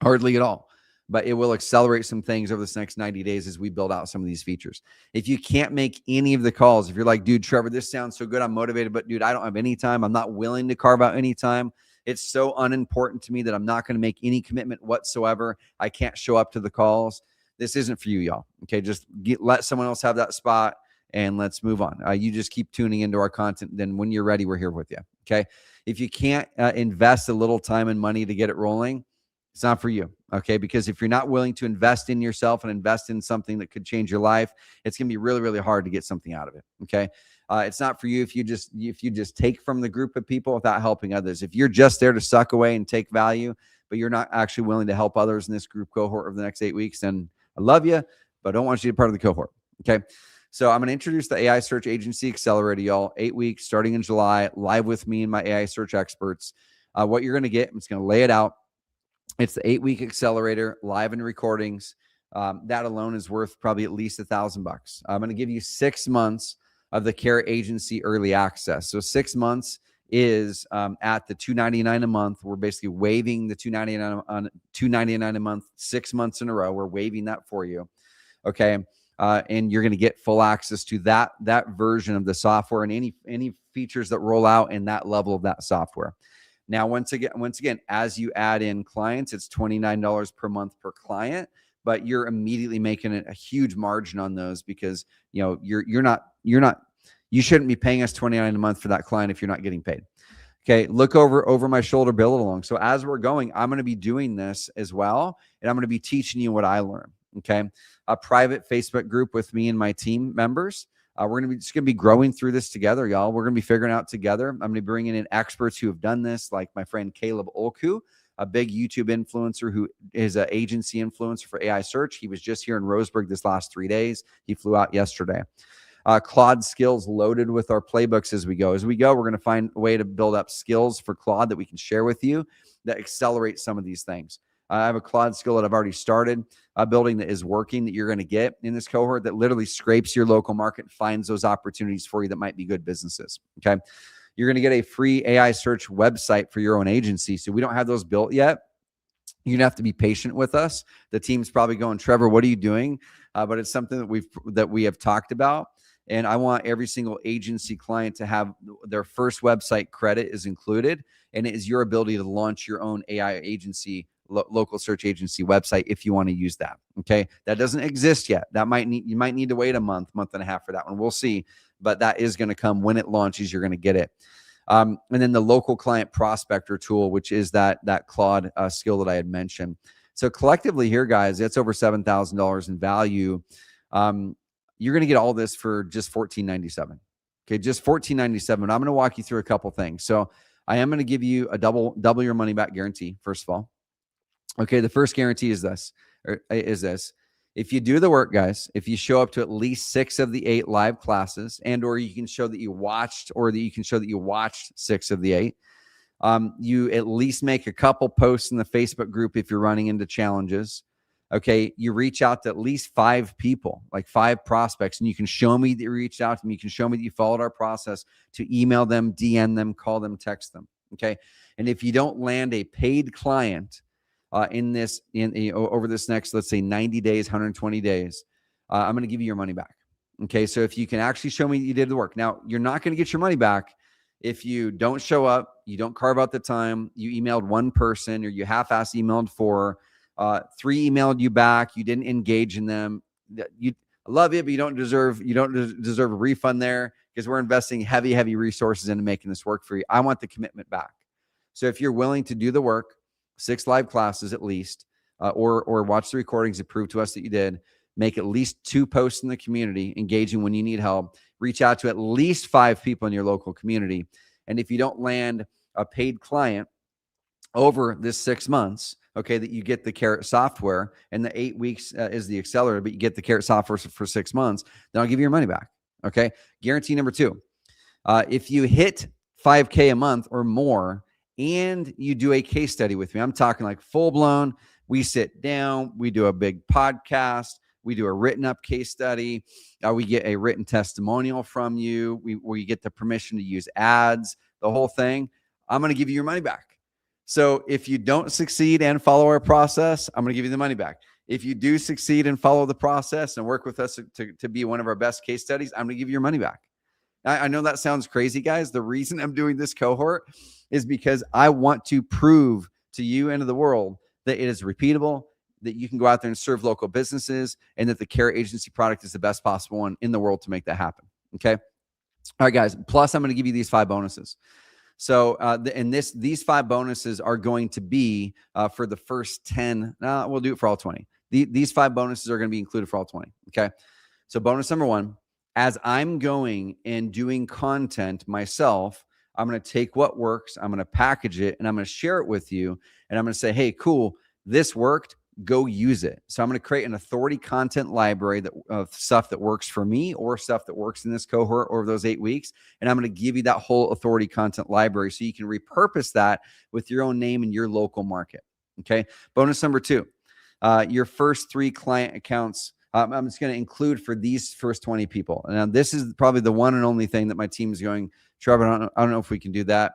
hardly at all, but it will accelerate some things over this next 90 days as we build out some of these features. If you can't make any of the calls, if you're like, dude, Trevor, this sounds so good, I'm motivated, but dude, I don't have any time. I'm not willing to carve out any time. It's so unimportant to me that I'm not going to make any commitment whatsoever. I can't show up to the calls. This isn't for you, y'all. Okay. Just let someone else have that spot and let's move on. You just keep tuning into our content. Then when you're ready, we're here with you. Okay. If you can't invest a little time and money to get it rolling, it's not for you. Okay. Because if you're not willing to invest in yourself and invest in something that could change your life, it's going to be really, really hard to get something out of it. Okay. It's not for you if you just take from the group of people without helping others. If you're just there to suck away and take value, but you're not actually willing to help others in this group cohort over the next 8 weeks, then I love you, but I don't want you to be part of the cohort. Okay. So I'm going to introduce the AI Search Agency Accelerator, y'all. 8 weeks starting in July, live with me and my AI search experts. What you're going to get, I'm just going to lay it out. It's the 8-week accelerator, live and recordings. That alone is worth probably at least $1,000. I'm going to give you 6 months of the Carrot Agency early access. So 6 months is at the $299 a month. We're basically waiving the $299 a month 6 months in a row. We're waiving that for you. Okay. And you're going to get full access to that version of the software and any features that roll out in that level of that software. Now, once again, as you add in clients, it's $29 per month per client, but you're immediately making a huge margin on those because you shouldn't be paying us $29 a month for that client if you're not getting paid. Okay, look over my shoulder, build it along. So as we're going, I'm going to be doing this as well, and I'm going to be teaching you what I learned. Okay, a private Facebook group with me and my team members. We're going to be just going to be growing through this together, y'all. We're going to be figuring out together. I'm going to be bringing in experts who have done this, like my friend Caleb Olku, a big YouTube influencer who is an agency influencer for AI search. He was just here in Roseburg this last 3 days. He flew out yesterday. Claude skills loaded with our playbooks as we go. As we go, we're going to find a way to build up skills for Claude that we can share with you that accelerate some of these things. I have a Claude skill that I've already started building that is working that you're going to get in this cohort that literally scrapes your local market and finds those opportunities for you that might be good businesses. Okay. You're going to get a free AI search website for your own agency. So we don't have those built yet. You're going to have to be patient with us. The team's probably going, Trevor, what are you doing? But it's something that we have talked about. And I want every single agency client to have their first website credit is included. And it is your ability to launch your own AI agency, local search agency website if you want to use that. Okay. That doesn't exist yet. You might need to wait a month and a half for that one. We'll see. But that is going to come when it launches. You're going to get it. And then the local client prospector tool, which is that Claude skill that I had mentioned. So collectively here, guys, it's over $7,000 in value. You're going to get all this for just $14.97. Okay, just $14.97. I'm going to walk you through a couple things. So I am going to give you a double your money back guarantee, first of all. Okay, the first guarantee is this. If you do the work, guys, if you show up to at least 6 of the 8 live classes, and or you can show that you watched, or that you can show that you watched 6 of the 8, you at least make a couple posts in the Facebook group if you're running into challenges. Okay, you reach out to at least 5 people, like 5 prospects, and you can show me that you reached out to me. You can show me that you followed our process to email them, DM them, call them, text them. Okay, and if you don't land a paid client over this next, let's say 90 days, 120 days, I'm going to give you your money back. Okay, so if you can actually show me that you did the work. Now, you're not going to get your money back if you don't show up, you don't carve out the time, you emailed one person, or you half-ass emailed 4. 3 emailed you back. You didn't engage in them. I love it, but you don't deserve a refund there, because we're investing heavy resources into making this work for you. I want the commitment back. So if you're willing to do the work, 6 live classes at least, or watch the recordings that prove to us that you did, make at least 2 posts in the community, engaging when you need help, reach out to at least 5 people in your local community. And if you don't land a paid client over this 6 months, okay, that you get the Carrot software, and the 8 weeks is the accelerator, but you get the Carrot software for 6 months, then I'll give you your money back. Okay. Guarantee number 2. If you hit 5K a month or more, and you do a case study with me, I'm talking like full blown, we sit down, we do a big podcast, we do a written up case study, we get a written testimonial from you, we get the permission to use ads, the whole thing, I'm going to give you your money back. So if you don't succeed and follow our process, I'm going to give you the money back. If you do succeed and follow the process and work with us to be one of our best case studies, I'm going to give you your money back. I know that sounds crazy, guys. The reason I'm doing this cohort is because I want to prove to you and to the world that it is repeatable, that you can go out there and serve local businesses, and that the Carrot Agency product is the best possible one in the world to make that happen. Okay. All right, guys. Plus, I'm going to give you these 5 bonuses. So, these 5 bonuses are going to be for the first 10. We'll do it for all 20. These 5 bonuses are going to be included for all 20. Okay. So bonus number 1, as I'm going and doing content myself, I'm going to take what works, I'm going to package it, and I'm going to share it with you. And I'm going to say, hey, cool, this worked. Go use it. So I'm going to create an authority content library of stuff that works for me, or stuff that works in this cohort over those 8 weeks. And I'm going to give you that whole authority content library so you can repurpose that with your own name in your local market. Okay. Bonus number 2, your first 3 client accounts. I'm just going to include for these first 20 people. And this is probably the one and only thing that my team is going, Trevor, I don't know if we can do that.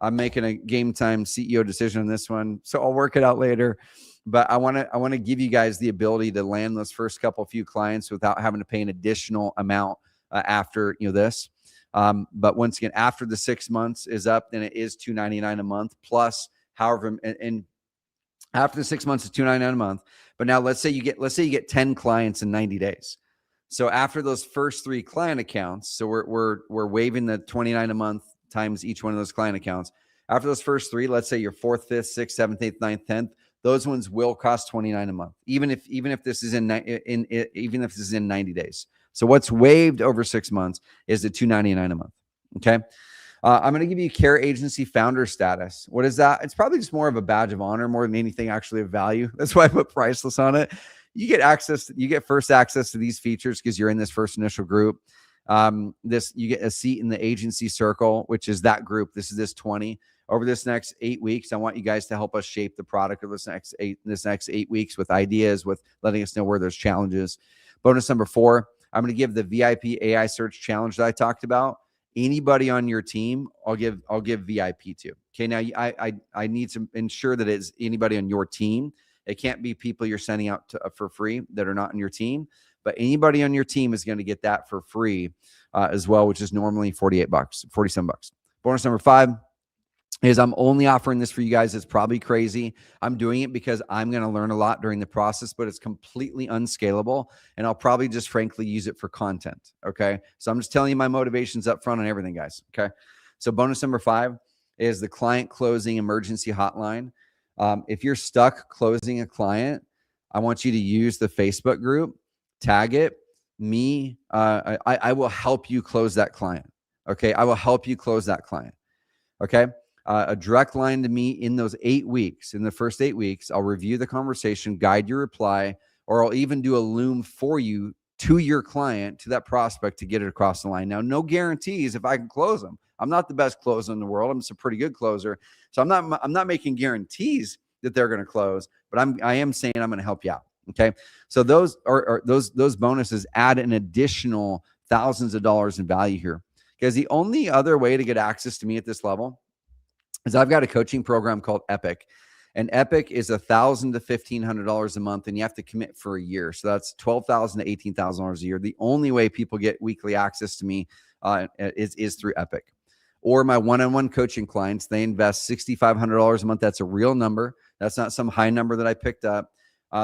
I'm making a game time CEO decision on this one, so I'll work it out later. But I want to give you guys the ability to land those first few clients without having to pay an additional amount after this. But once again, after the 6 months is up, then it is $299 a month plus however. And after the 6 months, it's $299 a month. But now let's say you get 10 clients in 90 days. So after those first 3 client accounts, so we're waiving the $29 a month times each one of those client accounts. After those first 3, let's say your 4th, 5th, 6th, 7th, 8th, 9th, 10th, those ones will cost $29 a month, even if this is in 90 days. So what's waived over 6 months is the $299 a month. Okay. I'm going to give you care agency founder status. What is that? It's probably just more of a badge of honor more than anything actually of value. That's why I put priceless on it. You get first access to these features because you're in this first initial group. You get a seat in the agency circle, which is that group. This is this 20. Over this next 8 weeks, I want you guys to help us shape the product of this next 8 weeks with ideas, with letting us know where there's challenges. Bonus number 4, I'm going to give the VIP AI search challenge that I talked about. Anybody on your team, I'll give VIP to. Okay, now I need to ensure that it's anybody on your team. It can't be people you're sending out for free that are not on your team, but anybody on your team is going to get that for free as well, which is normally $47. Bonus number 5 is I'm only offering this for you guys. It's probably crazy. I'm doing it because I'm going to learn a lot during the process, but it's completely unscalable. And I'll probably just frankly use it for content. Okay. So I'm just telling you my motivations up front on everything, guys. Okay. So bonus number 5 is the client closing emergency hotline. If you're stuck closing a client, I want you to use the Facebook group, tag it, me. I will help you close that client. Okay. I will help you close that client. Okay. A direct line to me in those 8 weeks. In the first 8 weeks, I'll review the conversation, guide your reply, or I'll even do a Loom for you to your client, to that prospect, to get it across the line. Now, no guarantees if I can close them. I'm not the best closer in the world. I'm just a pretty good closer. So I'm not making guarantees that they're going to close, but I am saying I'm going to help you out. Okay. So those bonuses add an additional thousands of dollars in value here. Because the only other way to get access to me at this level is I've got a coaching program called Epic, and Epic is $1,000 to $1,500 a month, and you have to commit for a year. So that's $12,000 to $18,000 a year. The only way people get weekly access to me is through Epic. Or my one-on-one coaching clients, they invest $6,500 a month. That's a real number. That's not some high number that I picked up.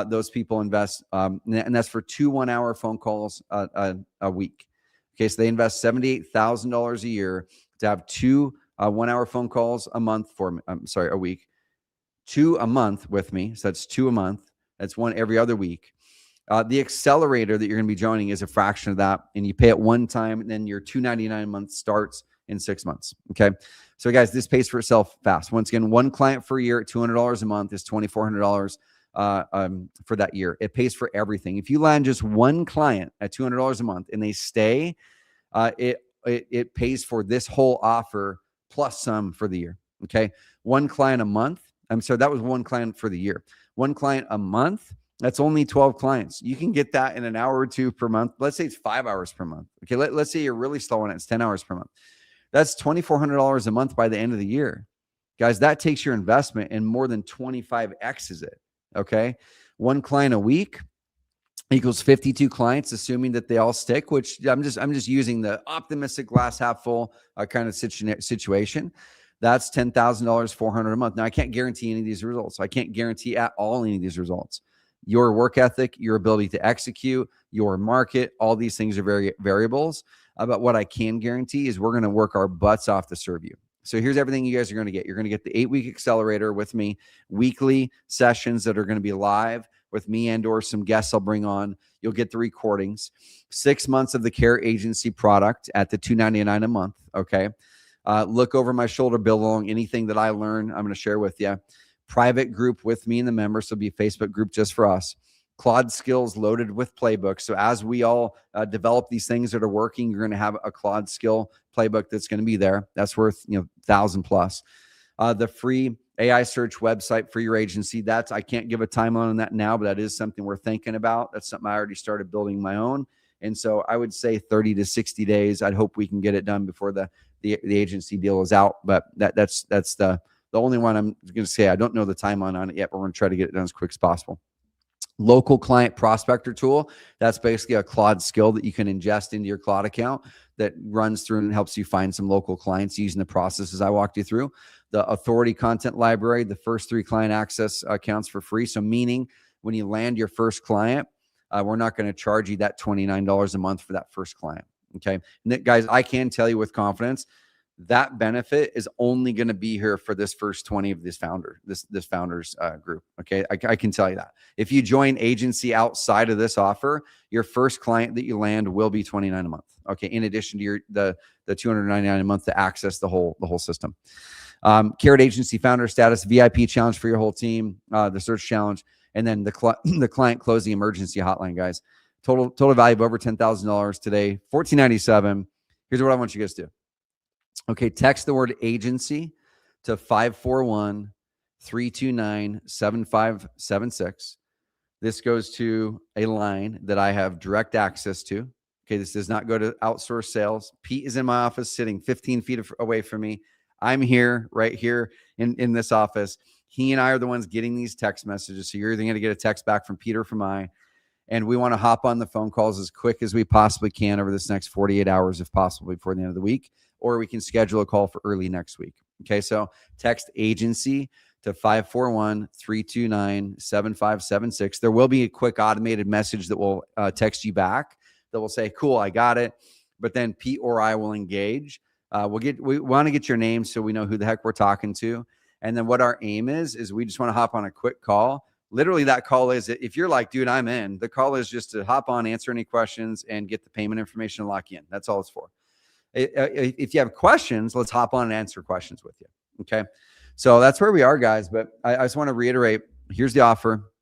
Those people invest, and that's for 2 1-hour phone calls a week. Okay, so they invest $78,000 a year to have 2 1-hour phone calls a month a week, 2 a month with me. So that's 2 a month. That's 1 every other week. The accelerator that you're going to be joining is a fraction of that, and you pay it one time, and then your $299 a month starts in 6 months. Okay. So guys, this pays for itself fast. Once again, 1 client for a year at $200 a month is $2,400 for that year. It pays for everything. If you land just 1 client at $200 a month and they stay, it pays for this whole offer plus some for the year. Okay. 1 client a month. I'm sorry, that was 1 client for the year. 1 client a month. That's only 12 clients. You can get that in an hour or 2 per month. Let's say it's 5 hours per month. Okay. Let's say you're really slow on it. It's 10 hours per month. That's $2,400 a month by the end of the year. Guys, that takes your investment and more than 25x's it. Okay. 1 client a week equals 52 clients, assuming that they all stick, which I'm just using the optimistic glass half full kind of situation. That's $10,000, $400 a month. Now, I can't guarantee any of these results. I can't guarantee at all any of these results. Your work ethic, your ability to execute, your market, all these things are variables. But what I can guarantee is we're going to work our butts off to serve you. So here's everything you guys are going to get. You're going to get the 8-week accelerator with me, weekly sessions that are going to be live with me and or some guests I'll bring on. You'll get the recordings, 6 months of the care agency product at the $299 a month. Okay. Look over my shoulder, build along anything that I learn. I'm going to share with you. Private group with me and the members. So it'll be a Facebook group just for us. Claude skills loaded with playbook. So as we all develop these things that are working, you're going to have a Claude skill playbook that's going to be there. That's worth 1,000 plus. The free AI search website for your agency. I can't give a timeline on that now, but that is something we're thinking about. That's something I already started building my own. And so I would say 30 to 60 days. I'd hope we can get it done before the agency deal is out. But that's the only one I'm going to say. I don't know the timeline on it yet, but we're going to try to get it done as quick as possible. Local client prospector tool. That's basically a Claude skill that you can ingest into your Claude account that runs through and helps you find some local clients using the processes I walked you through. The authority content library, the first 3 client access accounts for free. So meaning when you land your first client, we're not going to charge you that $29 a month for that first client. Okay. And guys, I can tell you with confidence, that benefit is only going to be here for this first 20 of this founders group. Okay. I can tell you that if you join agency outside of this offer, your first client that you land will be $29 a month. Okay. In addition to the $299 a month to access the whole system. Carrot Agency Founder Status, VIP challenge for your whole team, the search challenge, and then the client closing emergency hotline, guys. Total value of over $10,000 today, $14.97. Here's what I want you guys to do. Okay, text the word agency to 541-329-7576. This goes to a line that I have direct access to. Okay, this does not go to outsource sales. Pete is in my office sitting 15 feet away from me. I'm here, right here in this office. He and I are the ones getting these text messages. So you're either going to get a text back from Peter or from I. And we want to hop on the phone calls as quick as we possibly can over this next 48 hours, if possible, before the end of the week. Or we can schedule a call for early next week. Okay, so text agency to 541-329-7576. There will be a quick automated message that will text you back that will say, cool, I got it. But then Pete or I will engage. We want to get your name so we know who the heck we're talking to. And then what our aim is we just want to hop on a quick call. Literally, that call is, if you're like, dude, I'm in, the call is just to hop on, answer any questions, and get the payment information and lock you in. That's all it's for. If you have questions, let's hop on and answer questions with you. Okay. So that's where we are, guys. But I just want to reiterate, here's the offer.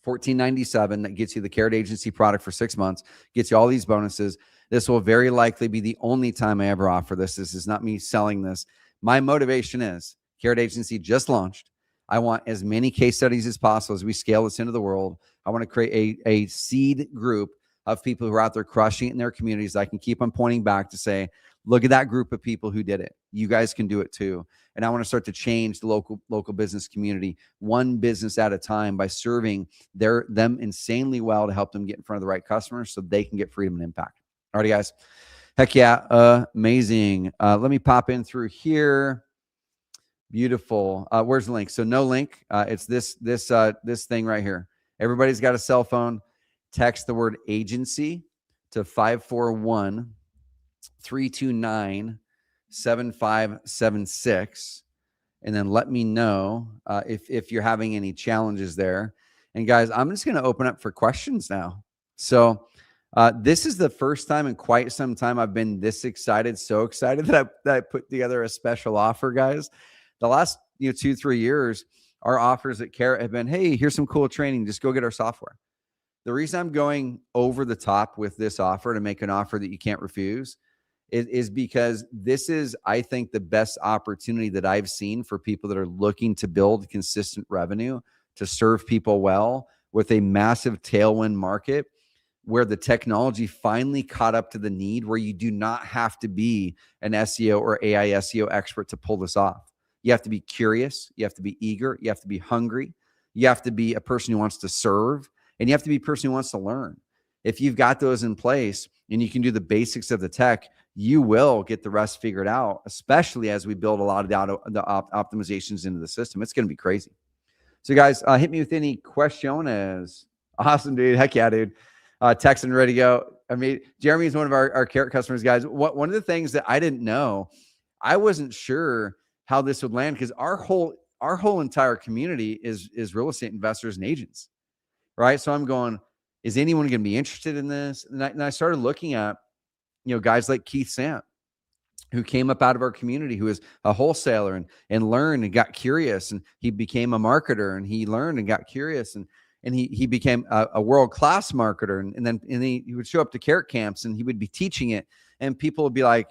$14.97 that gets you the Carrot Agency product for 6 months, gets you all these bonuses. This will very likely be the only time I ever offer this. This is not me selling this. My motivation is Carrot Agency just launched. I want as many case studies as possible as we scale this into the world. I want to create a seed group of people who are out there crushing it in their communities. I can keep on pointing back to say, look at that group of people who did it. You guys can do it too. And I want to start to change the local business community one business at a time by serving them insanely well to help them get in front of the right customers so they can get freedom and impact. All right, guys. Heck yeah. Amazing. Let me pop in through here. Beautiful. Where's the link? So no link. It's this thing right here. Everybody's got a cell phone. Text the word agency to 541-329-7576. And then let me know if you're having any challenges there. And guys, I'm just going to open up for questions now. So this is the first time in quite some time I've been this excited, so excited that I put together a special offer, guys. The last 2-3 years, our offers at Carrot have been, hey, here's some cool training. Just go get our software. The reason I'm going over the top with this offer to make an offer that you can't refuse is because this is, I think, the best opportunity that I've seen for people that are looking to build consistent revenue, to serve people well with a massive tailwind market where the technology finally caught up to the need, where you do not have to be an SEO or AI SEO expert to pull this off. You have to be curious. You have to be eager. You have to be hungry. You have to be a person who wants to serve, and you have to be a person who wants to learn. If you've got those in place and you can do the basics of the tech, you will get the rest figured out, especially as we build a lot of data, the optimizations into the system. It's going to be crazy. So guys, hit me with any questions. Awesome, dude. Heck yeah, dude. Text and ready to go. I mean, Jeremy is one of our Carrot customers, guys. One of the things that I didn't know, I wasn't sure how this would land, because our whole entire community is real estate investors and agents, right? So I'm going, is anyone going to be interested in this? And I started looking at, guys like Keith Sant, who came up out of our community, who is a wholesaler and learned and got curious, and he became a marketer, and he learned and got curious, and he became a world-class marketer. And then he would show up to Carrot camps and he would be teaching it, and people would be like,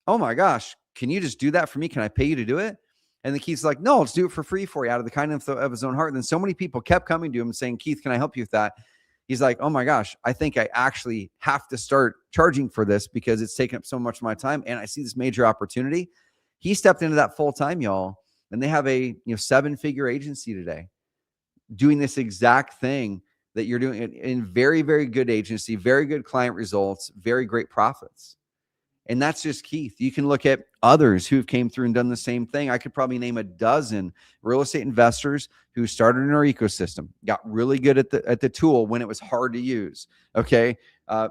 oh my gosh, can you just do that for me? Can I pay you to do it? And the Keith's like, no, let's do it for free for you, out of the kindness of his own heart. And then so many people kept coming to him and saying, Keith, can I help you with that? He's like, oh my gosh, I think I actually have to start charging for this because it's taken up so much of my time, and I see this major opportunity. He stepped into that full time, y'all, and they have a 7-figure agency today doing this exact thing that you're doing in very, very good agency, very good client results, very great profits. And that's just Keith. You can look at others who've came through and done the same thing. I could probably name a dozen real estate investors who started in our ecosystem, got really good at the tool when it was hard to use. Okay.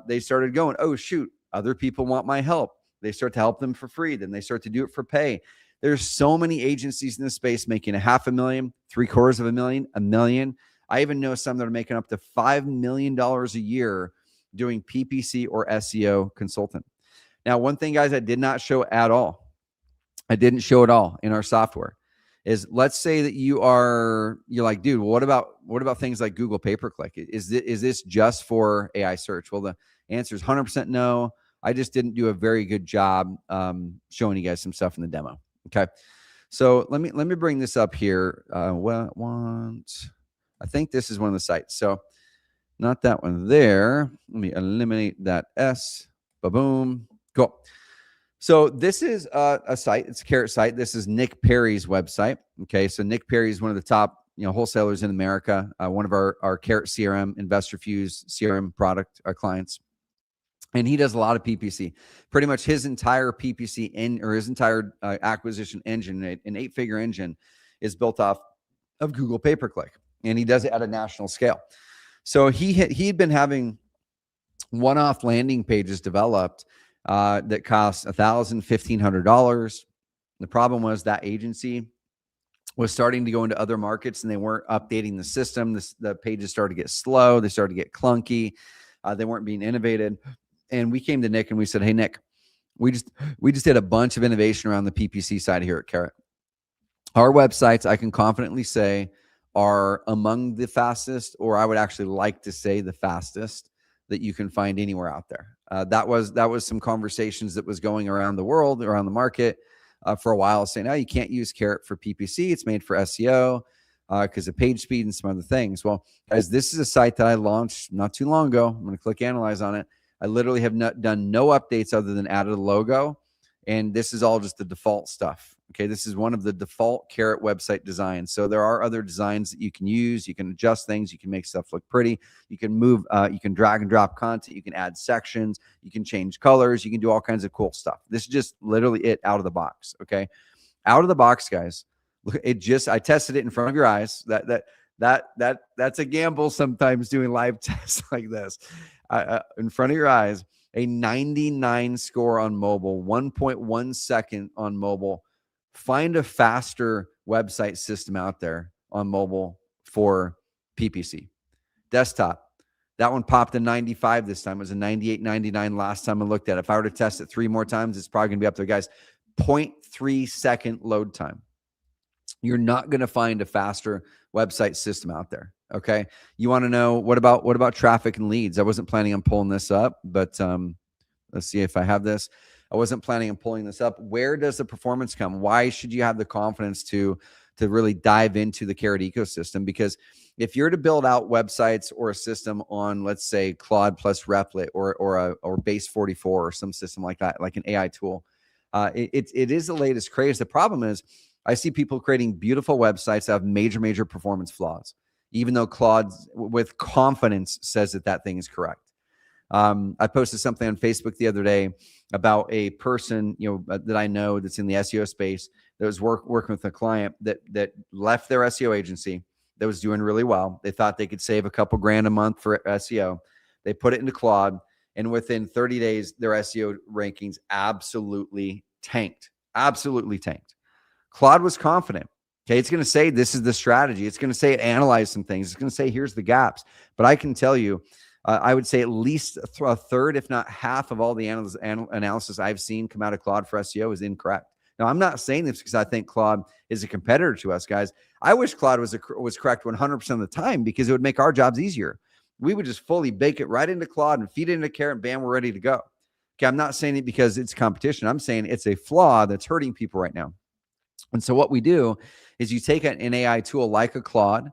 They started going, oh shoot, other people want my help. They start to help them for free. Then they start to do it for pay. There's so many agencies in this space making $500,000, $750,000, $1 million. I even know some that are making up to $5 million a year doing PPC or SEO consultant. Now, one thing, guys, I did not show at all. I didn't show it all in our software. Is let's say that you're like, dude, what about things like Google pay-per-click? Is this just for AI search? Well, the answer is 100% no. I just didn't do a very good job showing you guys some stuff in the demo. Okay, so let me bring this up here. I think this is one of the sites. So not that one there. Let me eliminate that S. Ba-boom. Cool. So this is a site. It's a Carrot site. This is Nick Perry's website. Okay, so Nick Perry is one of the top wholesalers in America. One of our Carrot CRM, Investor Fuse CRM product clients. And he does a lot of PPC. Pretty much his entire PPC his entire acquisition engine, an 8-figure engine, is built off of Google pay-per-click, and he does it at a national scale. So he'd been having one-off landing pages developed that cost $1,000, $1,500. The problem was that agency was starting to go into other markets, and they weren't updating the system. The pages started to get slow. They started to get clunky. They weren't being innovated. And we came to Nick and we said, hey, Nick, we just did a bunch of innovation around the PPC side here at Carrot. Our websites, I can confidently say, are among the fastest, or I would actually like to say the fastest that you can find anywhere out there. That was some conversations that was going around the world, around the market for a while, saying, oh, you can't use Carrot for PPC. It's made for SEO because of page speed and some other things. Well, guys, this is a site that I launched not too long ago. I'm going to click Analyze on it. I literally have not done no updates other than added a logo. And this is all just the default stuff. Okay, this is one of the default Carrot website designs. So there are other designs that you can use. You can adjust things. You can make stuff look pretty. You can move, you can drag and drop content. You can add sections. You can change colors. You can do all kinds of cool stuff. This is just literally it out of the box. Okay, out of the box, guys. Look, I tested it in front of your eyes. That's a gamble sometimes doing live tests like this. In front of your eyes, a 99 score on mobile, 1.1 second on mobile. Find a faster website system out there on mobile for PPC. Desktop, that one popped a 95 this time. It was a 98, 99 last time I looked at it. If I were to test it 3 more times, it's probably going to be up there, guys. 0.3 second load time. You're not going to find a faster website system out there. Okay. You want to know what about traffic and leads? I wasn't planning on pulling this up, but let's see if I have this. I wasn't planning on pulling this up. Where does the performance come? Why should you have the confidence to really dive into the Carrot ecosystem? Because if you're to build out websites or a system on, let's say, Claude plus Replit or Base 44 or some system like that, like an AI tool, it is the latest craze. The problem is I see people creating beautiful websites that have major performance flaws, even though Claude with confidence says that thing is correct. I posted something on Facebook the other day about a person, that I know that's in the SEO space that was working with a client that left their SEO agency that was doing really well. They thought they could save a couple grand a month for SEO. They put it into Claude, and within 30 days, their SEO rankings absolutely tanked. Absolutely tanked. Claude was confident. Okay, it's going to say this is the strategy. It's going to say it analyzed some things. It's going to say here's the gaps. But I can tell you, I would say at least a third, if not half, of all the analysis I've seen come out of Claude for SEO is incorrect. Now, I'm not saying this because I think Claude is a competitor to us, guys. I wish Claude was correct 100% of the time because it would make our jobs easier. We would just fully bake it right into Claude and feed it into Carrot, and bam, we're ready to go. Okay, I'm not saying it because it's competition. I'm saying it's a flaw that's hurting people right now. And so what we do is you take an AI tool like a Claude.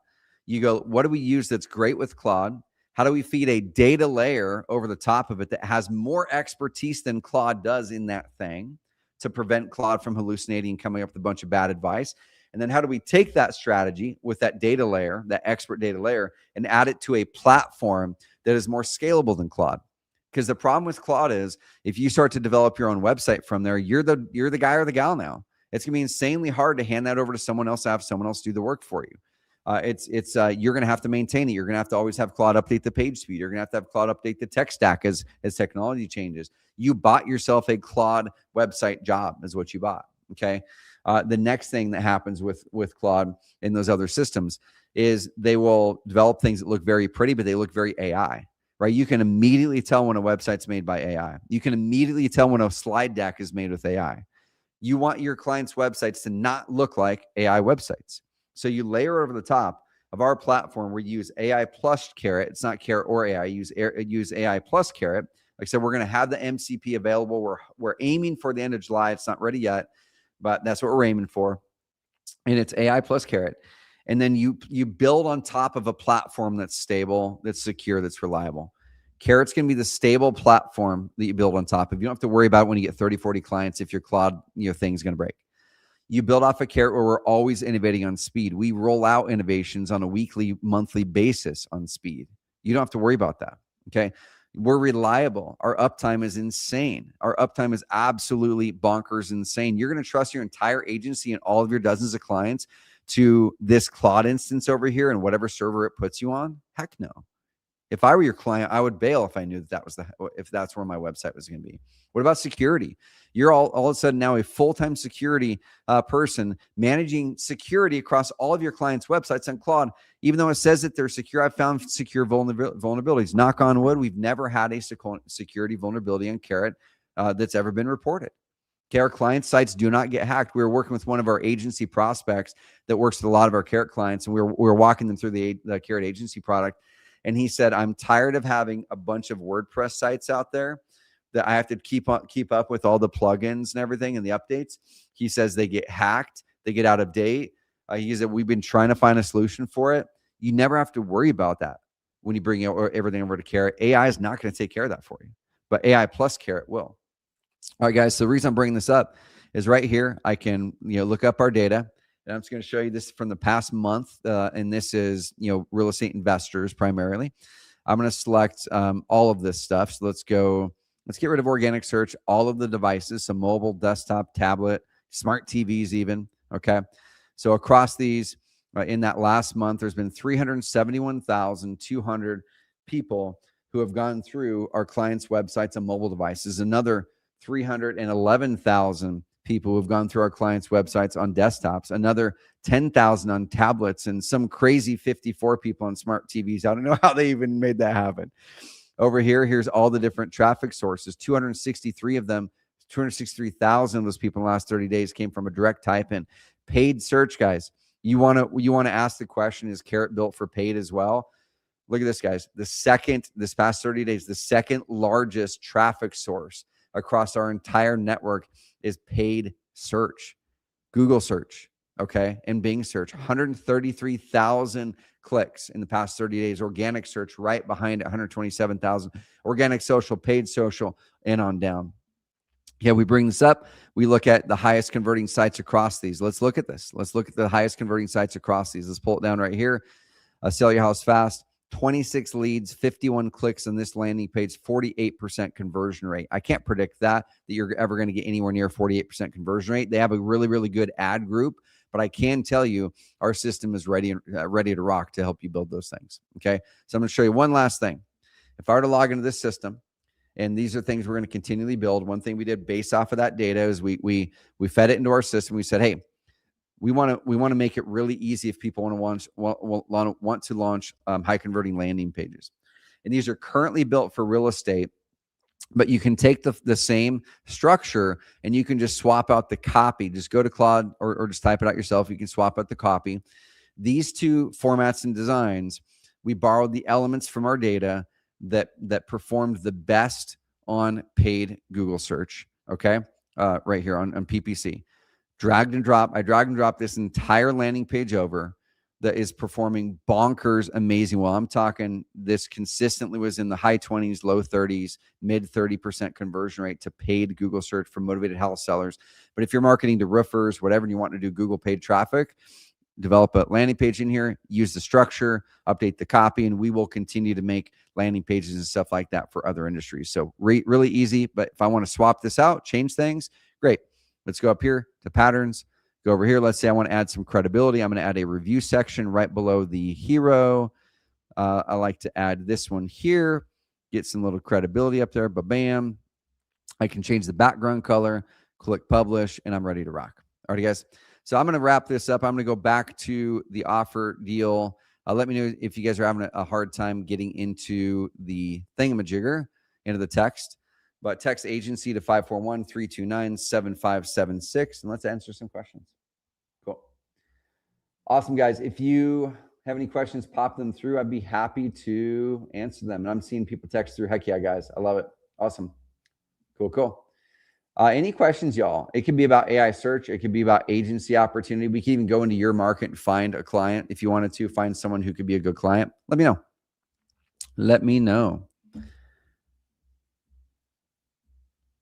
You go, what do we use that's great with Claude? How do we feed a data layer over the top of it that has more expertise than Claude does in that thing to prevent Claude from hallucinating and coming up with a bunch of bad advice? And then how do we take that strategy with that data layer, that expert data layer, and add it to a platform that is more scalable than Claude? Because the problem with Claude is if you start to develop your own website from there, you're the guy or the gal now. It's going to be insanely hard to hand that over to someone else, to have someone else do the work for you. You're going to have to maintain it. You're going to have to always have Claude update the page speed. You're going to have Claude update the tech stack as technology changes. You bought yourself a Claude website job is what you bought. Okay. The next thing that happens with Claude in those other systems is they will develop things that look very pretty, but they look very AI, right? You can immediately tell when a website's made by AI. You can immediately tell when a slide deck is made with AI. You want your clients' websites to not look like AI websites. So you layer over the top of our platform, we use AI plus Carrot. It's not Carrot or AI. Use AI plus Carrot. Like I said, we're going to have the MCP available. We're aiming for the end of July. It's not ready yet, but that's what we're aiming for. And it's AI plus Carrot. And then you build on top of a platform that's stable, that's secure, that's reliable. Carrot's going to be the stable platform that you build on top of. You don't have to worry about when you get 30, 40 clients if your Claude thing's going to break. You build off a Carrot where we're always innovating on speed. We roll out innovations on a weekly, monthly basis on speed. You don't have to worry about that, okay? We're reliable. Our uptime is insane. Our uptime is absolutely bonkers insane. You're going to trust your entire agency and all of your dozens of clients to this Claude instance over here and whatever server it puts you on? Heck no. If I were your client, I would bail if I knew if that's where my website was going to be. What about security? You're all of a sudden now a full-time security person managing security across all of your clients' websites on Claude, even though it says that they're secure. I've found secure vulnerabilities. Knock on wood, we've never had a security vulnerability on Carrot that's ever been reported. Okay, our client sites do not get hacked. We were working with one of our agency prospects that works with a lot of our Carrot clients, and we were walking them through the Carrot agency product. And he said, I'm tired of having a bunch of WordPress sites out there that I have to keep up with all the plugins and everything and the updates. He says they get hacked, they get out of date. He said, we've been trying to find a solution for it. You never have to worry about that when you bring everything over to Carrot. AI is not going to take care of that for you, but AI plus Carrot will. All right, guys. So the reason I'm bringing this up is right here. I can look up our data. And I'm just going to show you this from the past month. And this is, real estate investors primarily. I'm going to select all of this stuff. So let's get rid of organic search, all of the devices. So mobile, desktop, tablet, smart TVs even. Okay. So across these, in that last month, there's been 371,200 people who have gone through our clients' websites on mobile devices. Another 311,000 people who've gone through our clients' websites on desktops, another 10,000 on tablets, and some crazy 54 people on smart TVs. I don't know how they even made that happen. Over here, here's all the different traffic sources. 263 of them, 263,000 of those people in the last 30 days came from a direct type in. Paid search, guys. You want to ask the question, is Carrot built for paid as well? Look at this, guys. This past 30 days, the second largest traffic source across our entire network is paid search, Google search, okay, and Bing search. 133,000 clicks in the past 30 days. Organic search right behind it, 127,000. Organic social, paid social, and on down. Yeah, we bring this up. We look at the highest converting sites across these. Let's look at this. Let's look at the highest converting sites across these. Let's pull it down right here. Sell Your House Fast. 26 leads, 51 clicks on this landing page, 48% conversion rate. I can't predict that you're ever going to get anywhere near 48% conversion rate. They have a really, really good ad group, but I can tell you our system is ready to rock to help you build those things. Okay. So I'm going to show you one last thing. If I were to log into this system, and these are things we're going to continually build. One thing we did based off of that data is we fed it into our system. We said, hey, we want to make it really easy if people want to launch high converting landing pages. And these are currently built for real estate, but you can take the same structure and you can just swap out the copy. Just go to Claude or just type it out yourself. You can swap out the copy. These two formats and designs, we borrowed the elements from our data that performed the best on paid Google search. Okay. Right here on PPC. I dragged and dropped this entire landing page over that is performing bonkers amazing well. I'm talking this consistently was in the high 20s, low 30s, mid 30% conversion rate to paid Google search for motivated house sellers. But if you're marketing to roofers, whatever, and you want to do Google paid traffic, develop a landing page in here, use the structure, update the copy, and we will continue to make landing pages and stuff like that for other industries. So really easy. But if I want to swap this out, change things, great. Let's go up here to patterns, Go over here. Let's say I want to add some credibility. I'm going to add a review section right below the hero. I like to add this one here. Get some little credibility up there. Ba-bam. I can change the background color, click publish, and I'm ready to rock. All right, guys. So I'm going to wrap this up. I'm going to go back to the offer deal. Let me know if you guys are having a hard time getting into the thingamajigger, into the text. But text agency to 541-329-7576. And let's answer some questions. Cool. Awesome, guys. If you have any questions, pop them through. I'd be happy to answer them. And I'm seeing people text through. Heck yeah, guys. I love it. Awesome. Cool, cool. Any questions, y'all? It could be about AI search. It could be about agency opportunity. We can even go into your market and find a client if you wanted to, find someone who could be a good client. Let me know. Let me know.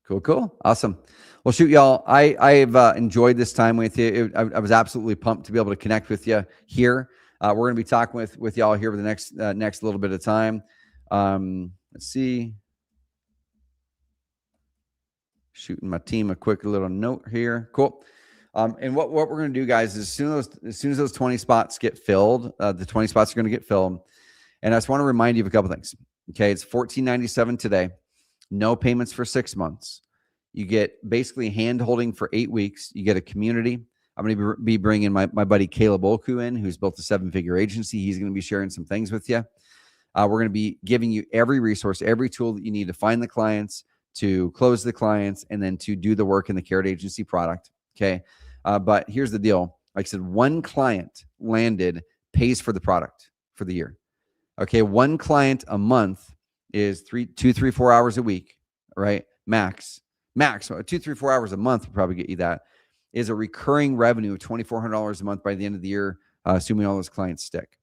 Cool, cool. Awesome. Well, shoot, y'all. I've enjoyed this time with you. I was absolutely pumped to be able to connect with you here. We're going to be talking with y'all here for the next little bit of time. Let's see. Shooting my team a quick little note here. Cool. And what we're going to do, guys, is as soon as those 20 spots get filled, the 20 spots are going to get filled. And I just want to remind you of a couple things. Okay, it's $14.97 today. No payments for 6 months. You get basically hand holding for 8 weeks. You get a community. I'm going to be bringing my buddy Caleb Olku in, who's built a 7-figure agency. He's going to be sharing some things with you. We're going to be giving you every resource, every tool that you need to find the clients, to close the clients, and then to do the work in the Carrot Agency product. Okay. But here's the deal. Like I said, one client landed pays for the product for the year. Okay. One client a month is 2, 3, 4 hours a week, right? Max 2, 3, 4 hours a month will probably get you that. Is a recurring revenue of $2,400 a month by the end of the year, assuming all those clients stick.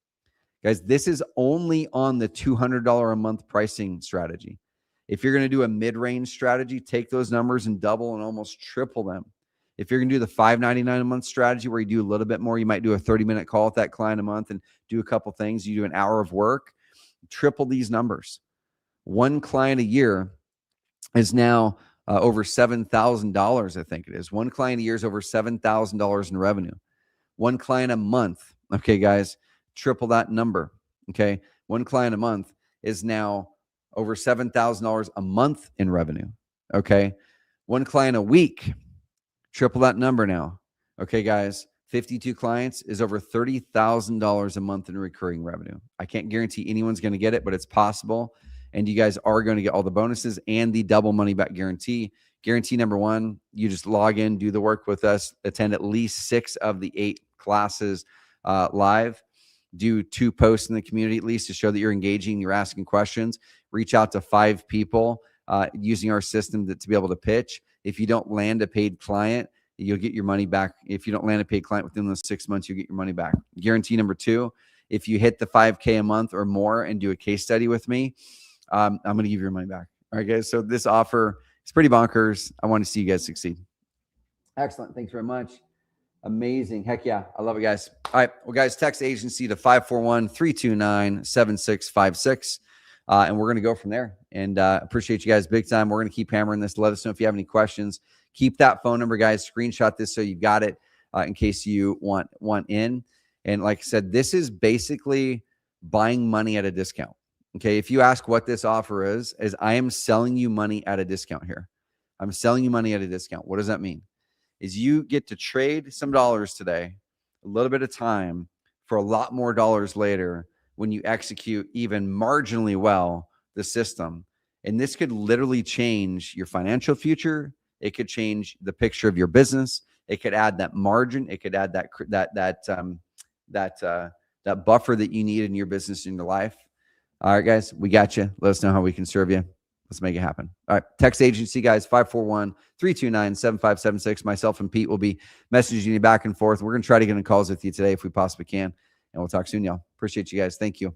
Guys, this is only on the $200 a month pricing strategy. If you're going to do a mid-range strategy, take those numbers and double and almost triple them. If you're going to do the $599 a month strategy where you do a little bit more, you might do a 30-minute call with that client a month and do a couple things. You do an hour of work, triple these numbers. One client a year is now over $7,000, I think it is. One client a year is over $7,000 in revenue. One client a month, okay, guys, triple that number, okay? One client a month is now over $7,000 a month in revenue. Okay. One client a week, triple that number now. Okay, guys, 52 clients is over $30,000 a month in recurring revenue. I can't guarantee anyone's going to get it, but it's possible. And you guys are going to get all the bonuses and the double money back guarantee. Guarantee number one, you just log in, do the work with us, attend at least 6 of the 8 classes live. Do 2 posts in the community at least to show that you're engaging, you're asking questions. Reach out to 5 people using our system to be able to pitch. If you don't land a paid client, you'll get your money back. If you don't land a paid client within those 6 months, you'll get your money back. Guarantee number 2, if you hit the 5K a month or more and do a case study with me, I'm going to give you your money back. All right, guys. So this offer is pretty bonkers. I want to see you guys succeed. Excellent. Thanks very much. Amazing. Heck yeah. I love it, guys. All right. Well, guys, text agency to 541-329-7656. And we're going to go from there. And appreciate you guys big time. We're going to keep hammering this. Let us know if you have any questions. Keep that phone number, guys. Screenshot this so you've got it in case you want in. And like I said, this is basically buying money at a discount. Okay. If you ask what this offer is I am selling you money at a discount here. I'm selling you money at a discount. What does that mean? Is you get to trade some dollars today, a little bit of time for a lot more dollars later when you execute even marginally well the system. And this could literally change your financial future. It could change the picture of your business. It could add that margin. It could add that buffer that you need in your business, in your life. All right, guys, we got you. Let us know how we can serve you. Let's make it happen. All right. Text agency, guys, 541-329-7576. Myself and Pete will be messaging you back and forth. We're going to try to get in calls with you today if we possibly can. And we'll talk soon, y'all. Appreciate you guys. Thank you.